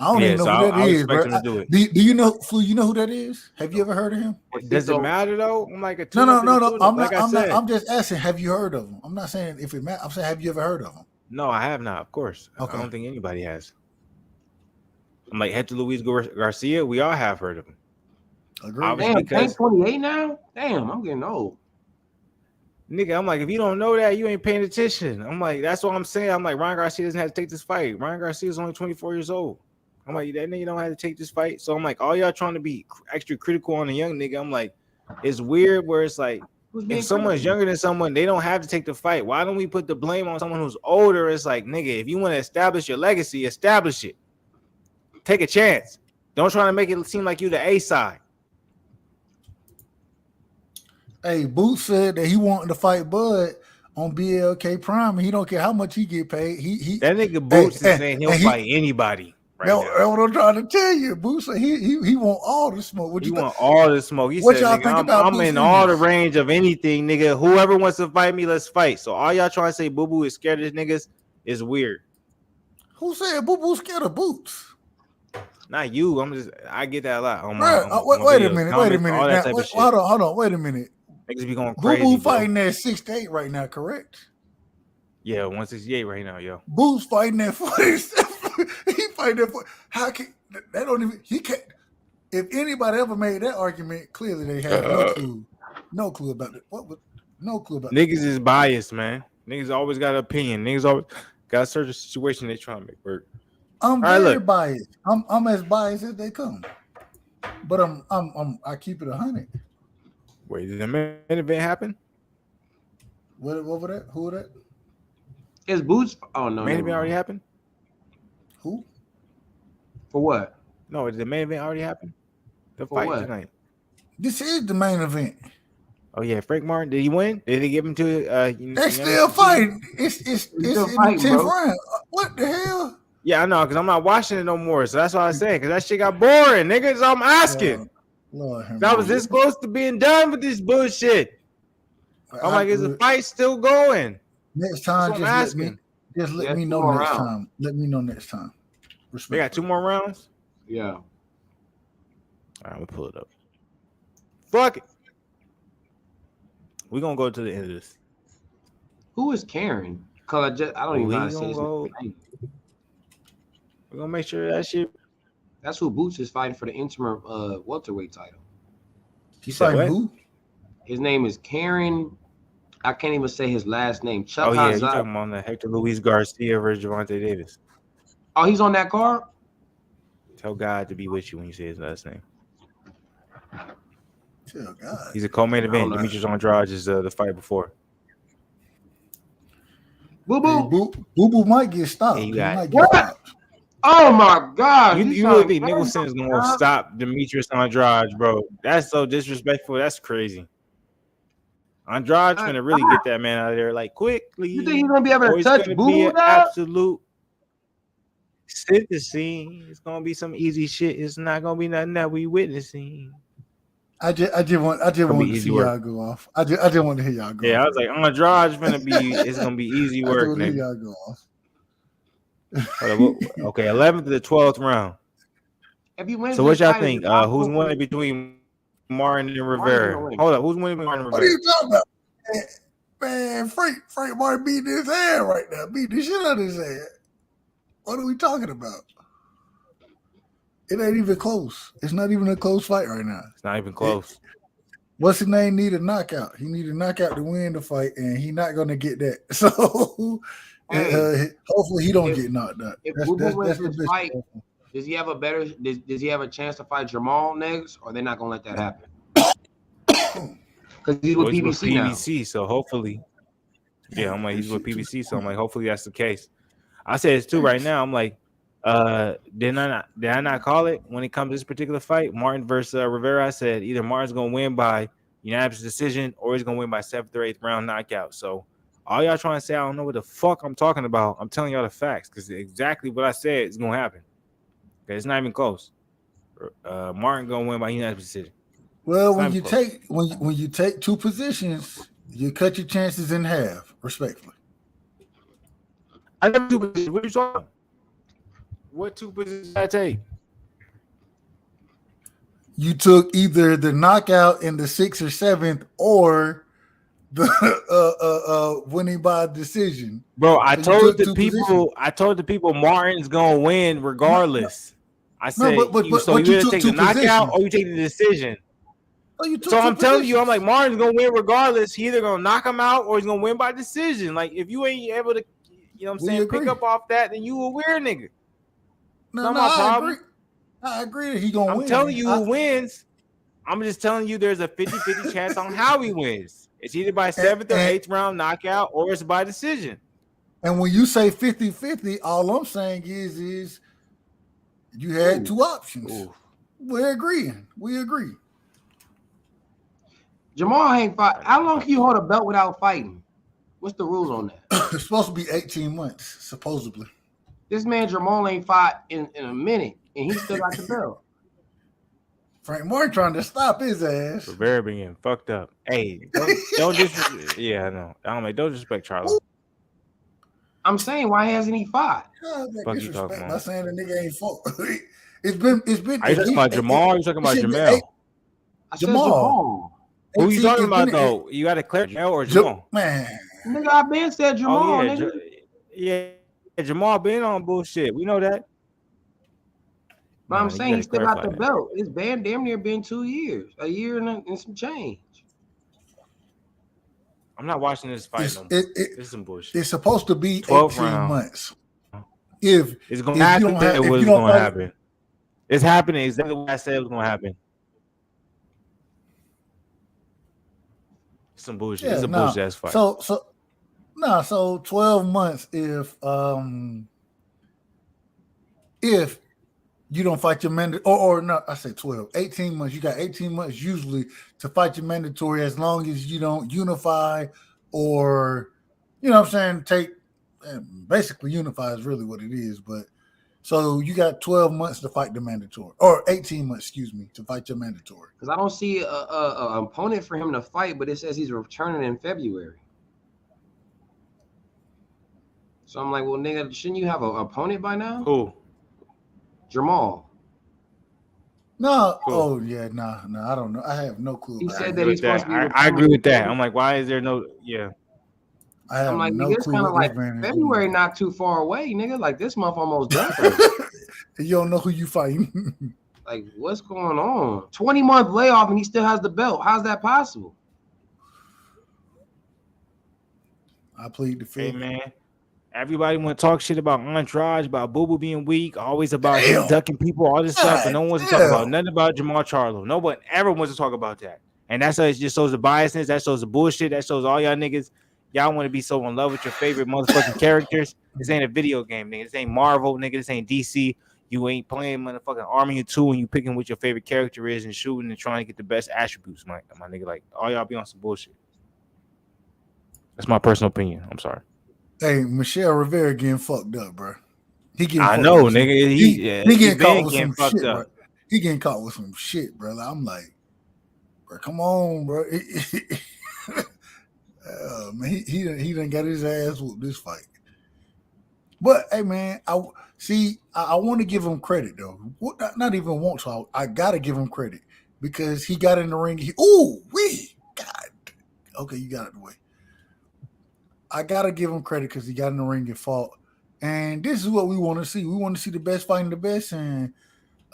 I don't even know who that is, bro. Him to do it. Do you know, Flu? You know who that is? Have you ever heard of him? Does it matter though? I'm like no. I'm just asking. Have you heard of him? I'm not saying if it matters. I'm saying, have you ever heard of him? No, I have not. Of course, okay. I don't think anybody has. I'm like Hector Luis Garcia. We all have heard of him. Damn, Tank's 28 now. Damn, I'm getting old. Nigga, I'm like, if you don't know that, you ain't paying attention. I'm like, that's what I'm saying. I'm like, Ryan Garcia doesn't have to take this fight. Ryan Garcia is only 24 years old. I'm like, that nigga don't have to take this fight. So I'm like, all y'all trying to be extra critical on a young nigga. I'm like, it's weird where it's like, if someone's younger than someone, they don't have to take the fight. Why don't we put the blame on someone who's older? It's like, nigga, if you want to establish your legacy, establish it. Take a chance. Don't try to make it seem like you the A side. Hey, Boots said that he wanted to fight Bud on BLK Prime, and he don't care how much he get paid. That nigga Boots is saying he'll fight anybody. That's what I'm trying to tell you. Boots said he want all the smoke. What you want all the smoke? He what said, y'all think about I'm in all the range of anything, nigga. Whoever wants to fight me, let's fight. So all y'all trying to say Boo Boo is scared of niggas is weird. Who said Boo Boo scared of Boots? Not you. I get that a lot. Wait a minute. Hold on. Wait a minute. Niggas be going Boo crazy. Boo bro. fighting at 6'8" right now, correct? Yeah, 168 right now, yo. Boo's fighting at 47. He fighting at 40. How can that don't even he can't if anybody ever made that argument, clearly they have no clue. No clue about it. What was no clue about Niggas is biased, man. Niggas always got an opinion. Niggas always got a certain situation they trying to make work. I'm All right, very look. biased. I'm as biased as they come. But I keep it 100. Wait, did the main event happen? What over that? Who was that? Is Boots? Oh no, Main never event already mind. happened? Who? For what? No, did the main event already happen? The For fight what? tonight. This is the main event. Oh yeah, Frank Martin. Did he win? Did they give him to They still fighting. It's still in fighting, the 10th bro. round. What the hell? Yeah, I know, because I'm not watching it no more. So that's what I said, because that shit got boring, nigga. So I'm asking. Lord, I was this close to being done with this bullshit. I'm like, is the fight still going? Next time, That's what I'm asking. Just let Yeah, me 2 know more next rounds. time. Let me know next time. They got 2 more rounds? Yeah. All right, I'm going to pull it up. Fuck it. We're going to go to the end of this. Who is Karen? Cause I don't even know how to say his name. We're going to make sure that shit. That's who Boots is fighting for the interim welterweight title. He's fighting who? His name is Karen. I can't even say his last name. Chuck Oh, yeah, Hazard. you're talking about the Hector Luis Garcia versus Gervonta Davis. Oh, he's on that card? Tell God to be with you when you say his last name. Tell God. He's a co-main event. Demetrius Andrade is the fight before. Boo Boo. Boo Boo might get stopped. Yeah, you he got might get stopped. Oh my God! You really think Nicholson is gonna stop Demetrius Andrade, bro? That's so disrespectful. That's crazy. Andrade's gonna really get that man out of there like quickly. You think he's gonna be able to touch Boo Boo? Absolute synthesis. It's gonna be some easy shit. It's not gonna be nothing that we witnessing. I just want to see y'all go off. I just want to hear y'all go. Yeah, off. I was like, Andrade's gonna be. It's gonna be easy work. I want to hear y'all go off. Okay, 11th to the 12th round. So what y'all think? Who's winning between Martin and Rivera? Hold up, who's winning between Martin and Rivera? What are you talking about? Man, Frank Martin beating his head right now. Beating the shit out of his head. What are we talking about? It ain't even close. It's not even a close fight right now. It's not even close. What's his name? Need a knockout. He need a knockout to win the fight, and he's not going to get that. So hopefully he don't get knocked out. If Boo Boo wins this fight, does he have a better? Does he have a chance to fight Jamal next, or they're not going to let that happen? Because he's with PBC now. PBC, so hopefully, yeah, I'm like he's with PBC, so I'm like hopefully that's the case. I said it's too right now. I'm like, did I not call it when it comes to this particular fight, Martin versus Rivera? I said either Martin's gonna win by unanimous decision or he's gonna win by 7th or 8th round knockout. So all y'all trying to say I don't know what the fuck I'm talking about. I'm telling y'all the facts because exactly what I said is gonna happen. Okay, it's not even close. Martin gonna win by unanimous decision. Well, when you take two positions, you cut your chances in half, respectfully. I never 2 positions. What are you talking about? What 2 positions did I take? You took either the knockout in the 6th or 7th or the winning by decision. Bro, I told the people Martin's gonna win regardless. I said so you either take the knockout or you take the decision. So I'm telling you, I'm like Martin's gonna win regardless. He either gonna knock him out or he's gonna win by decision. Like if you ain't able to, you know what I'm saying, pick up off that, then you a weird nigga. No, I agree. I agree that he gonna win. I'm telling you who wins. I'm just telling you there's a 50-50 chance on how he wins. It's either by 7th or 8th round knockout or it's by decision. And when you say 50-50, all I'm saying is you had 2 options. Ooh. We're agreeing. We agree. Jamal ain't fight. How long can you hold a belt without fighting? What's the rules on that? It's supposed to be 18 months, supposedly. This man Jamal ain't fought in a minute, and he still got the belt. Frank Martin trying to stop his ass. Rivera being fucked up. Hey, don't disrespect. Yeah, I know. Don't disrespect Charlie. I'm saying, why hasn't he fought? Fuck you talking about? I'm saying the nigga ain't fought. It's been. Are you talking about Jamal? Or are you talking about Jamel? I said Jamal. Who you 18 talking about it- though? You got to clear Jamal or Jamal? Man, Nigga, I been said Jamal, Oh yeah, nigga. yeah. Jamal been on bullshit. We know that. But Nah, I'm you saying he gotta still got clarify the that. belt. It's been damn near been 2 years, a year and some change. I'm not watching this fight no more. This is some bullshit. it's supposed to be 12th 18 round. months. If It's gonna if you happen. don't have, It if was you don't gonna fight, happen. It's happening exactly what I said it was gonna happen. Some bullshit. yeah, It's a no. bullshit ass fight. So 12 months if you don't fight your mandatory, or no, I say 12, 18 months. You got 18 months usually to fight your mandatory as long as you don't unify or, you know what I'm saying, basically unify is really what it is. But so you got 12 months to fight the mandatory, or 18 months, excuse me, to fight your mandatory. Because I don't see a opponent for him to fight, but it says he's returning in February. So I'm like, well, nigga, shouldn't you have an opponent by now? Who? Jamal. No, Cool. oh yeah, nah, I don't know. I have no clue. He about said it. that he's supposed to be. I agree with that. I'm like, why is there no? Yeah. I have I'm like, no nigga, it's clue kind of what like this man is February doing. not too far away, nigga. Like this month almost done. You don't know who you fighting. Like, what's going on? 20-month layoff and he still has the belt. How's that possible? I plead the fifth. Hey man, everybody want to talk shit about Andrade, about Boo Boo being weak, always about him ducking people, all this stuff, but no one wants to talk about nothing about Jamal Charlo. No one ever wants to talk about that, and that's how it just shows the biasness. That shows the bullshit. That shows all y'all niggas. Y'all want to be so in love with your favorite motherfucking characters. This ain't a video game, nigga. This ain't Marvel, nigga. This ain't DC. You ain't playing motherfucking Army of Two and you picking what your favorite character is and shooting and trying to get the best attributes, my nigga. Like all y'all be on some bullshit. That's my personal opinion. I'm sorry. Hey, Michel Rivera getting fucked up, bro. He getting I fucked know, up. nigga. He getting caught with some fucked shit, up. bro. He getting caught with some shit, bro. I'm like, bro, come on, bro. Man, he done got his ass whooped this fight. But hey, man, I want to give him credit though. Not even want to. I gotta give him credit because he got in the ring. God. Okay, you got it the way. I gotta give him credit because he got in the ring and fought. And this is what we want to see. We want to see the best fighting the best. And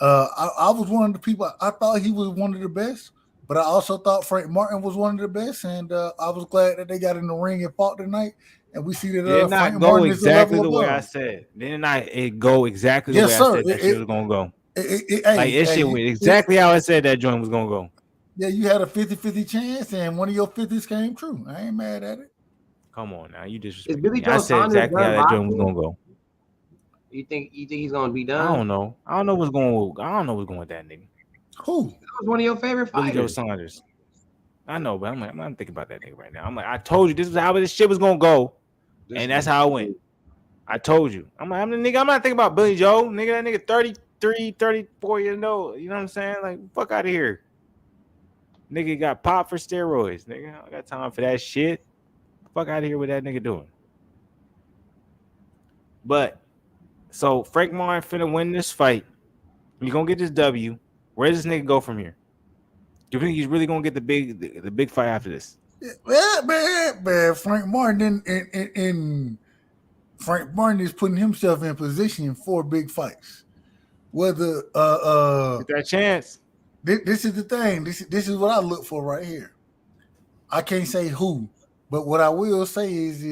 I was one of the people. I thought he was one of the best, but I also thought Frank Martin was one of the best. And I was glad that they got in the ring and fought tonight. And we see that did not Frank go Martin exactly is a level the way above. I said. Did not it go exactly the Yes, way sir. I said that shit was gonna go? Shit went exactly how I said that joint was gonna go. Yeah, you had a 50-50 chance, and one of your 50s came true. I ain't mad at it. Come on now, you Is disrespect Billy me. Joe I said Saunders exactly how done that joint was boxing? gonna go. You think he's gonna be done? I don't know. I don't know what's going with that nigga. Who? That was one of your favorite Billy fighters. Joe Saunders. I know, but I'm not thinking about that nigga right now. I'm like, I told you this was how this shit was gonna go, and that's how it went. I told you. I'm not thinking about Billy Joe. Nigga, that nigga 33, 34 years old. You know what I'm saying? Like, fuck out of here. Nigga got popped for steroids. Nigga, I got time for that shit. Fuck out of here with that nigga doing. But, so Frank Martin finna win this fight. He's gonna get this W. Where does this nigga go from here? Do you think he's really gonna get the big fight after this? Yeah, man. Frank Martin in Frank Martin is putting himself in position for big fights. Whether Get that chance. This is the thing. This is what I look for right here. I can't say who, but what I will say is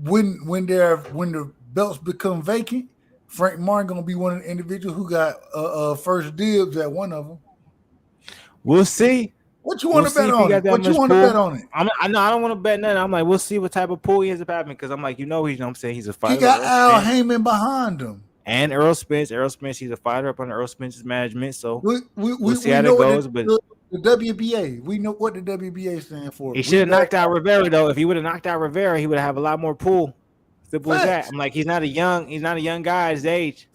when the belts become vacant, Frank Martin gonna be one of the individuals who got first dibs at one of them. We'll see. What you want to bet on it? What you want to bet on it? I know I don't want to bet nothing. I'm like, we'll see what type of pool he ends up having because I'm like, you know, I'm saying he's a fighter. He got Al Heyman behind him. And Errol Spence. Errol Spence, he's a fighter up under Errol Spence's management. So we'll see how that goes. But the WBA, we know what the WBA stands for. He should have knocked out Rivera though. If he would have knocked out Rivera, he would have a lot more pool. Simple as that. I'm like, he's not a young guy at his age.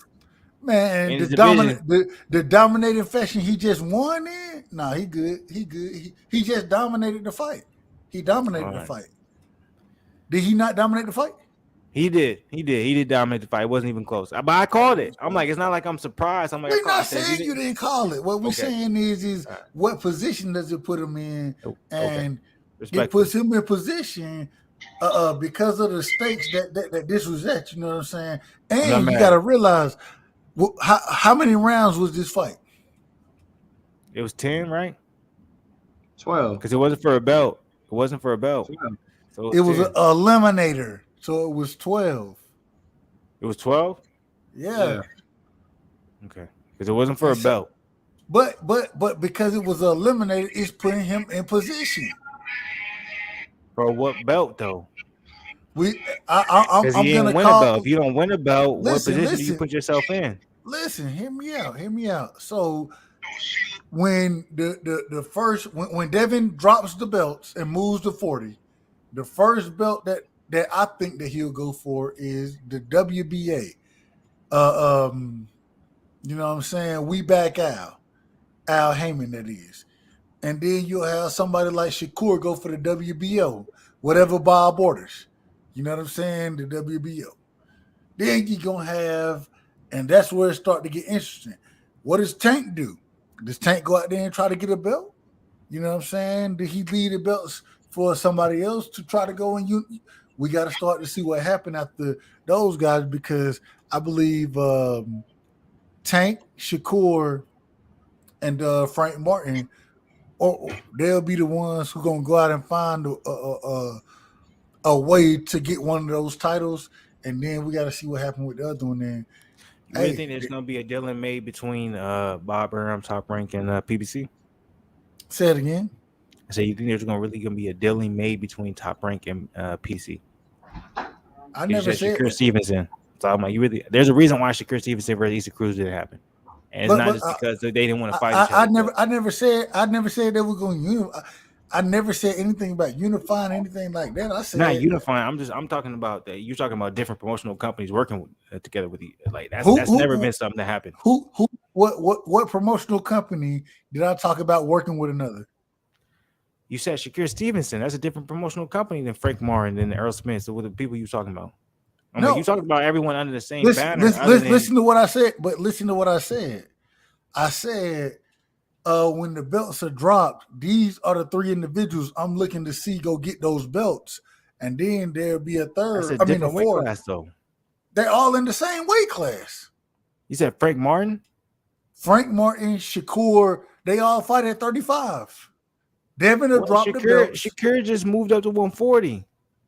Man, the dominating fashion he just won in. Nah, he good. He just dominated the fight. He dominated the fight. Did he not dominate the fight? He did dominate the fight. It wasn't even close. But I called it. I'm like, it's not like I'm surprised. I'm like, We're not saying you didn't call it. What we're Okay. saying is what position does it put him in, and it Respectful. puts him in position because of the stakes that this was at. You know what I'm saying? And you got to realize how many rounds was this fight? It was 10, right? 12. Because it wasn't for a belt. It wasn't for a belt. 12. So it was an eliminator. So it was 12. It was 12? Yeah. Okay. Because it wasn't for a belt. But because it was eliminated, it's putting him in position. For what belt though? I'm gonna win call. A belt. If you don't win a belt, what position do you put yourself in? Listen, hear me out. So when the first when Devin drops the belts and moves to 40, the first belt that I think that he'll go for is the WBA. You know what I'm saying? We back Al Heyman, that is. And then you'll have somebody like Shakur go for the WBO, whatever Bob orders. You know what I'm saying? The WBO. Then you're going to have, and that's where it starts to get interesting. What does Tank do? Does Tank go out there and try to get a belt? You know what I'm saying? Did he leave the belts for somebody else to try to go and we got to start to see what happened after those guys, because I believe Tank, Shakur, and Frank Martin, they'll be the ones who gonna go out and find a way to get one of those titles, and then we got to see what happened with the other one. Then, you really think there's gonna be a deal made between Bob Arum, Top Rank, and PBC? Say it again. I say, you think there's gonna be a deal made between Top Rank and PC? I never said Shakur Stevenson. So I'm like, there's a reason why Shakur Stevenson versus Issa Cruz didn't happen. And it's not just because they didn't want to fight each other. I never said they were going to unify. I never said anything about unifying anything like that. I said not unifying. I'm talking about that. You're talking about different promotional companies working together with like that's never been something that happened. What promotional company did I talk about working with another? You said Shakur Stevenson. That's a different promotional company than Frank Martin and Earl Smith. So what the people you talking about? Like, you talking about everyone under the same banner. Listen to what I said. But listen to what I said. I said when the belts are dropped, these are the three individuals I'm looking to see go get those belts, and then there'll be a third. A weight class though. They're all in the same weight class. You said Frank Martin, Shakur. They all fight at 35. Devin dropped the belts. Shakur just moved up to 140.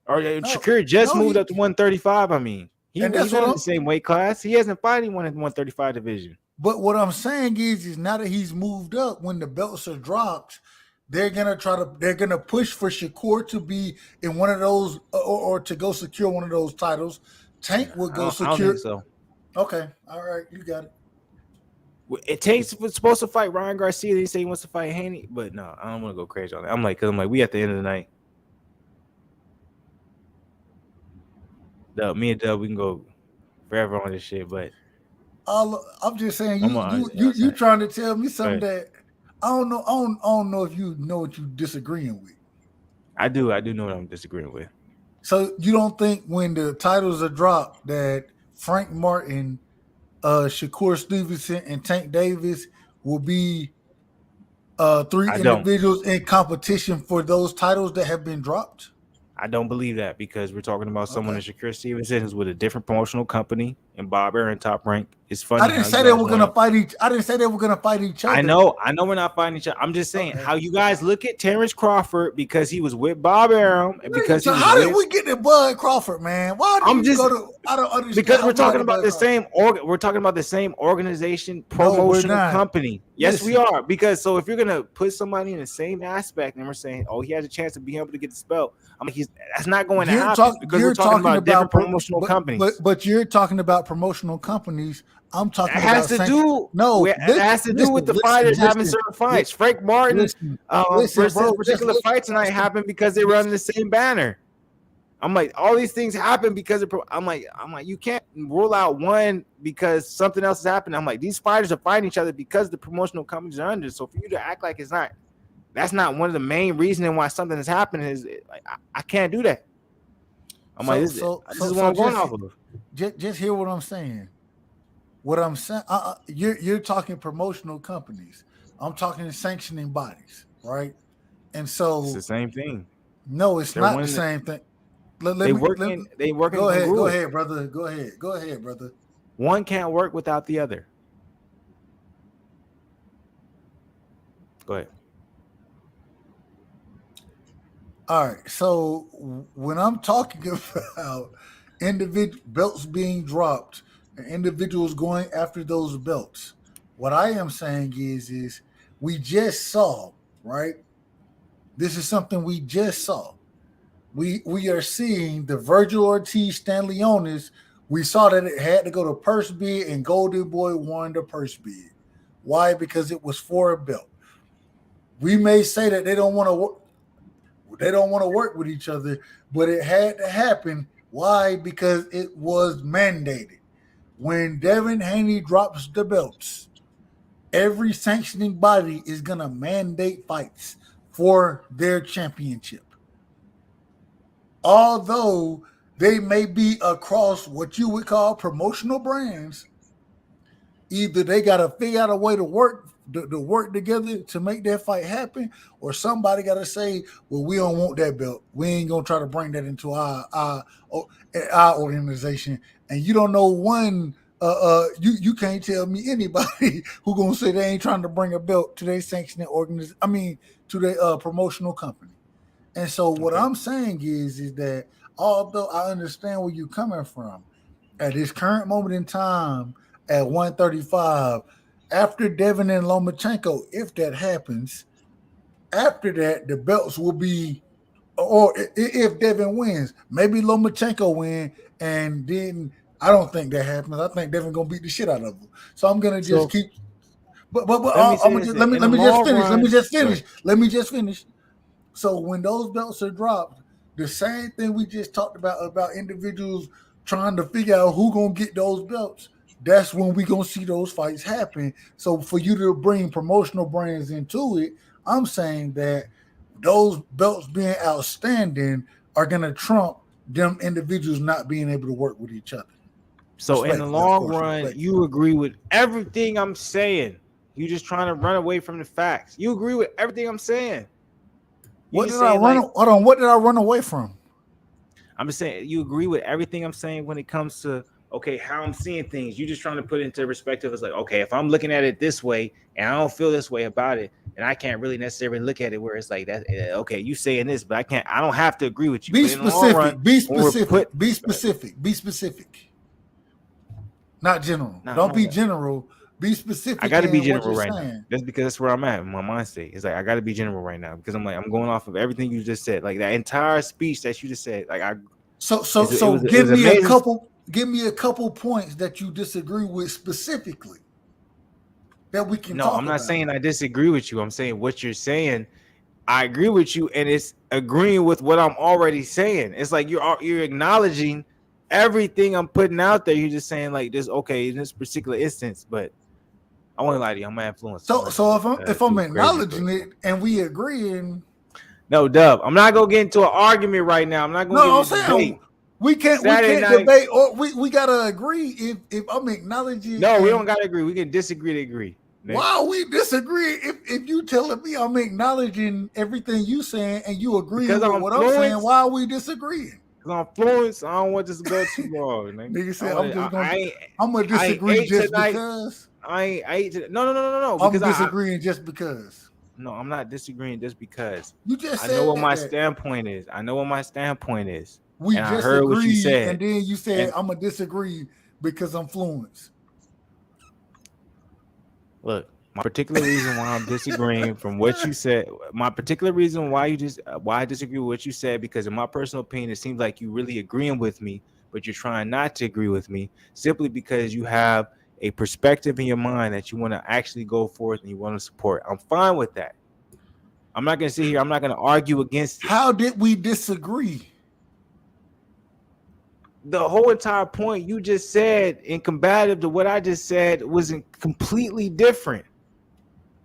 Or Shakur just moved up to 135. I mean, he's not in the same weight class. He hasn't fought anyone in the 135 division. But what I'm saying is now that he's moved up, when the belts are dropped, they're gonna push for Shakur to be in one of those or to go secure one of those titles. Tank will go secure. I don't think so. Okay, all right, you got it. Tank's supposed to fight Ryan Garcia. They say he wants to fight Haney, but no, I don't want to go crazy on it. I'm like, we at the end of the night. Me and Dub, we can go forever on this shit, but I'm just saying you trying to tell me something that I don't know. I don't know if you know what you're disagreeing with. I do know what I'm disagreeing with. So you don't think when the titles are dropped that Frank Martin, Shakur Stevenson, and Tank Davis will be three individuals in competition for those titles that have been dropped? I don't believe that, because we're talking about someone in Shakur Stevenson who's with a different promotional company, and Bob Arum, Top Rank. It's funny. I didn't say they were gonna fight each. I didn't say they were gonna fight each other. I know we're not fighting each other. I'm just saying how you guys look at Terrence Crawford because he was with Bob Arum and because so how did we get to Bud Crawford, man? Why did you go to? I don't understand. Because we're talking about the same we're talking about the same organization, promotional company. Yes, we are. Because so if you're gonna put somebody in the same aspect and we're saying, he has a chance of being able to get the spell, I mean, that's not going to happen because we're talking about different promotional companies. But you're talking about promotional companies. I'm talking about has to do with the fighters having certain fights. Frank Martin versus particular fight tonight happened because they were under the same banner. I'm like, all these things happen because I'm like, you can't rule out one because something else is happening. I'm like, these fighters are fighting each other because the promotional companies are under. So for you to act like that's not one of the main reasons why something is happening is like, I can't do that. I'm like, this is what I'm going off of. Just hear what I'm saying. What I'm saying, you're talking promotional companies. I'm talking sanctioning bodies, right? And so It's the same thing. No, it's not the same thing. They working. Go ahead, brother. Go ahead, brother. One can't work without the other. Go ahead. All right. So when I'm talking about individual belts being dropped and individuals going after those belts, what I am saying is we just saw, right? This is something we just saw. We are seeing the Virgil Ortiz Stanley Onis. We saw that it had to go to purse bid, and Golden Boy won the purse bid. Why? Because it was for a belt. We may say that they don't want to work with each other, but it had to happen. Why? Because it was mandated. When Devin Haney drops the belts, every sanctioning body is gonna mandate fights for their championship. Although they may be across what you would call promotional brands, either they got to figure out a way to work together to make that fight happen, or somebody got to say, well, we don't want that belt. We ain't going to try to bring that into our organization. And you don't know one, you can't tell me anybody who going to say they ain't trying to bring a belt to their sanctioning organization, to their promotional company. And so what I'm saying is that although I understand where you're coming from, at this current moment in time at 135, after Devin and Lomachenko, if that happens, after that, the belts will be, or if Devin wins, maybe Lomachenko win, and then I don't think that happens. I think Devin going to beat the shit out of him. So I'm going to just keep, but let me just finish. So when those belts are dropped, the same thing we just talked about individuals trying to figure out who gonna get those belts, that's when we gonna see those fights happen. So for you to bring promotional brands into it, I'm saying that those belts being outstanding are gonna trump them individuals not being able to work with each other. So in the long run, you agree with everything I'm saying. You just trying to run away from the facts. You agree with everything I'm saying. What did I run away from? I'm just saying you agree with everything I'm saying when it comes to how I'm seeing things. You're just trying to put it into perspective. It's like, okay, if I'm looking at it this way and I don't feel this way about it, and I can't really necessarily look at it where it's like that. Okay, you saying this, but I don't have to agree with you. Be specific. Be specific. Not general. Don't be general. Be specific. I got to be general right now. That's because that's where I'm at in my mind state. It's like I got to be general right now because I'm going off of everything you just said, like that entire speech that you just said. Like give me a couple points that you disagree with specifically that we can. No, I'm not saying I disagree with you. I'm saying what you're saying, I agree with you, and it's agreeing with what I'm already saying. It's like you're acknowledging everything I'm putting out there. You're just saying like this, in this particular instance, but. I won't lie to you. I'm an influencer. So if I'm acknowledging it and we agreeing, no, Dub. I'm not gonna get into an argument right now. I'm not gonna. No, I'm saying we can't debate, or we gotta agree. If I'm acknowledging, no, we don't gotta agree. We can disagree to agree. Why we disagree? If you telling me I'm acknowledging everything you saying and you agree with what I'm saying, why are we disagreeing? On Fluence, I don't want this to go too long. Nigga said I'm gonna disagree just because. No. I'm disagreeing just because. No, I'm not disagreeing just because. You just said I know what my standpoint is. We just heard what you said, and then you said I'm gonna disagree because I'm Fluence. Look, my particular reason why I'm disagreeing from what you said, my particular reason why I disagree with what you said, because in my personal opinion, it seems like you really agreeing with me, but you're trying not to agree with me simply because you have a perspective in your mind that you want to actually go forth and you want to support. I'm fine with that. I'm not going to sit here. I'm not going to argue against it. How did we disagree? The whole entire point you just said in combative to what I just said was completely different.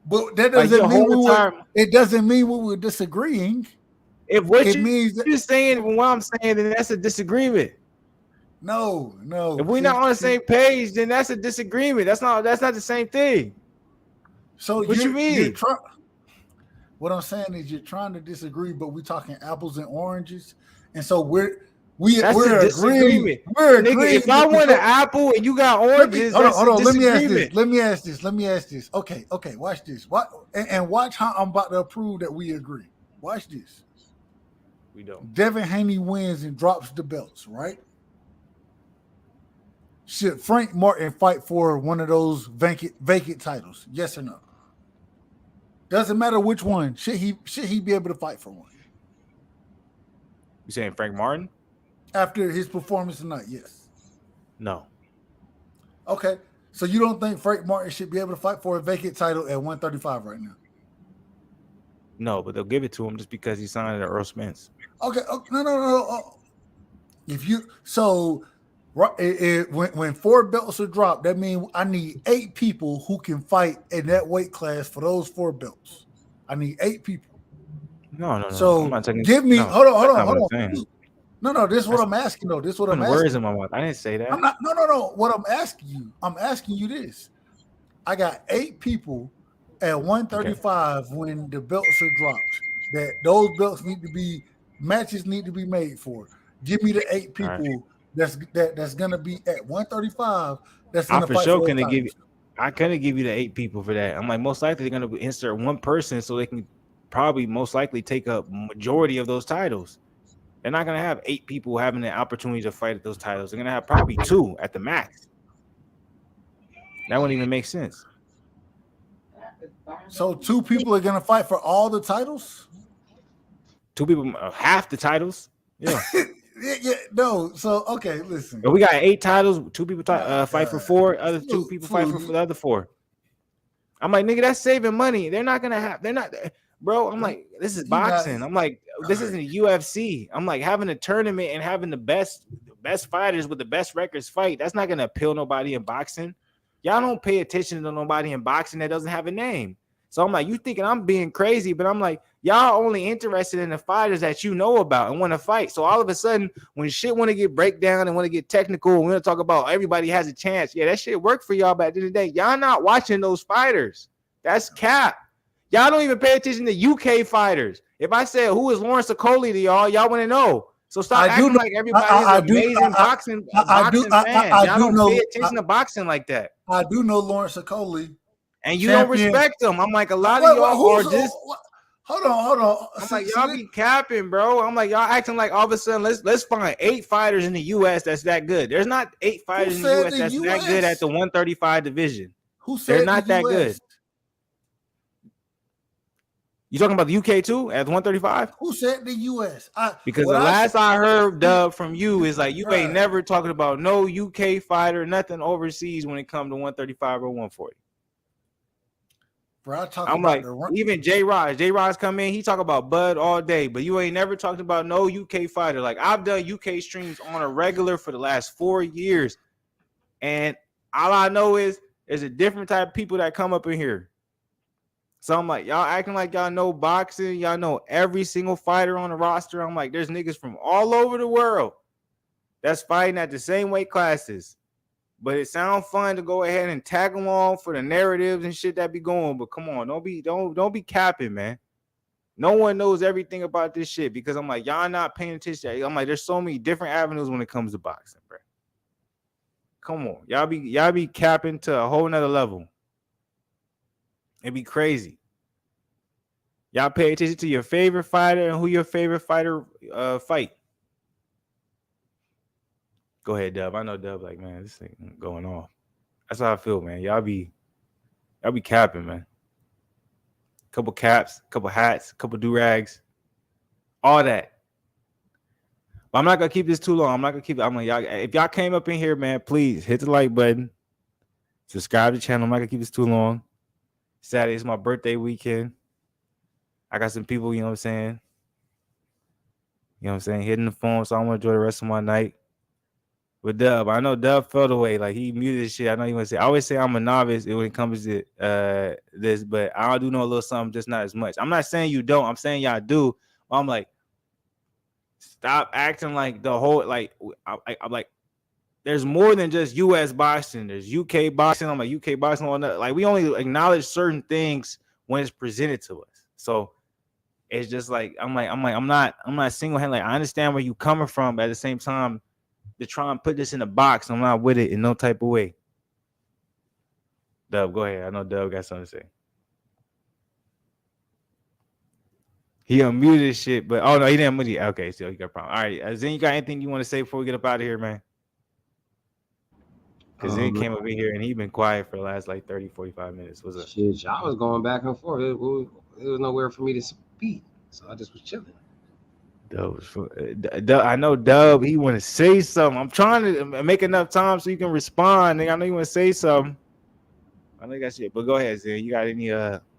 But that doesn't mean it doesn't mean we were disagreeing. If what it means you're saying and what I'm saying, then that's a disagreement. No. If we're not on the same page, then that's a disagreement. That's not the same thing. So what you mean? What I'm saying is you're trying to disagree, but we're talking apples and oranges, and so we're agreeing. We're agreeing. If I want an apple and you got oranges, hold on. Let me ask this. Okay. Watch this. And watch how I'm about to approve that we agree. Watch this. We don't. Devin Haney wins and drops the belts, right? Should Frank Martin fight for one of those vacant titles? Yes or no? Doesn't matter which one. Should he be able to fight for one? You saying Frank Martin? After his performance tonight, yes. No. Okay. So you don't think Frank Martin should be able to fight for a vacant title at 135 right now? No, but they'll give it to him just because he signed at Earl Spence. Okay. No. When 4 belts are dropped, that means I need 8 people who can fight in that weight class for those 4 belts. I need 8 people. No. So give me. Hold on. No. This is what I'm asking though. This is what I'm asking. Words in my mouth. I didn't say that. No. What I'm asking you this. I got 8 people at 135 when the belts are dropped. That those belts matches need to be made for. Give me the 8 people. Right. That's gonna be at 135. That's gonna fight for couldn't give you. I couldn't give you the 8 people for that. I'm like, most likely they're gonna insert one person so they can probably most likely take up majority of those titles. They're not gonna have 8 people having the opportunity to fight at those titles. They're gonna have probably 2 at the max. That wouldn't even make sense. So 2 people are gonna fight for all the titles? 2 people, half the titles. Yeah. No. So okay, listen. But we got 8 titles. 2 people fight for 4. Other 2 people fight for the other 4. I'm like, nigga, that's saving money. They're not, bro. I'm like, this is boxing. I'm like, this isn't UFC. I'm like, having a tournament and having the best fighters with the best records fight. That's not gonna appeal nobody in boxing. Y'all don't pay attention to nobody in boxing that doesn't have a name. So I'm like, you thinking I'm being crazy, but I'm like, y'all only interested in the fighters that you know about and want to fight. So all of a sudden, when shit want to get breakdown and want to get technical, and we want to talk about everybody has a chance. Yeah, that shit worked for y'all, but at the end of the day, y'all not watching those fighters. That's cap. Y'all don't even pay attention to UK fighters. If I said who is Lawrence Okoli to y'all want to know. So stop acting like everybody's amazing boxing fan. Y'all don't pay attention to boxing like that. I do know Lawrence Okoli. And you don't respect them. I'm like, a lot of y'all are just. Hold on. I'm like, y'all be capping, bro. I'm like, y'all acting like all of a sudden, let's find 8 fighters in the U.S. that's that good. There's not 8 fighters in the U.S. that's that good at the 135 division. Who said they're not that good? You talking about the UK too at 135? Who said the U.S.? Because the last I heard, Dub, from you is like, you ain't never talking about no UK fighter, nothing overseas when it comes to 135 or 140. Bro, I'm like, even J-Rod's come in, he talk about Bud all day, but you ain't never talked about no UK fighter. Like, I've done UK streams on a regular for the last 4 years, and all I know is there's a different type of people that come up in here. So I'm like, y'all acting like y'all know boxing, y'all know every single fighter on the roster. I'm like, there's niggas from all over the world that's fighting at the same weight classes. But it sounds fun to go ahead and tag along for the narratives and shit that be going. But come on, don't be capping, man. No one knows everything about this shit because I'm like, y'all not paying attention. I'm like, there's so many different avenues when it comes to boxing, bro. Come on, y'all be capping to a whole nother level. It'd be crazy. Y'all pay attention to your favorite fighter and who your favorite fighter fight. Go ahead, Dub. I know Dub like, man, this thing going off. That's how I feel, man. Y'all be capping, man. Couple caps, couple hats, couple do-rags, all that. But I'm not gonna keep this too long. I'm like, y'all, if y'all came up in here, man, please hit the like button. Subscribe to the channel. I'm not gonna keep this too long. Saturday is my birthday weekend. I got some people, you know what I'm saying? Hitting the phone, so I want to enjoy the rest of my night. With Dub, I know Dub felt away, like he muted his shit. I know you want to say. I always say I'm a novice when it comes to this, but I do know a little something, just not as much. I'm not saying you don't. I'm saying y'all do. I'm like, Stop acting like the whole like I'm like. There's more than just U.S. boxing. There's UK boxing. I'm like UK boxing. All that. Like we only acknowledge certain things when it's presented to us. So it's just like I'm not single handed. Like I understand where you coming from, but at the same time, to try and put this in a box, I'm not with it in no type of way. Dub, go ahead. I know Dub got something to say. He unmuted his shit, but oh no, he didn't unmute it. Okay, so he got a problem. All right, Zen, you got anything you want to say before we get up out of here, man? Because Zen came up in here and he been quiet for the last like 30, 45 minutes. What's up? Shit, y'all was going back and forth. There was nowhere for me to speak, so I just was chilling. I know Dub, he want to say something. I'm trying to make enough time so you can respond. Nigga, I know you want to say something. I know you got shit, but go ahead, Zen. You got any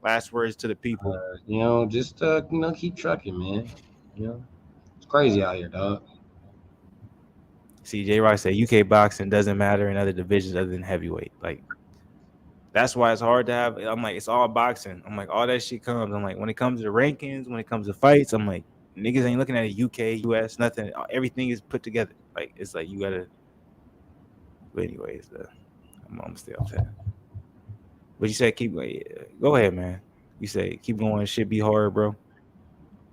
last words to the people? Just keep trucking, man. It's crazy out here, dog. See, J-Rock said UK boxing doesn't matter in other divisions other than heavyweight. Like, that's why it's hard to have. I'm like, it's all boxing. I'm like, all that shit comes. I'm like, when it comes to rankings, when it comes to fights, I'm like, niggas ain't looking at it UK, US, nothing. Everything is put together. Like, it's like you gotta. But anyways, I'm still upset. But you said keep going. Go ahead, man. You say keep going. Shit be hard, bro.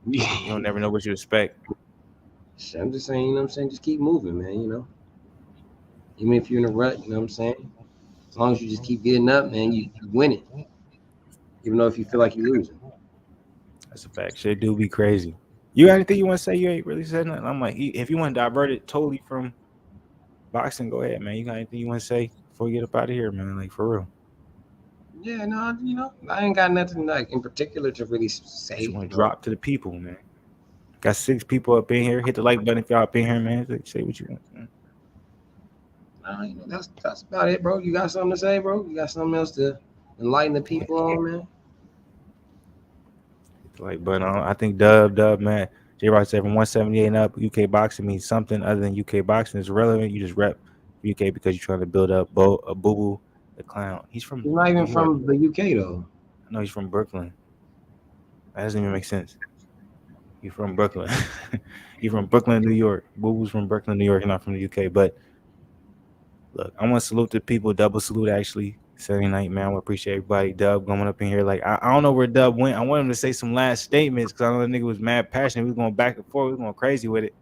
You don't never know what you expect. I'm just saying, just keep moving, man, Even if you're in a rut, as long as you just keep getting up, man, you win it. Even though if you feel like you're losing. That's a fact. Shit do be crazy. You got anything you want to say? You ain't really said nothing. I'm like, if you want to divert it totally from boxing, go ahead, man. You got anything you want to say before we get up out of here, man? Like, for real. Yeah, no, I ain't got nothing like in particular to really say. Just want to drop to the people, man. Got 6 people up in here. Hit the like button if y'all up in here, man. Say what you want, man. That's about it, bro. You got something to say, bro? You got something else to enlighten the people on, man? Like, but I think Dub, man. J-Rock said from 178 and up, UK boxing means something other than UK boxing is relevant. You just rep UK because you're trying to build up Boo Boo the Clown. He's not even from the UK though. No, he's from Brooklyn. That doesn't even make sense. He's from Brooklyn. He's from Brooklyn, New York. Boo Boo's from Brooklyn, New York, not from the UK. But look, I want to salute the people. Double salute, actually. Saturday night, man. I appreciate everybody. Dub going up in here. Like, I don't know where Dub went. I want him to say some last statements because I know the nigga was mad passionate. We was going back and forth. We was going crazy with it.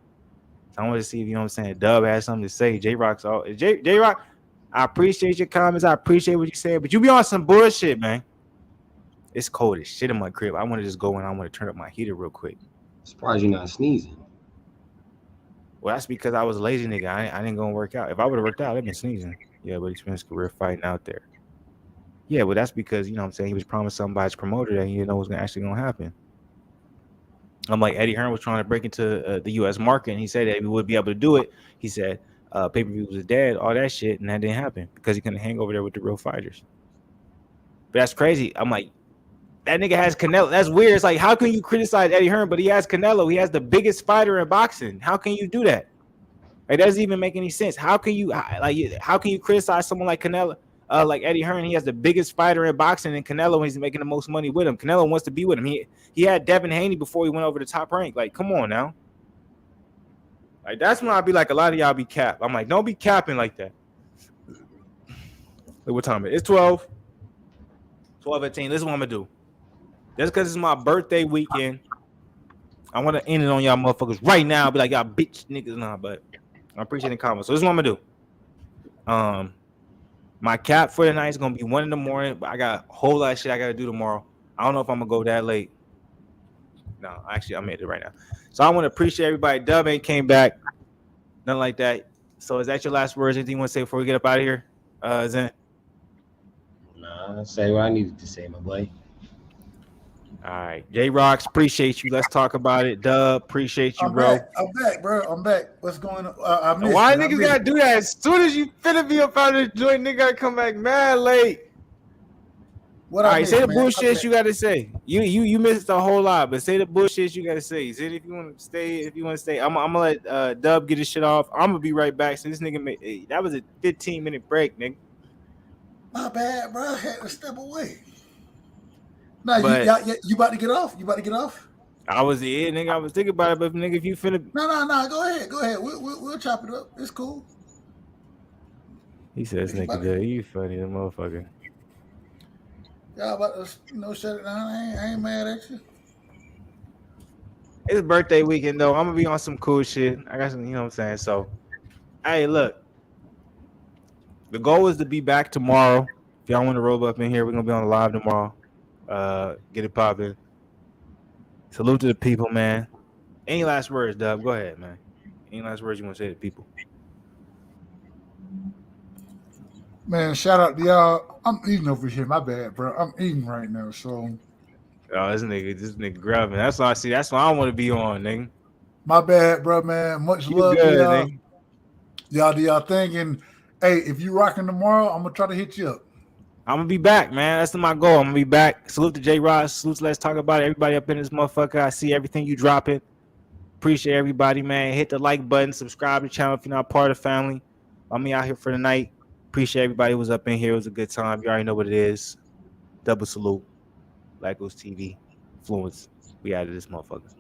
So I want to see if, you know what I'm saying, Dub has something to say. J-Rock's all. J-Rock, I appreciate your comments. I appreciate what you said. But you be on some bullshit, man. It's cold as shit in my crib. I want to just go in. I want to turn up my heater real quick. Surprised you're not sneezing. Well, that's because I was a lazy nigga. I didn't go and work out. If I would have worked out, I'd been sneezing. Yeah, but he spent his career fighting out there. Yeah, but that's because, you know what I'm saying, he was promised something by his promoter that he didn't know was actually going to happen. I'm like, Eddie Hearn was trying to break into the U.S. market, and he said that he would be able to do it. He said pay-per-view was dead, all that shit, and that didn't happen because he couldn't hang over there with the real fighters. But that's crazy. I'm like, that nigga has Canelo. That's weird. It's like, how can you criticize Eddie Hearn, but he has Canelo? He has the biggest fighter in boxing. How can you do that? It doesn't even make any sense. How can you criticize someone like Canelo? Like Eddie Hearn, he has the biggest fighter in boxing, and Canelo, he's making the most money with him. Canelo wants to be with him. He had Devin Haney before he went over the top rank. Like, come on now. Like, that's when I'll be like, a lot of y'all be capped. I'm like, don't be capping like that. Look what time it is. It's 12:18. This is what I'm gonna do. Just because it's my birthday weekend, I want to end it on y'all motherfuckers right now. I'll be like, y'all bitch niggas, nah, but I appreciate the comments. So this is what I'm gonna do. My cap for tonight is gonna be 1 a.m, but I got a whole lot of shit I gotta do tomorrow. I don't know if I'm gonna go that late. No, actually, I made it right now. So I want to appreciate everybody. Dub ain't came back, nothing like that. So is that your last words? Anything you want to say before we get up out of here, Zen? Nah, say what I needed to say, my boy. All right, J-Rocks, appreciate you. Let's talk about it. Dub, appreciate you, bro. I'm back, bro. I'm back. What's going on? Why niggas gotta do that? As soon as you finna be up out of the joint, nigga gotta come back mad late. All right, say the bullshit you gotta say. You missed a whole lot, but say the bullshit you gotta say. Say it if you want to stay. I'm gonna let Dub get his shit off. I'm gonna be right back. So this nigga that was a 15-minute break, nigga. My bad, bro. I had to step away. No, you about to get off? You about to get off? I was nigga. I was thinking about it, but nigga, if you finna, No. Go ahead. We'll chop it up. It's cool. he says, Think nigga, about it. dude, you funny, the motherfucker. Y'all about to, shut it down. I ain't mad at you. It's birthday weekend though. I'm gonna be on some cool shit. I got some, you know what I'm saying. So, hey, look, the goal is to be back tomorrow. If y'all want to roll up in here, we're gonna be on live tomorrow. Get it popping. Salute to the people, man. Any last words, Dub? Go ahead, man. Any last words you want to say to people? Man, shout out to y'all. I'm eating over here. My bad, bro. I'm eating right now, so. Oh, this nigga grubbing. That's why I see. That's why I want to be on, nigga. My bad, bro, man. Much You love good, to y'all. nigga. Y'all do y'all thing. And hey, if you rocking tomorrow, I'm gonna try to hit you up. I'm gonna be back, man. That's my goal. I'm gonna be back. Salute to J Ross. Salute to Let's Talk About It. Everybody up in this motherfucker. I see everything you dropping. Appreciate everybody, man. Hit the like button. Subscribe to the channel if you're not part of the family. I'm out here for the night. Appreciate everybody who was up in here. It was a good time. You already know what it is. Double salute. Black Ghost TV. Fluence. We out of this motherfucker.